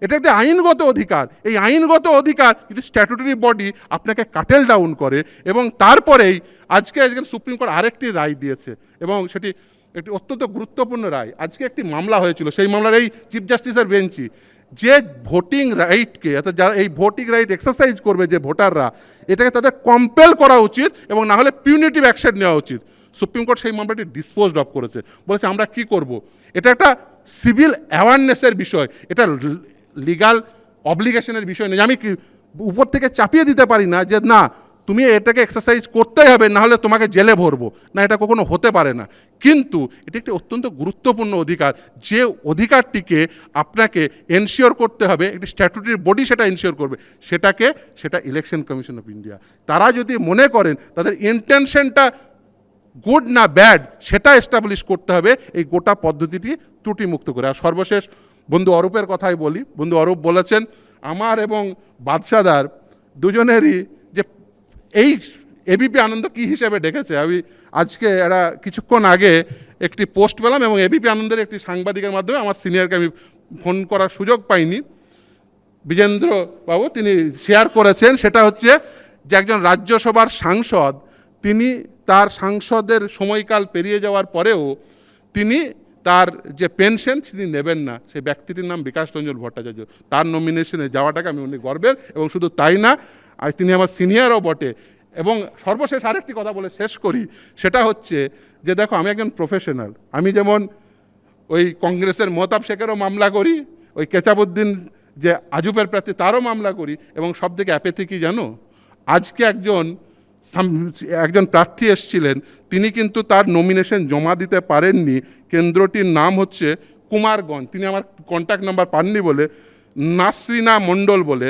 এটা একটি আইনগত অধিকার। এই আইনগত অধিকার কিন্তু স্ট্যাটুটরি বডি আপনাকে কাটেল ডাউন করে, এবং তারপরেই আজকে সুপ্রিম কোর্ট আরেকটি রায় দিয়েছে, এবং সেটি একটি অত্যন্ত গুরুত্বপূর্ণ রায়। আজকে একটি মামলা হয়েছিল, সেই মামলার এই চিফ জাস্টিসের বেঞ্চি যে ভোটিং রাইটকে, অর্থাৎ যারা এই ভোটিং রাইট এক্সারসাইজ করবে যে ভোটাররা, এটাকে তাদের কম্পেল করা উচিত এবং না হলে পিউনিটিভ অ্যাকশন নেওয়া উচিত। সুপ্রিম কোর্ট সেই মামলাটি ডিসপোজড অফ করেছে, বলেছে আমরা কি করব, এটা একটা সিভিল অ্যাওয়ারনেসের বিষয়, এটা লিগাল অব্লিগেশনের বিষয় নেই। আমি উপর থেকে চাপিয়ে দিতে পারি না যে না তুমি এটাকে এক্সারসাইজ করতেই হবে, না হলে তোমাকে জেলে ভরবো না, এটা কখনো হতে পারে না। কিন্তু এটি একটি অত্যন্ত গুরুত্বপূর্ণ অধিকার, যে অধিকারটিকে আপনাকে এনশিওর করতে হবে, একটি স্ট্যাটুটরি বডি সেটা এনশিওর করবে, সেটা ইলেকশন কমিশন অফ ইন্ডিয়া। তারা যদি মনে করেন তাদের ইন্টেনশনটা গুড না ব্যাড সেটা এস্টাবলিশ করতে হবে এই গোটা পদ্ধতিটি ত্রুটিমুক্ত করে। আর সর্বশেষ বন্ধু অরূপের কথাই বলি। বন্ধু অরূপ বলেছেন আমার এবং বাদশাদার দুজনেরই যে এই এবিপি আনন্দ কী হিসেবে ডেকেছে। আমি আজকে একটা কিছুক্ষণ আগে একটি পোস্ট পেলাম, এবং এবিপি আনন্দের একটি সাংবাদিকের মাধ্যমে, আমার সিনিয়রকে আমি ফোন করার সুযোগ পাইনি, বিজেন্দ্র বাবু তিনি শেয়ার করেছেন। সেটা হচ্ছে যে একজন রাজ্যসভার সাংসদ, তিনি তার সাংসদের সময়কাল পেরিয়ে যাওয়ার পরেও তিনি তার যে পেনশন তিনি নেবেন না। সেই ব্যক্তিটির নাম বিকাশ রঞ্জন ভট্টাচার্য। তার নমিনেশনে যাওয়াটাকে আমি অনেক গর্বের, এবং শুধু তাই না, আর তিনি আমার সিনিয়রও বটে। এবং সর্বশেষ আরেকটি কথা বলে শেষ করি, সেটা হচ্ছে যে দেখো আমি একজন প্রফেশনাল, আমি যেমন ওই কংগ্রেসের মহতাব শেখেরও মামলা করি, ওই কেচাবুদ্দিন যে আজুপের প্রার্থী তারও মামলা করি, এবং সব থেকে অ্যাপেথি কি জানো, আজকে একজন প্রার্থী এসেছিলেন, তিনি কিন্তু তার নমিনেশন জমা দিতে পারেননি। কেন্দ্রটির নাম হচ্ছে কুমারগঞ্জ, তিনি আমার কন্ট্যাক্ট নাম্বার পাননি বলে, নাসরিনা মণ্ডল বলে,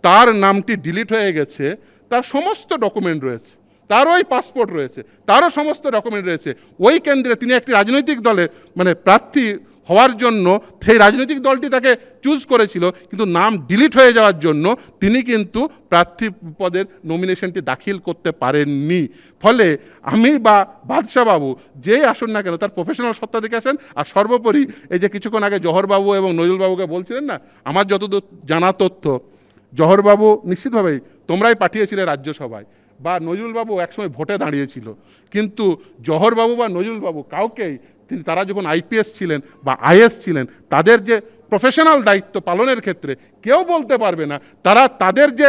তার নামটি ডিলিট হয়ে গেছে, তার সমস্ত ডকুমেন্ট রয়েছে, তারও ওই পাসপোর্ট রয়েছে, তারও সমস্ত ডকুমেন্ট রয়েছে। ওই কেন্দ্রে তিনি একটি রাজনৈতিক দলের মানে প্রার্থী হওয়ার জন্য সেই রাজনৈতিক দলটি তাকে চুজ করেছিল, কিন্তু নাম ডিলিট হয়ে যাওয়ার জন্য তিনি কিন্তু প্রার্থী পদের নমিনেশনটি দাখিল করতে পারেননি। ফলে আমি বা বাদশাহবাবু যেই আসুন না কেন তার প্রফেশনাল সত্তা দেখে আসেন। আর সর্বোপরি এই যে কিছুক্ষণ আগে জহরবাবু এবং নজরুলবাবুকে বলছিলেন না, আমার যতদূর জানা তথ্য, জহরবাবু নিশ্চিতভাবেই তোমরাই পাঠিয়েছিলে রাজ্যসভায়, বা নজরুলবাবু একসময় ভোটে দাঁড়িয়েছিল, কিন্তু জহরবাবু বা নজরুলবাবু কাউকেই তারা যখন আইপিএস ছিলেন বা আইএস ছিলেন, তাদের যে প্রফেশনাল দায়িত্ব পালনের ক্ষেত্রে কেউ বলতে পারবে না তারা তাদের যে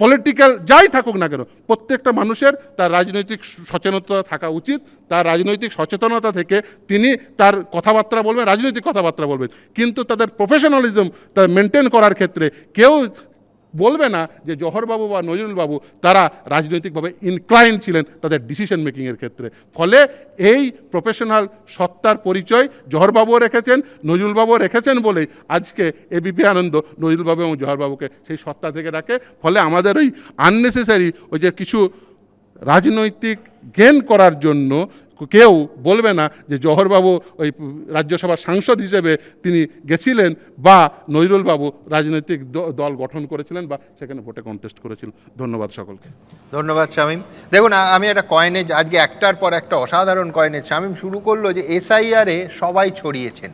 পলিটিক্যাল যাই থাকুক না কেন, প্রত্যেকটা মানুষের তার রাজনৈতিক সচেতনতা থাকা উচিত। তার রাজনৈতিক সচেতনতা থেকে তিনি তার কথাবার্তা বলবেন, রাজনৈতিক কথাবার্তা বলবেন, কিন্তু তাদের প্রফেশনালিজম তার মেনটেন করার ক্ষেত্রে কেউ বলবে না যে জহরবাবু বা নজরুলবাবু তারা রাজনৈতিকভাবে ইনক্লাইন ছিলেন তাদের ডিসিশন মেকিংয়ের ক্ষেত্রে। ফলে এই প্রফেশনাল সত্তার পরিচয় জহরবাবুও রেখেছেন, নজরুলবাবুও রেখেছেন বলেই আজকে এবিপি আনন্দ নজরুলবাবু এবং জহরবাবুকে সেই সত্তা থেকে রাখে। ফলে আমাদের ওই আননেসেসারি ওই যে কিছু রাজনৈতিক গেন করার জন্য কেউ বলবে না যে জহরবাবু ওই রাজ্যসভার সাংসদ হিসেবে তিনি গেছিলেন বা নজরুলবাবু রাজনৈতিক দল গঠন করেছিলেন বা সেখানে ভোটে কন্টেস্ট করেছিলেন। ধন্যবাদ সকলকে। ধন্যবাদ শামীম। দেখুন, আমি একটা কয়েনেজ আজকে একটার পর একটা অসাধারণ কয়েনেজ শামীম শুরু করলো যে এসআইআরে সবাই ছড়িয়েছেন।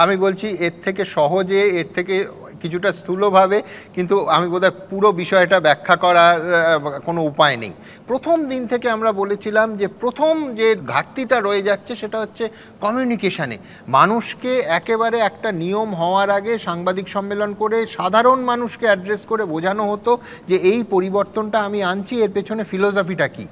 আমি বলছি এর থেকে সহজে, এর থেকে কিছুটা স্থূলভাবে, কিন্তু আমি বোধহয় পুরো বিষয়টা ব্যাখ্যা করার কোনো উপায় নেই। প্রথম দিন থেকে আমরা বলেছিলাম যে প্রথম যে ঘাটতিটা রয়ে যাচ্ছে সেটা হচ্ছে কমিউনিকেশানে। মানুষকে একেবারে একটা নিয়ম হওয়ার আগে সাংবাদিক সম্মেলন করে সাধারণ মানুষকে অ্যাড্রেস করে বোঝানো হতো যে এই পরিবর্তনটা আমি আনছি, এর পেছনে ফিলোসফিটা কী।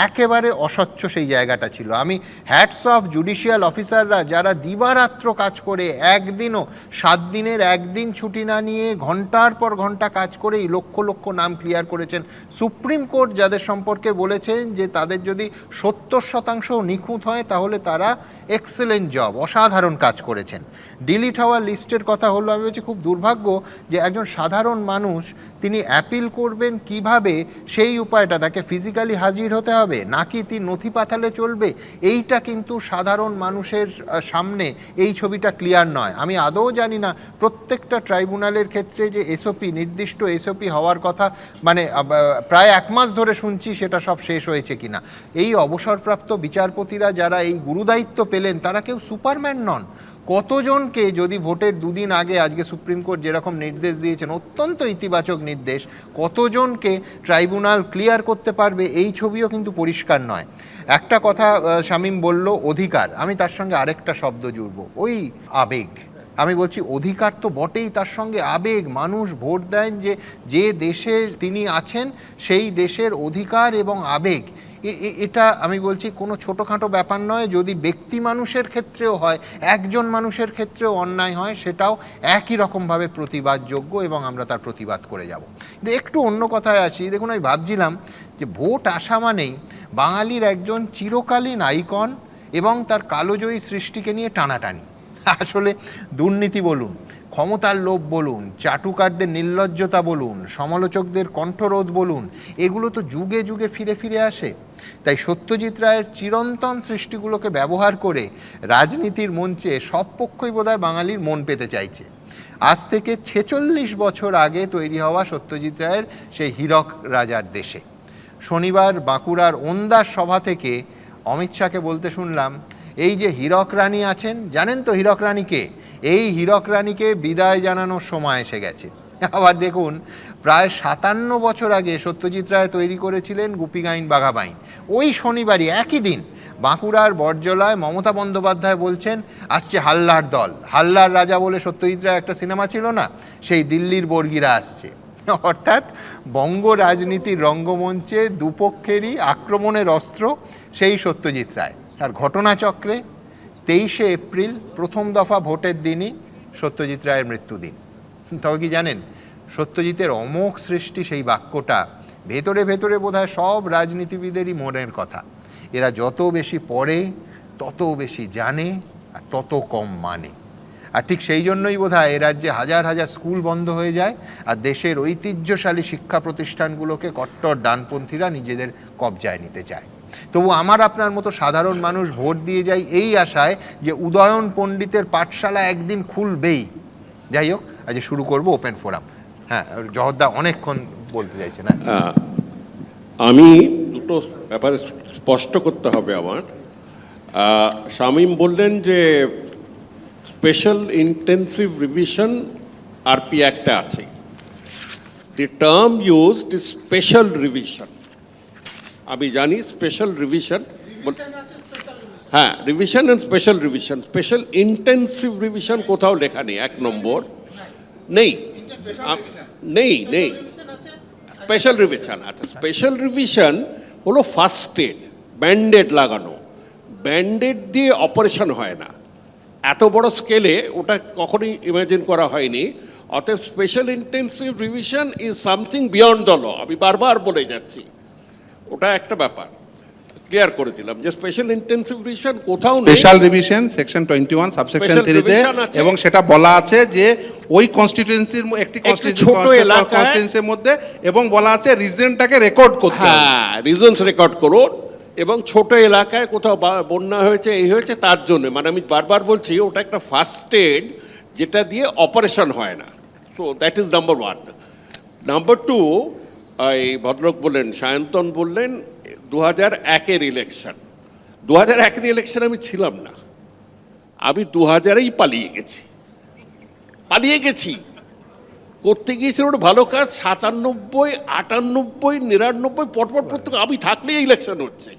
একেবারে অস্বচ্ছ সেই জায়গাটা ছিল। আমি হ্যাটস অফ জুডিশিয়াল অফিসাররা যারা দিবারাত্র কাজ করে, একদিনও 7 দিনের একদিন ছুটি না নিয়ে ঘন্টার পর ঘন্টা কাজ করে এই লক্ষ লক্ষ নাম ক্লিয়ার করেছেন। সুপ্রিম কোর্ট যাদের সম্পর্কে বলেছেন যে তাদের যদি 70% নিখুঁত হয় তাহলে তারা এক্সেলেন্ট জব, অসাধারণ কাজ করেছেন। ডিলিট হওয়ার লিস্টের কথা হলো, আমি বলছি খুব দুর্ভাগ্য যে একজন সাধারণ মানুষ তিনি অ্যাপিল করবেন কিভাবে, সেই উপায়টা তাকে ফিজিক্যালি হাজির হতে হবে নাকি তিনি নথি পাঠালে চলবে, এইটা কিন্তু সাধারণ মানুষের সামনে এই ছবিটা ক্লিয়ার নয়। আমি আদৌ জানি না প্রত্যেকটা ট্রাইব্যুনালের ক্ষেত্রে যে এসওপি, নির্দিষ্ট এসওপি হওয়ার কথা, মানে প্রায় 1 মাস ধরে শুনছি, সেটা সব শেষ হয়েছে কিনা। এই অবসরপ্রাপ্ত বিচারপতিরা যারা এই গুরুদায়িত্ব পেলেন তারা কেউ সুপারম্যান নন। কতজনকে যদি ভোটের 2 দিন আগে, আজকে সুপ্রিম কোর্ট যেরকম নির্দেশ দিয়েছেন, অত্যন্ত ইতিবাচক নির্দেশ, কতজনকে ট্রাইব্যুনাল ক্লিয়ার করতে পারবে এই ছবিও কিন্তু পরিষ্কার নয়। একটা কথা শামীম বলল অধিকার, আমি তার সঙ্গে আরেকটা শব্দ জুড়ব, ওই আবেগ। আমি বলছি অধিকার তো বটেই, তার সঙ্গে আবেগ। মানুষ ভোট দেন যে দেশে তিনি আছেন সেই দেশের অধিকার এবং আবেগ, এটা আমি বলছি কোনো ছোটোখাটো ব্যাপার নয়। যদি ব্যক্তি মানুষের ক্ষেত্রেও হয়, একজন মানুষের ক্ষেত্রেও অন্যায় হয়, সেটাও একই রকমভাবে প্রতিবাদযোগ্য এবং আমরা তার প্রতিবাদ করে যাব। কিন্তু একটু অন্য কথায় আসি। দেখুন, আমি ভাবছিলাম যে ভোট আসা মানেই বাঙালির একজন চিরকালীন আইকন এবং তার কালোজয়ী সৃষ্টিকে নিয়ে টানাটানি। আসলে দুর্নীতি বলুন, ক্ষমতার লোভ বলুন, চাটুকারদের নির্লজ্জতা বলুন, সমালোচকদের কণ্ঠরোধ বলুন, এগুলো তো যুগে যুগে ফিরে ফিরে আসে। তাই সত্যজিৎ রায়ের চিরন্তন সৃষ্টিগুলোকে ব্যবহার করে রাজনীতির মঞ্চে সব পক্ষই বোধহয় বাঙালির মন পেতে চাইছে। আজ থেকে 46 বছর আগে তৈরি হওয়া সত্যজিৎ রায়ের সেই হীরক রাজার দেশে শনিবার বাঁকুড়ার ওন্দার সভা থেকে অমিত শাহকে বলতে শুনলাম, এই যে হীরক রানী আছেন, জানেন তো হীরক রানীকে, এই হীরক রানীকে বিদায় জানানোর সময় এসে গেছে। আবার দেখুন, প্রায় 57 বছর আগে সত্যজিৎ রায় তৈরি করেছিলেন গুপিগাইন বাঘাবাইন। ওই শনিবারই একই দিন বাঁকুড়ার বটজলায় মমতা বন্দ্যোপাধ্যায় বলছেন আসছে হাল্লার দল। হাল্লার রাজা বলে সত্যজিৎ রায় একটা সিনেমা ছিল না, সেই দিল্লির বর্গীরা আসছে। অর্থাৎ বঙ্গ রাজনীতির রঙ্গমঞ্চে দুপক্ষেরই আক্রমণের অস্ত্র সেই সত্যজিৎ রায়। আর ঘটনাচক্রে 23শে এপ্রিল প্রথম দফা ভোটের দিনই সত্যজিৎ রায়ের মৃত্যুদিন। তবে কি জানেন, সত্যজিতের অমোঘ সৃষ্টি সেই বাক্যটা ভেতরে ভেতরে বোধহয় সব রাজনীতিবিদেরই মনের কথা। এরা যত বেশি পড়ে তত বেশি জানে আর তত কম মানে। আর ঠিক সেই জন্যই বোধহয় এ রাজ্যে হাজার হাজার স্কুল বন্ধ হয়ে যায় আর দেশের ঐতিহ্যশালী শিক্ষা প্রতিষ্ঠানগুলোকে কট্টর ডানপন্থীরা নিজেদের কবজায় নিতে চায়। তবু আমার আপনার মতো সাধারণ মানুষ ভোট দিয়ে যায় এই আশায় যে উদয়ন পণ্ডিতের পাঠশালা একদিন খুলবেই। যাই হোক, আজ শুরু করব ওপেন ফোরাম। হ্যাঁ, জহরদা অনেকক্ষণ বলতে চাইছে না। আমি দুটো ব্যাপারে স্পষ্ট করতে হবে আমার। শামীম বললেন যে স্পেশাল ইন্টেন্সিভ রিভিশন আরপি অ্যাক্টে আছে। The term used is special revision. আমি জানি স্পেশাল রিভিশন, হ্যাঁ, revision and special revision. Special intensive revision কোথাও লেখা নেই, এক নম্বর নেই, নেই নেই স্পেশাল রিভিশন। আচ্ছা, স্পেশাল রিভিশন হলো ফার্স্ট এড, ব্যান্ডেড লাগানো। ব্যান্ডেড দিয়ে অপারেশন হয় না, এত বড় স্কেলে ওটা কখনোই ইমাজিন করা হয়নি। অতএব special intensive revision is something beyond the law. আমি বারবার বলে যাচ্ছি, ওটা একটা ব্যাপার ক্লিয়ার করে দিলাম যে স্পেশাল ইন্টেন্সিভ রিভিশন কোথাও নেই। Special revision section 21 subsection Special 3 তে, revision আছে। এবং সেটা বলা আছে যে ওই কনস্টিটিউয়েন্সির একটি ছোট এলাকায়- কনস্টিটিউয়েন্সির মধ্যে, এবং বলা আছে রিজনটাকে রেকর্ড করতে হবে। হ্যাঁ, রিজনস রেকর্ড করুন। এবং ছোট এলাকায় কোথাও বন্যা হয়েছে, এই হয়েছে, তার জন্য, মানে আমি বারবার বলছি ওটা একটা ফার্স্ট এড যেটা দিয়ে অপারেশন হয় না। So that is number one. Number two, এই ভদ্রলোক বললেন, সায়ন্তন বললেন 2001-এর ইলেকশন। 2001-এর ইলেকশন আমি ছিলাম না, আমি 2000-এই পালিয়ে গেছি। করতে গিয়েছিল ওটা ভালো কাজ। 97, 98, 99 পরপর প্রত্যেক আমি থাকলেই ইলেকশন হচ্ছে।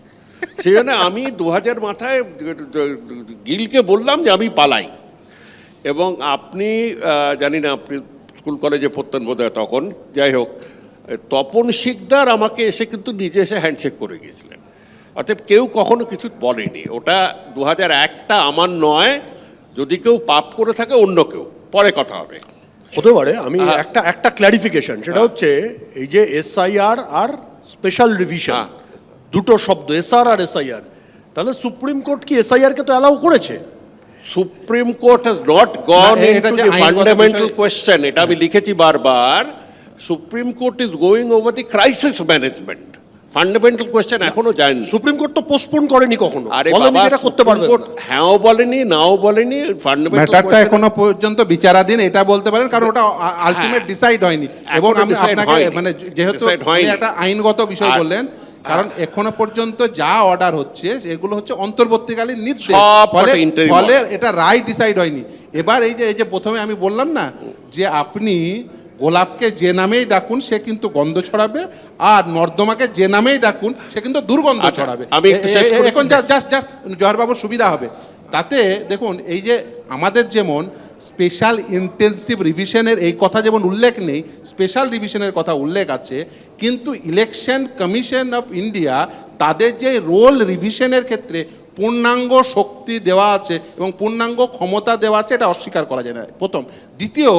সেই জন্য আমি 2000 মাথায় গিলকে বললাম যে আমি পালাই। এবং আপনি জানি না আপনি স্কুল কলেজে পড়তেন বোধহয় তখন, যাই হোক, তপন শিকদার আমাকে এসে কিন্তু নিজে এসে হ্যান্ডশেক করে গিয়েছিলেন। অতএব কেউ কখনো কিছু বলেনি। ওটা 2001টা আমার নয়, যদি কেউ পাপ করে থাকে অন্য কেউ, পরে কথা হবে। হতে পারে। আমি একটা ক্ল্যারিফিকেশন, সেটা হচ্ছে এই যে এসআইআর আর স্পেশাল রিভিশন, হ্যাঁ। দুটো শব্দ, এসআর আর এসআইআর, তাহলে সুপ্রিম কোর্ট কি এসআইআর কে তো অ্যালাউ করেছে? সুপ্রিম কোর্ট হ্যাজ নট গন না, এটা ইনটু যে দি আইনগত ফান্ডামেন্টাল বিষয়- কোয়েশ্চেন। এটা আমি লিখেছি বারবার। Supreme court is going over the crisis management. Fundamental question এখনো যায়নি। সুপ্রিম কোর্ট তো পোস্টপোন করেনি কখনো, আরে বলেনি বাবা, এটা করতে পারবে সুপ্রিম কোর্ট হ্যাঁও বলেনি, নাও বলেনি। ফান্ডামেন্টাল ম্যাটারটা এখনো পর্যন্ত বিচারাধীন, এটা বলতে পারেন, কারণ ওটা আলটিমেট ডিসাইড হয়নি। এবং এখনো আমি decide আপনাকে হয়নি। মানে যেহেতু Decide হয়নি। আপনি একটা আইনগত বিষয় আর- বললেন, কারণ এখনো পর্যন্ত যা অর্ডার হচ্ছে সেগুলো হচ্ছে অন্তর্বর্তীকালীন নির্দেশ, সব ফলে কটা interim ফলে order। এটা রায় ডিসাইড হয়নি। এবার এই যে প্রথমে আমি বললাম না যে আপনি গোলাপকে যে নামেই ডাকুন সে কিন্তু গন্ধ ছড়াবে, আর নর্দমাকে যে নামেই ডাকুন সে কিন্তু দুর্গন্ধ আচ্ছা, ছড়াবে। আমি একটু শেষ করি। এখন জাস্ট জহরবাবুর সুবিধা হবে তাতে। দেখুন, এই যে আমাদের যেমন স্পেশাল ইন্টেন্সিভ রিভিশনের এই কথা যেমন উল্লেখ নেই, স্পেশাল রিভিশনের কথা উল্লেখ আছে, কিন্তু ইলেকশন কমিশন অফ ইন্ডিয়া তাদের যে রোল রিভিশনের ক্ষেত্রে পূর্ণাঙ্গ শক্তি দেওয়া আছে এবং পূর্ণাঙ্গ ক্ষমতা দেওয়া আছে, এটা অস্বীকার করা যায় না, প্রথম। দ্বিতীয়,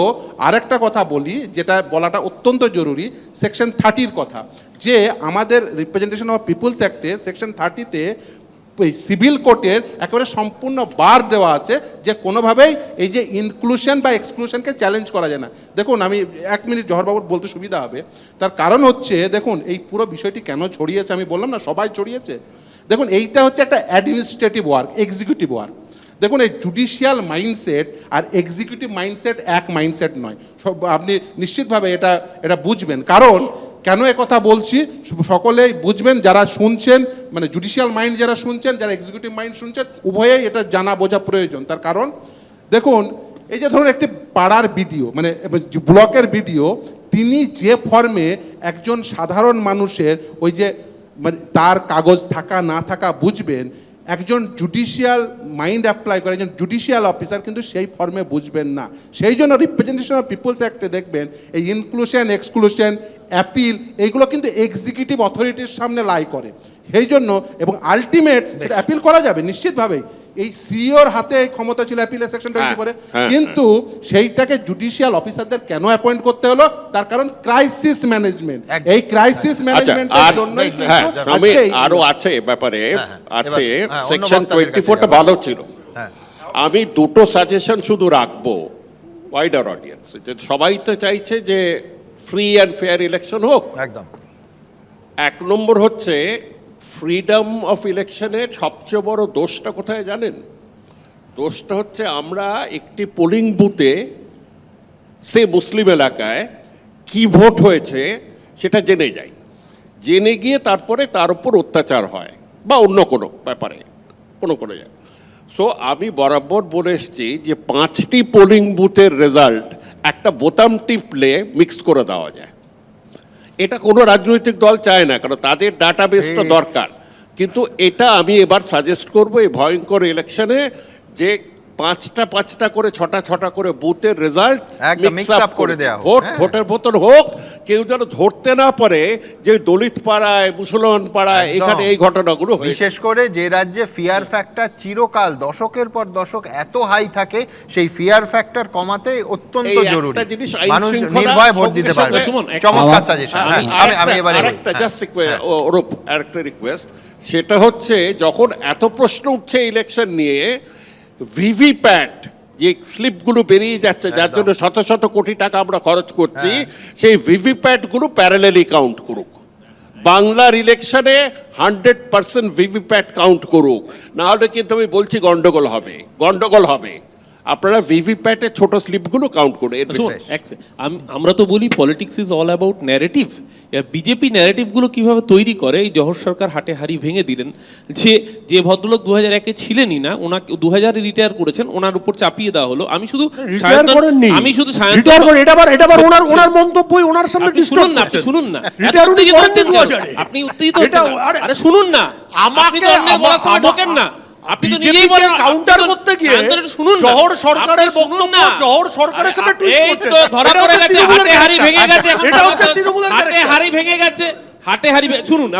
আরেকটা কথা বলি, যেটা বলাটা অত্যন্ত জরুরি, সেকশন 30-র কথা, যে আমাদের রিপ্রেজেন্টেশন অফ পিপুলস অ্যাক্টে সেকশন 30-তে সিভিল কোর্টের একেবারে সম্পূর্ণ বার দেওয়া আছে যে কোনোভাবেই এই যে ইনক্লুশন বা এক্সক্লুশনকে চ্যালেঞ্জ করা যায় না। দেখুন, আমি 1 মিনিট জহরবাবুর বলতে সুবিধা হবে। তার কারণ হচ্ছে, দেখুন এই পুরো বিষয়টি কেন ছড়িয়েছে, আমি বললাম না সবাই ছড়িয়েছে। দেখুন, এইটা হচ্ছে একটা অ্যাডমিনিস্ট্রেটিভ ওয়ার্ক, এক্সিকিউটিভ ওয়ার্ক। দেখুন, এই জুডিশিয়াল মাইন্ডসেট আর এক্সিকিউটিভ মাইন্ডসেট এক মাইন্ডসেট নয়। সব আপনি নিশ্চিতভাবে এটা বুঝবেন। কারণ কেন কথা বলছি সকলেই বুঝবেন, যারা শুনছেন, মানে জুডিশিয়াল মাইন্ড যারা শুনছেন, যারা এক্সিকিউটিভ মাইন্ড শুনছেন, উভয়েই এটা জানা বোঝা প্রয়োজন। তার কারণ দেখুন, এই যে ধরুন একটি পাড়ার বিডিও, মানে ব্লকের বিডিও, তিনি যে ফর্মে একজন সাধারণ মানুষের ওই যে মানে তার কাগজ থাকা না থাকা বুঝবেন, একজন জুডিশিয়াল মাইন্ড অ্যাপ্লাই করে একজন জুডিশিয়াল অফিসার কিন্তু সেই ফর্মে বুঝবেন না। সেই জন্য রিপ্রেজেন্টেশন অফ পিপলস অ্যাক্টে দেখবেন এই ইনক্লুশন, এক্সক্লুশন, অ্যাপিল, এইগুলো কিন্তু এক্সিকিউটিভ অথরিটির সামনে লাই করে। সেই জন্য, এবং আলটিমেট অ্যাপিল করা যাবে নিশ্চিতভাবেই, এই সিইওর হাতে এই ক্ষমতা ছিল অ্যাপিলের সেকশন 24-এ, কিন্তু সেইটাকে জুডিশিয়াল অফিসারদের কেন অ্যাপয়েন্ট করতে হলো? তার কারণ ক্রাইসিস ম্যানেজমেন্ট। এই ক্রাইসিস ম্যানেজমেন্টের জন্যই আরো আছে ব্যাপারে, আছে সেকশন 24টা ভালো ছিল। আমি দুটো সাজেশন শুধু রাখবো ওয়াইডার অডিয়েন্স, সবাই তো চাইছে যে ফ্রি অ্যান্ড ফেয়ার ইলেকশন হোক। একদম। এক নম্বর হচ্ছে ফ্রিডম অফ ইলেকশনের সবচেয়ে বড় দোষটা কোথায় জানেন? দোষটা হচ্ছে আমরা একটি পোলিং বুথে সে মুসলিম এলাকায় কি ভোট হয়েছে সেটা জেনে যাই, জেনে গিয়ে তারপরে তার উপর অত্যাচার হয় বা অন্য কোনো ব্যাপারে কোনো যায়। সো আমি বরাবর বলে এসছি যে 5টি পোলিং বুথের রেজাল্ট একটা বোতাম টিপলে মিক্স করে দেওয়া যায়। এটা কোনো রাজনৈতিক দল চায় না, কারণ তাদের ডাটাবেসটা দরকার। কিন্তু এটা আমি এবার সাজেস্ট করব এই ভয়ঙ্কর ইলেকশনে যে 5টা করে 6টা করে বুথের রেজাল্ট একদম mix up করে দেয়া হোক। ভোট হ্যাঁ। ভোটের ভোটর হোক, কেউ যেন ধরতে না পারে যে দলিত পাড়ায় মুসলমান পাড়ায় একদম। এখানে এই ঘটনাগুলো হয়েছে। বিশেষ করে যে রাজ্যে ফিয়ার ফ্যাক্টর চিরকাল দশকের পর দশক এত হাই থাকে, সেই ফিয়ার ফ্যাক্টর কমাতে অত্যন্ত এই একটা জরুরি, জিনিস আইন মানুষ শৃঙ্খলা নির্ভয় ভোট দিতে সঙ্গে পারবে। সঙ্গে- সুমন, চমৎকার সাজেশন। আমি এবারে আরেকটা জাস্ট ওরূপ আরেকটা রিকোয়েস্ট, সেটা হচ্ছে যখন এত প্রশ্ন উঠছে ইলেকশন নিয়ে, ভিভিপ্যাট যে স্লিপগুলো বেরিয়ে যাচ্ছে যার জন্য শত শত কোটি টাকা আমরা খরচ করছি, সেই ভিভিপ্যাটগুলো প্যারালেলি কাউন্ট করুক। বাংলার ইলেকশনে 100% ভিভিপ্যাট কাউন্ট করুক, না হলে কিন্তু আমি বলছি গন্ডগোল হবে। আপনারা ভিভিপ্যাটের ছোট স্লিপগুলো কাউন্ট করুন। এর শোন, বেশি আমরা তো বলি politics is all about narrative. BJP ন্যারেটিভগুলো কিভাবে তৈরি করে, এই জহর সরকার হাটে হাড়ি ভেঙে দিলেন। যে ভদ্রলোক 2001-এ ছিলেনই না, ওনাকে 2000-এ রিটায়ার করেছেন, ওনার উপর চাপিয়ে দেওয়া হলো। আমি শুধু রিটায়ার করেননি, আমি শুধু রিটায়ার করে এটা আবার ওনার মন্তব্যই ওনার সামনে আপনি শুনুন না, আপনি শুনুন না, রিটায়ার উনি করেননি হচ্ছেন কেন? 2000-এ। আপনি উত্তেজিত হচ্ছেন এটা- না। আরে শুনুন না, আপনি তো অন্যায় বলার সময় ঢোকেন না। আপনি তো নিজেই বলেন কাউন্টার করতে গিয়ে শুনুন না, জহর সরকারের আপনি শুনুন বক্তব্য না। জহর সরকারের সামনে টুইট এই করছেন। তো ধরা এটা পড়ে হচ্ছে গেছে, তৃণমূলের হাটে হাড়ি character। ভেঙে গেছে, এখন এটা হচ্ছে তৃণমূলের হাটে character। হাড়ি ভেঙে গেছে, হাটে হাড়ি শুনুন,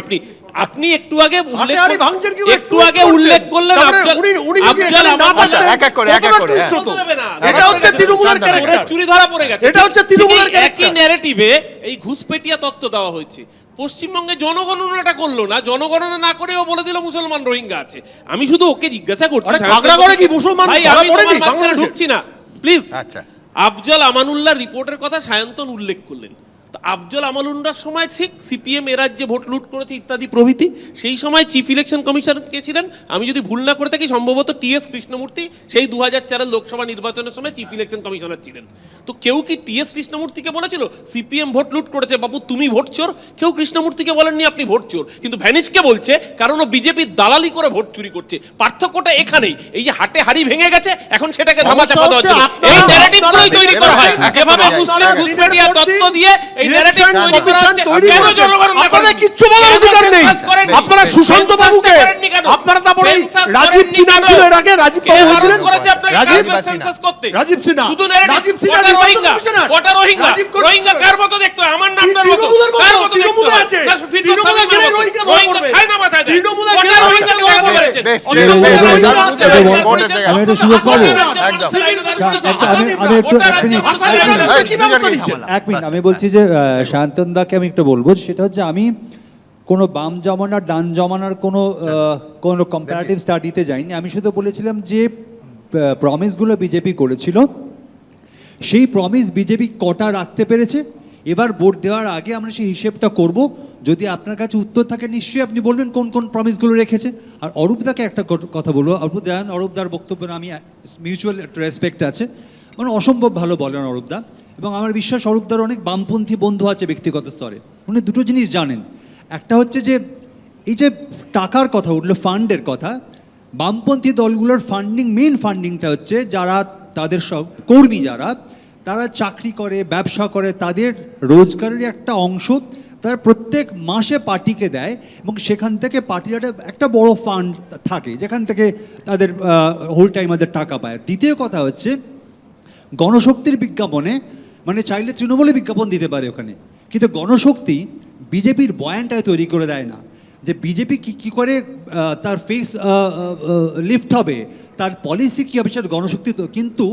আপনি একটু আগে হাটে হাড়ি ভাঙছেন কি? একটু আগে উল্লেখ করলেন তারপরে আফজাল, উনি যদি আফজাল এখানে না আমার থাকতেন, এক এক করে, কতটা হ্যাঁ। twist হতো? বলতে দেবে না। এটা হচ্ছে তৃণমূলের শান্ত character। ওরা চুরি ধরা পড়ে গেছে। এটা হচ্ছে তৃণমূলের ঠিক একই character। ন্যারেটিভে এই ঘুষপেটিয়া তত্ত্ব দেওয়া হয়েছে। পশ্চিমবঙ্গে জনগণনাটা করলো না, জনগণনা না করেও বলে দিল মুসলমান রোহিঙ্গা আছে। আমি শুধু ওকে জিজ্ঞাসা করছি, আরে খাগড়াগড়ে কি মুসলমান ভাই ধরা আমি পড়েনি তোমার মাঝখানে বাংলাদেশে? ঢুকছি না প্লিজ। আচ্ছা। আফজল আমানুল্লাহ রিপোর্টের কথা সায়ন্তন উল্লেখ করলেন। তো আফজল আমানুল্লাহর সময় ঠিক সিপিএম এ রাজ্যে ভোট লুট করেছে ইত্যাদি প্রভৃতি। সেই সময় চিফ ইলেকশন কমিশনার কে ছিলেন? আমি যদি ভুল না করে থাকি সম্ভবত টিএস কৃষ্ণমূর্তি, সেই 2004-এর লোকসভা নির্বাচনের সময় চিফ ইলেকশন কমিশনার ছিলেন। তো কেউ কি টিএস কৃষ্ণমূর্তিকে বলেছিল সিপিএম ভোট লুট করেছে বাবু তুমি ভোট চোর? কেউ কৃষ্ণমূর্তিকে বলেননি আপনি ভোট চোর, কিন্তু ভ্যানিশকে বলছে, কারণ ও বিজেপির দালালি করে ভোট চুরি করছে। পার্থক্যটা এখানেই, এই যে হাটে হাড়ি ভেঙে গেছে, এখন সেটাকে ধামা চাপা দেওয়ার জন্য এই ন্যারেটিভগুলোই তৈরি করা হয়। যেভাবে মুসলিম ঘুষপেটিয়া তত্ত্ব দিয়ে এই ন্যারেটিভ তৈরি করা হচ্ছে, কেন জনগণ আপনাদের কিচ্ছু বলার অধিকার নেই। আপনারা সুশান্ত বাবুকে, আপনারা তারপরে রাজীব কি নাম ছিল এর আগে? রাজীব বাবু হয়েছিলেন? রাজীব সিনহা। শুধু narrative, রাজীব সিনহা কটা নির্বাচন রোহিঙ্গা? কমিশনার। কটা রোহিঙ্গা? রাজীব কোন- রোহিঙ্গা কার মতো দেখতে হয়? আমার নামটার মতো। তৃণমূলের মতো, কার মতো দেখতে তৃণমূলে হয়? আছে। না, ফিরদৌস তৃণমূলে সালামের গেলে মতো। রোহিঙ্গা ধরা রোহিঙ্গা পড়বে। খায় না মাথায় দেয়। তৃণমূলে কটা গেলে রোহিঙ্গা রোহিঙ্গা লাগাতে ধরা পেরেছেন? বেশ, তৃণমূলে বেশ, রোহিঙ্গা বেশ, লাগাতে বেশ, পেরেছেন? ভোটের জায়গায়। আমি একটু সুযোগ পাবো? একদম। আমি একটু এক মিনিট আমি বলছি যে শান্তন দাকে আমি একটু বলবো, সেটা হচ্ছে আমি কোনো বাম জমানার ডান জমানার কোনো কম্পারেটিভ স্টাডিতে যাইনি। আমি শুধু বলেছিলাম যে প্রমিসগুলো বিজেপি করেছিল, সেই প্রমিস বিজেপি কটা রাখতে পেরেছে। এবার ভোট দেওয়ার আগে আমরা সেই হিসেবটা করব। যদি আপনার কাছে উত্তর থাকে নিশ্চয়ই আপনি বলবেন কোন কোন প্রমিসগুলো রেখেছে। আর অরূপদাকে একটা কথা বলবো, অরূপদার বক্তব্য আমি মিউচুয়াল রেসপেক্ট আছে, মানে অসম্ভব ভালো বলেন অরূপদা, এবং আমার বিশ্বাস অরূপদার অনেক বামপন্থী বন্ধু আছে ব্যক্তিগত স্তরে। উনি দুটো জিনিস জানেন, একটা হচ্ছে যে এই যে টাকার কথা উঠলো, ফান্ডের কথা, বামপন্থী দলগুলোর মেন ফান্ডিংটা হচ্ছে যারা তাদের সব কর্মী যারা তারা চাকরি করে, ব্যবসা করে, তাদের রোজগারের একটা অংশ তারা প্রত্যেক মাসে পার্টিকে দেয়, এবং সেখান থেকে পার্টির একটা বড় ফান্ড থাকে যেখান থেকে তাদের হোল টাইম তাদের টাকা পায়। দ্বিতীয় কথা হচ্ছে গণশক্তির বিজ্ঞাপনে, মানে চাইলে তৃণমূলে বিজ্ঞাপন দিতে পারে ওখানে, কিন্তু গণশক্তি বিজেপির বয়ানটাই তৈরি করে দেয় না যে বিজেপি কী করে তার ফেস লিফট হবে, তার পলিসি কী হবে, সেটা গণশক্তি কিন্তু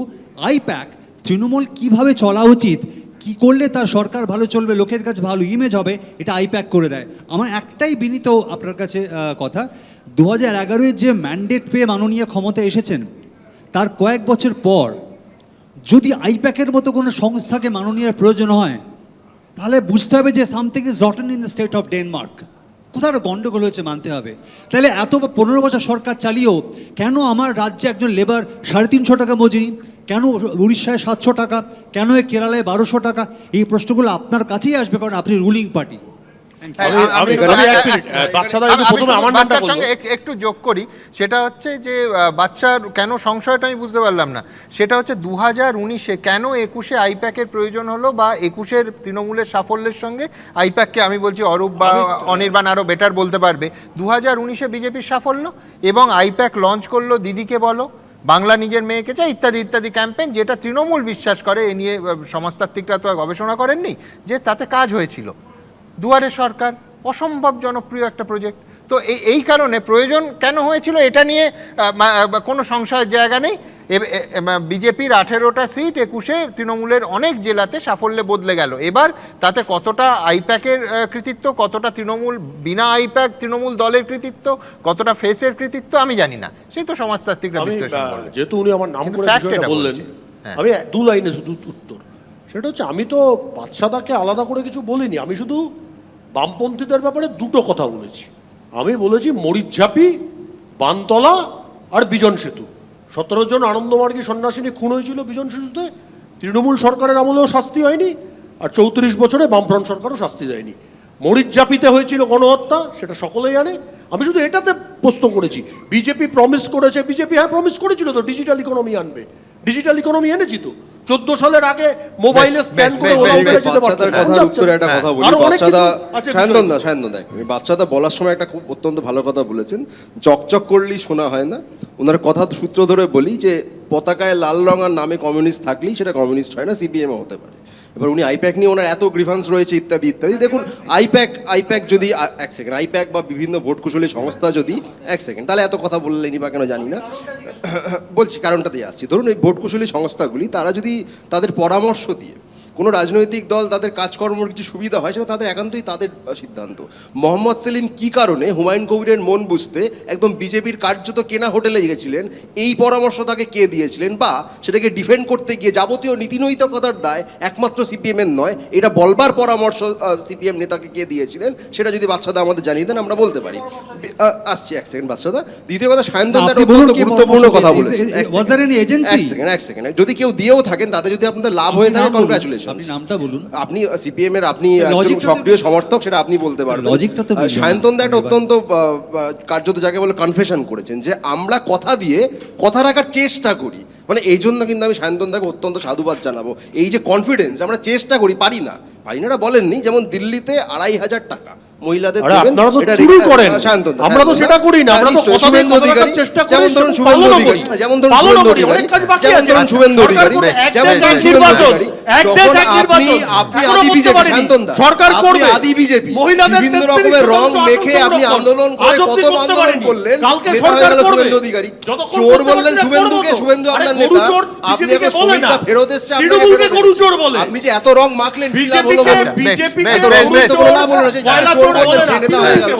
আইপ্যাক তৃণমূল কীভাবে চলা উচিত, কি করলে তার সরকার ভালো চলবে, লোকের কাছে ভালো ইমেজ হবে, এটা আইপ্যাক করে দেয়। আমার একটাই বিনীত আপনার কাছে কথা, 2011-এ যে ম্যান্ডেট পেয়ে মাননীয় ক্ষমতায় এসেছেন, তার কয়েক বছর পর যদি আইপ্যাকের মতো কোনো সংস্থাকে মাননীয় প্রয়োজন হয়, তাহলে বুঝতে হবে যে something is rotten in the state of Denmark, কোথাও একটা গণ্ডগোল হয়েছে মানতে হবে। তাহলে এত 15 বছর সরকার চালিয়েও কেন আমার রাজ্যে একজন লেবার 350 টাকা মজুরি, কেন উড়িষ্যায় 700 টাকা, কেন কেরালায় 1200 টাকা, এই প্রশ্নগুলো আপনার কাছেই আসবে, কারণ আপনি রুলিং পার্টি। বাচ্চার সঙ্গে একটু যোগ করি, সেটা হচ্ছে যে বাচ্চার কেন সংশয়টা আমি বুঝতে পারলাম না। সেটা হচ্ছে 2019-এ কেন 21-এ আইপ্যাকের প্রয়োজন হলো, বা 21-এর তৃণমূলের সাফল্যের সঙ্গে আইপ্যাককে, আমি বলছি অরূপ বা অনির্বাণ আরও বেটার বলতে পারবে, 2019-এ বিজেপির সাফল্য এবং আইপ্যাক লঞ্চ করলো দিদিকে বলো, বাংলা নিজের মেয়েকে চাই, ইত্যাদি ইত্যাদি ক্যাম্পেইন, যেটা তৃণমূল বিশ্বাস করে, এ নিয়ে সমাজতাত্ত্বিকরা তো আর গবেষণা করেননি, যে তাতে কাজ হয়েছিল। দুয়ারে সরকার অসম্ভব জনপ্রিয় একটা প্রজেক্ট। তো এই কারণে প্রয়োজন কেন হয়েছিল এটা নিয়ে কোনো সংশয়ের জায়গা নেই। বিজেপির 18টা সিট 21-এ তৃণমূলের অনেক জেলাতে সাফল্যে বদলে গেল। এবার তাতে কতটা আইপ্যাকের কৃতিত্ব, কতটা তৃণমূল বিনা আইপ্যাক তৃণমূল দলের কৃতিত্ব, কতটা ফেসের কৃতিত্ব আমি জানি না, সেই তো সমাজতাত্ত্বিকরা বিশ্লেষণ করবে। যেহেতু উনি আমার নাম করে fact বিষয়টা এটা বললেন, হ্যাঁ। আমি 2 লাইনে শুধু উত্তর, সেটা হচ্ছে আমি তো বাদশাদাকে আলাদা করে কিছু বলিনি, আমি শুধু বামপন্থীদের ব্যাপারে 2টো কথা বলেছি। আমি বলেছি মরিচঝাপি, বানতলা আর বিজন সেতু। 17 জন আনন্দমার্গী সন্ন্যাসিনী খুন হয়েছিল বিজন সেতুতে, তৃণমূল সরকারের আমলেও শাস্তি হয়নি, আর 34 বছরে বামফ্রন্ট সরকারও শাস্তি দেয়নি। মরিচঝাপিতে হয়েছিল গণহত্যা, সেটা সকলেই জানে। আমি শুধু এটাতে প্রশ্ন করেছি, বিজেপি প্রমিস করেছে, বিজেপি হ্যাঁ প্রমিস করেছিল তো ডিজিটাল ইকোনমি আনবে, ডিজিটাল ইকোনমি এনেছি তো। 14 সালের আগে মোবাইলে স্ক্যান করে বাচ্চাদের কথার উত্তরে একটা কথা বলি। বাচ্চাদা সায়ন্তন দেখ, বাচ্চাদা বলার সময় একটা খুব অত্যন্ত ভালো কথা বলেছেন, চকচক করলেই শোনা হয় না। ওনার কথা সূত্র ধরে বলি যে পতাকায় লাল রং আর নামে কমিউনিস্ট থাকলেই সেটা কমিউনিস্ট হয় না, সিপিএমও হতে পারে। এবার উনি আইপ্যাক নিয়ে ওনার এত গ্রিভান্স রয়েছে ইত্যাদি ইত্যাদি। দেখুন আইপ্যাক যদি এক সেকেন্ড, আইপ্যাক বা বিভিন্ন ভোট কুশলী সংস্থা যদি এক সেকেন্ড, তাহলে এত কথা বললেনি বা কেন জানি না, বলছি কারণটাতেই আসছি। ধরুন এই ভোট কুশলী সংস্থাগুলি তারা যদি তাদের পরামর্শ দিয়ে কোনো রাজনৈতিক দল তাদের কাজকর্মের কিছু সুবিধা হয়, সেটা তাদের একান্তই তাদের সিদ্ধান্ত। মোহাম্মদ সেলিম কী কারণে হুমায়ুন কবিরের মন বুঝতে একদম বিজেপির কার্যত কেনা হোটেলে গিয়েছিলেন, এই পরামর্শ তাকে কে দিয়েছিলেন, বা সেটাকে ডিফেন্ড করতে গিয়ে যাবতীয় নীতিনৈতিকতার দায় একমাত্র সিপিএমের নয়, এটা বলবার পরামর্শ সিপিএম নেতাকে কে দিয়েছিলেন, সেটা যদি বাচ্চাদা আমাদের জানিয়ে দেন আমরা বলতে পারি। আসছি এক সেকেন্ড বাচ্চাদা। দ্বিতীয় কথা, সায়ন্তন একটা অত্যন্ত গুরুত্বপূর্ণ কথা বলেছেন। এক সেকেন্ড, যদি কেউ দিয়েও থাকেন তাতে যদি আপনাদের লাভ হয়ে থাকে কনগ্রাচুলেশন। আপনি নামটা বলুন। আপনি সিপিএম এর আপনি একজন সক্রিয় সমর্থক, সেটা আপনি বলতে পারবেন। সায়ন্তন দা একটা অত্যন্ত কার্যত যাকে বলে কনফেশন করেছেন যে আমরা কথা দিয়ে কথা রাখার চেষ্টা করি, মানে এই জন্য কিন্তু আমি সায়ন্তন দাকে অত্যন্ত সাধুবাদ জানাবো। এই যে কনফিডেন্স, আমরা চেষ্টা করি, পারি না এটা বলেননি। যেমন দিল্লিতে 2,500 টাকা মহিলাদের দেবেন, আপনারা তো চুরি করেন, আমরা তো সেটা করি না, আমরা তো কথা দিয়ে কথা রাখার চেষ্টা করি। যেমন ধরুন শুভেন্দু অধিকারী, যেমন ধরুন শুভেন্দু অধিকারী, আপনি আদি বিজেপি, সায়ন্তন দা সরকার করবে, আদি বিজেপি, মহিলাদের বিভিন্ন রকমের রং মেখে আপনি আন্দোলন করে কত আন্দোলন করলেন, কালকে নেতা সরকার হয়ে গেল করবে। শুভেন্দু অধিকারী। চোর বললেন শুভেন্দুকে, শুভেন্দু আপনার নেতা, আপনি এখন শ্রমিকরা ফেরত এসছে, তৃণমূলকে গরু চোর বলে। আপনি যে এত রং মাখলেন কি লাভ হলো? বিজেপিকে এত রং মেখে তো না বলুন যে চোর বললেন সে নেতা হয়ে গেল।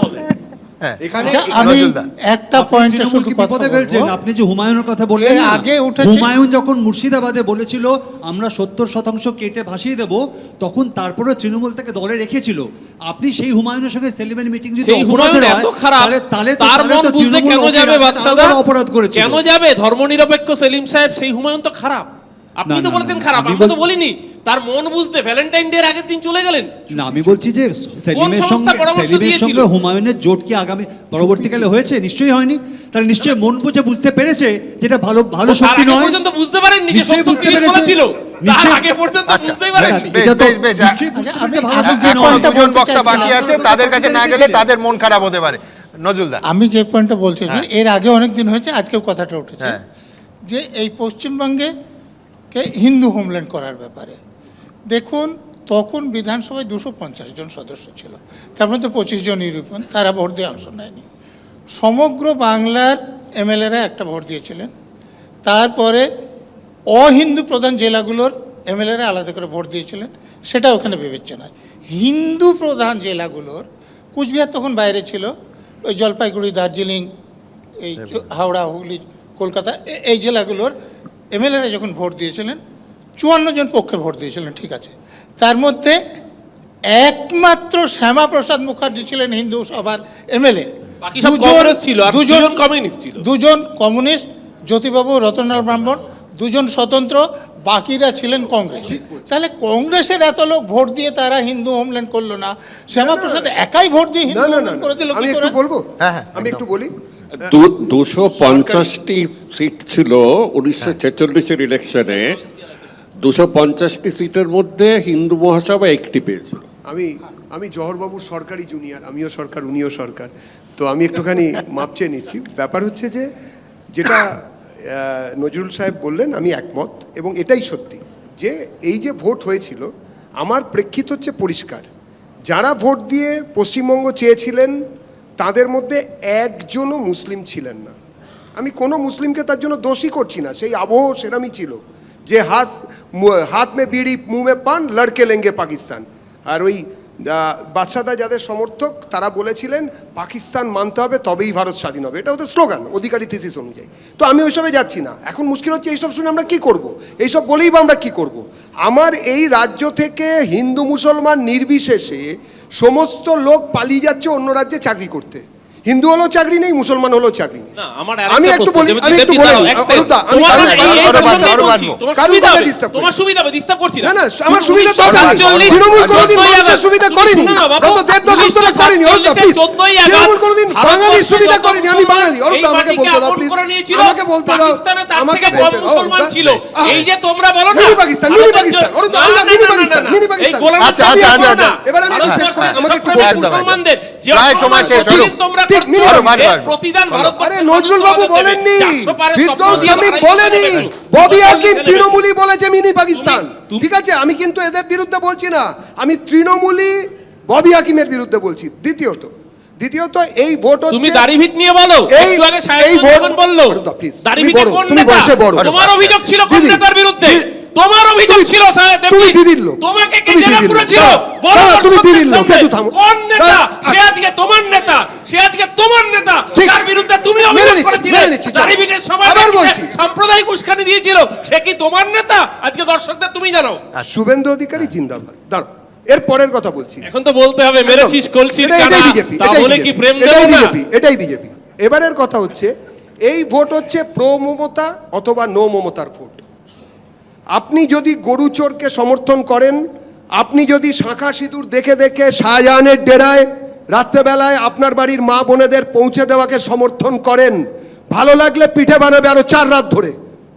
এখানে আমি একটা পয়েন্টে শুধু কথা বিপদে ফেলছেন। বলবো। আপনি যে হুমায়ুনের কথা বললেন এর না, আগে উঠেছে- হুমায়ুন যখন মুর্শিদাবাদে বলেছিল আমরা 70% কেটে ভাসিয়ে দেব, তখন তারপরে তৃণমূল থেকে দলে রেখেছিল। আপনি সেই হুমায়ুনের সঙ্গে সেলিমের মিটিং যদি সেই হুমায়ুন এত খারাপ, তার মন বুঝতে কেন যাবে বাদশাদা? অপরাধ করেছে কেন যাবে? ধর্মনিরপেক্ষ সেলিম সাহেব, সেই হুমায়ুন তো খারাপ। আপনি তো বলেছেন খারাপ, আমি তো বলিনি। তার মন বুঝতে ভ্যালেন্টাইন ডে এর আগের দিন চলে গেলেন। না, আমি বলছি যে সেলিমের সঙ্গে হুমায়ুনের জোট কি আগামী পরবর্তীকালে হয়েছে? নিশ্চয়ই হয়নি। তাহলে নিশ্চয়ই মন বুঝে বুঝতে পেরেছে যেটা ভালো ভালো শক্তি নয়। পর্যন্ত বুঝতে পারেননি যে নিশ্চয়ই বুঝতে 70 পেরেছে। ছিল, তার আগে পর্যন্ত বুঝতেই পারেননি। বেশ, বেশ, নিশ্চয়ই বুঝতে পেরেছে ভালো শক্তি এখনো নয়। দুজন বক্তা বাকি আছে, তাদের কাছে না গেলে তাদের মন খারাপ হতে পারে। নজরুলদা, আমি যে পয়েন্টটা বলছি, এর আগে অনেক দিন হয়েছে, আজকেও কথাটা উঠেছে, যে এই পশ্চিমবঙ্গে হিন্দু হোমল্যান্ড করার ব্যাপারে। দেখুন, তখন বিধানসভায় 250 জন সদস্য ছিল, তার মধ্যে 25 জন ইউরোপিয়ান, তারা ভোট দিয়ে অংশ নেয়নি। সমগ্র বাংলার এমএলএরা একটা ভোট দিয়েছিলেন। তারপরে অহিন্দু প্রধান জেলাগুলোর এমএলএরা আলাদা করে ভোট দিয়েছিলেন, সেটা ওখানে বিবেচ্য নয়। হিন্দু প্রধান জেলাগুলোর, কুচবিহার তখন বাইরে ছিল, ওই জলপাইগুড়ি, দার্জিলিং, এই হাওড়া, হুগলি, কলকাতা এই জেলাগুলোর এমএলএরা যখন ভোট দিয়েছিলেন 54 জন পক্ষে ভোট দিয়েছিলেন, ঠিক আছে। তার মধ্যে একমাত্র শ্যামাপ্রসাদ মুখার্জি ছিলেন হিন্দু সভার এমএলএ, বাকি সব কংগ্রেস ছিল আর দুজন কমিউনিস্ট ছিল। দুজন কমিউনিস্ট, জ্যোতিবাবু রতনলাল ব্রাহ্মণ, দুজন স্বতন্ত্র, বাকিরা ছিলেন কংগ্রেস। তাহলে কংগ্রেসের এত লোক ভোট দিয়ে তারা হিন্দু হোমল্যান্ড করলো না, শ্যামাপ্রসাদ একাই ভোট দিয়ে হিন্দু হোমল্যান্ড করে দিল আমি কি একটু করে? বলবো, হ্যাঁ, আমি একটু বলি। 250টি সিট ছিল 1946-এর ইলেকশনে। 250টি সিটের মধ্যে হিন্দু মহাসভা একটি পেয়েছিল। আমি জওহরবাবুর সরকারি জুনিয়র, আমিও সরকার উনিও সরকার, তো আমি একটুখানি মাপ চেয়ে নিচ্ছি। ব্যাপার হচ্ছে যে যেটা নজরুল সাহেব বললেন আমি একমত, এবং এটাই সত্যি যে এই যে ভোট হয়েছিল, আমার প্রেক্ষিত হচ্ছে পরিষ্কার। যারা ভোট দিয়ে পশ্চিমবঙ্গ চেয়েছিলেন তাদের মধ্যে একজনও মুসলিম ছিলেন না। আমি কোনো মুসলিমকে তার জন্য দোষী করছি না, সেই আবহ সেরামই ছিল যে হাত মে বিড়ি মুঁহ মে পান লড়কে লেঙ্গে পাকিস্তান। আর ওই বাদশাদা যাদের সমর্থক তারা বলেছিলেন পাকিস্তান মানতে হবে তবেই ভারত স্বাধীন হবে, এটা ওদের স্লোগান অধিকারী থিসিস অনুযায়ী। তো আমি ওইসবে যাচ্ছি না। এখন মুশকিল হচ্ছে এইসব শুনে আমরা কি করব, এইসব বলেই বা আমরা কি করব। আমার এই রাজ্য থেকে হিন্দু মুসলমান নির্বিশেষে সমস্ত লোক পালিয়ে যাচ্ছে অন্য রাজ্যে চাকরি করতে। হিন্দু হলেও চাকরি নেই, মুসলমান হলেও চাকরি নেই। আমি একটু বলি, আমি একটু বলি, তোমার সুবিধা ডিস্টার্ব করছি না, না আমার সুবিধা তো তৃণমূল কোনোদিন মানুষের সুবিধা করেনি, গত 1.5 দশক ধরে করেনি। তৃণমূল কোনোদিন বাঙালির সুবিধা করেনি। আমি বাঙালি, আমাকে বলতে দাও প্লিজ, আমাকে বলতে দাও, আমাকে বলতে দাও। ছিল এই যে তোমরা বলো না mini Pakistan, mini Pakistan, mini Pakistan, mini Pakistan. আচ্ছা, এবার আমি একটু শেষ করি, আমাকে একটু মুসলমানদের যে সময় শেষ হলো। তোমরা প্রতিদান ভারত। আরে নজরুল বাবু বলেননি, ফিরদৌস আমি বলেনি, ববি হাকিম তৃণমূলী বলেছে মিনি পাকিস্তান। ঠিক আছে, আমি কিন্তু এদের বিরুদ্ধে বলছি না, আমি তৃণমূলী ববি হাকিমের বিরুদ্ধে বলছি। দ্বিতীয়ত এই ভোট হচ্ছে, তুমি দাড়িভিট নিয়ে বলো, একটু আগে সাহেব যখন বললো দাড়িভিটে কোন নেতা, তোমার অভিযোগ ছিল কোন নেতার বিরুদ্ধে? তোমার অভিযোগ ছিল সাহেব তুমি দিদির লোক, তোমাকে কে জেলে পুরেছিল? তুমি দিদির লোক, একটু থামো। কোন নেতা? সে আজকে তোমার নেতা, সে আজকে তোমার নেতা, যার বিরুদ্ধে তুমি অভিযোগ করেছিলে দাড়িভিটের সবাই সাম্প্রদায়িক উস্কানি দিয়েছিল, সে কি তোমার নেতা? আজকে দর্শকদের তুমি জানো। শুভেন্দু অধিকারী জিন্দাবাদ। দাঁড়াও, এর পরের কথা বলছি। এখন তো বলতে হবে মেরেছিস কলসির কানা, তাহলে কি প্রেম দেব না? এটাই বিজেপি। এবারের কথা হচ্ছে এই ভোট হচ্ছে প্রো মমতা অথবা নো মমতার ভোট। আপনি যদি গরু চোরকে সমর্থন করেন, আপনি যদি শাঁখা সিঁদুর দেখে দেখে শাহজাহানের ডেরায় রাত্রেবেলায় আপনার বাড়ির মা বোনেদের পৌঁছে দেওয়াকে সমর্থন করেন, ভালো লাগলে পিঠে বানাবে আরো 4 রাত ধরে,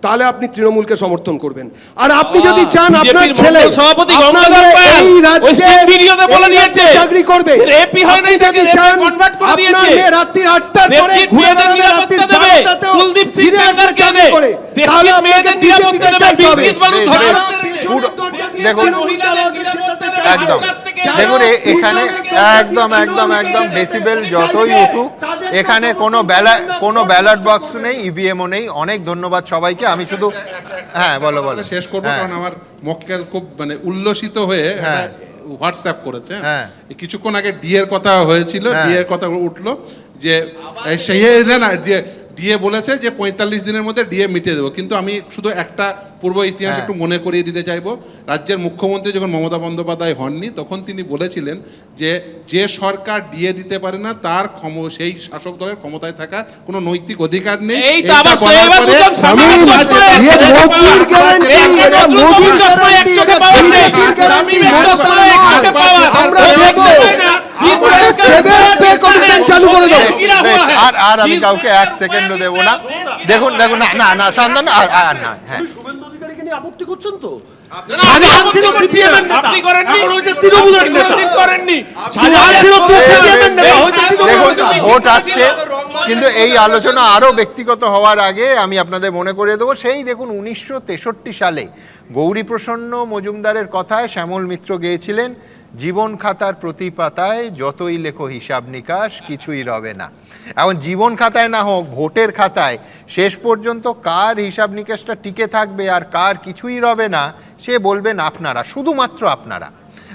তাহলে আপনি তৃণমূলকে সমর্থন করবেন। আর আপনি যদি চান আপনার ছেলে সভাপতি এই রাজ্যে চাকরি করবে, আপনি যদি চান আপনার মেয়ে রাত্রি 8টার পরে ঘুরে বেড়াবে, রাত্রি 12টাতেও ফিরে আসার চাকরি করে, তাহলে আপনাকে বিজেপিতে চাইতে হবে। দেখুন এখানে একদম ডেসিবেল যতই উঠুক, এখানে কোনো ব্যালট বক্স নেই, ইভিএমও নেই। অনেক ধন্যবাদ সবাইকে। আমি শুধু বলো শেষ করবো, কারণ আমার মক্কেল খুব উল্লসিত হয়ে হোয়াটসঅ্যাপ করেছে। কিছুক্ষণ আগে ডিএর কথা হয়েছিল, ডিএর কথা উঠলো যে ডিএ বলেছে যে 45 দিনের মধ্যে ডিএ মিটিয়ে দেবো। কিন্তু আমি শুধু একটা পূর্ব ইতিহাস একটু মনে করিয়ে দিতে চাইবো। রাজ্যের মুখ্যমন্ত্রী যখন মমতা বন্দ্যোপাধ্যায় হননি, তখন তিনি বলেছিলেন যে সরকার ডিএ দিতে পারে না তার সেই শাসক দলের ক্ষমতায় থাকা কোনো নৈতিক অধিকার নেই। আর আমি কাউকে 1 সেকেন্ডও দেবো না। দেখুন না শান্তন, শুভেন্দু অধিকারীকে নিয়ে আপত্তি করছেন তো? ভোট আসছে, কিন্তু এই আলোচনা আরো ব্যক্তিগত হওয়ার আগে আমি আপনাদের মনে করিয়ে দেবো, সেই দেখুন 1963 সালে গৌরীপ্রসন্ন মজুমদারের কথায় শ্যামল মিত্র গেয়েছিলেন, জীবন খাতার প্রতি পাতায় যতই লেখো হিসাব নিকাশ কিছুই রবে না। এখন জীবন খাতায় না হোক, ভোটের খাতায় শেষ পর্যন্ত কার হিসাব নিকাশটা টিকে থাকবে আর কার কিছুই রবে না, সে বলবেন আপনারা, শুধুমাত্র আপনারা।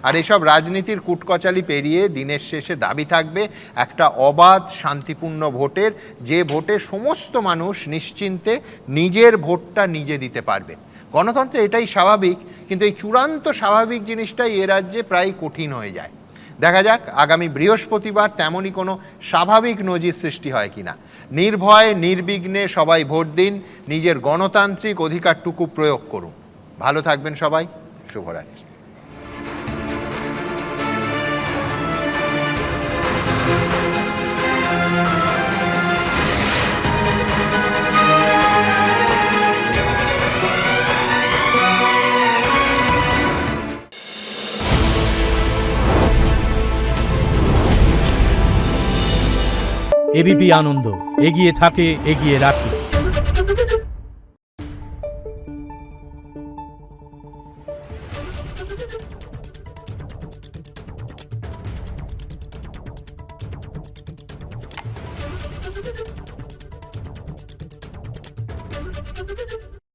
আর এসব রাজনীতির কুটকচালি পেরিয়ে দিনের শেষে দাবি থাকবে একটা অবাধ শান্তিপূর্ণ ভোটের, যে ভোটে সমস্ত মানুষ নিশ্চিন্তে নিজের ভোটটা নিজে দিতে পারবে। গণতন্ত্রে এটাই স্বাভাবিক, কিন্তু এই চূড়ান্ত স্বাভাবিক জিনিসটাই এ রাজ্যে প্রায় কঠিন হয়ে যায়। দেখা যাক আগামী বৃহস্পতিবার তেমনই কোনো স্বাভাবিক নজির সৃষ্টি হয় কিনা। নির্ভয়ে নির্বিঘ্নে সবাই ভোট দিন, নিজের গণতান্ত্রিক অধিকারটুকু প্রয়োগ করুন। ভালো থাকবেন সবাই, শুভরাত্রি। এবিপি আনন্দ, এগিয়ে থাকে, এগিয়ে রাখে।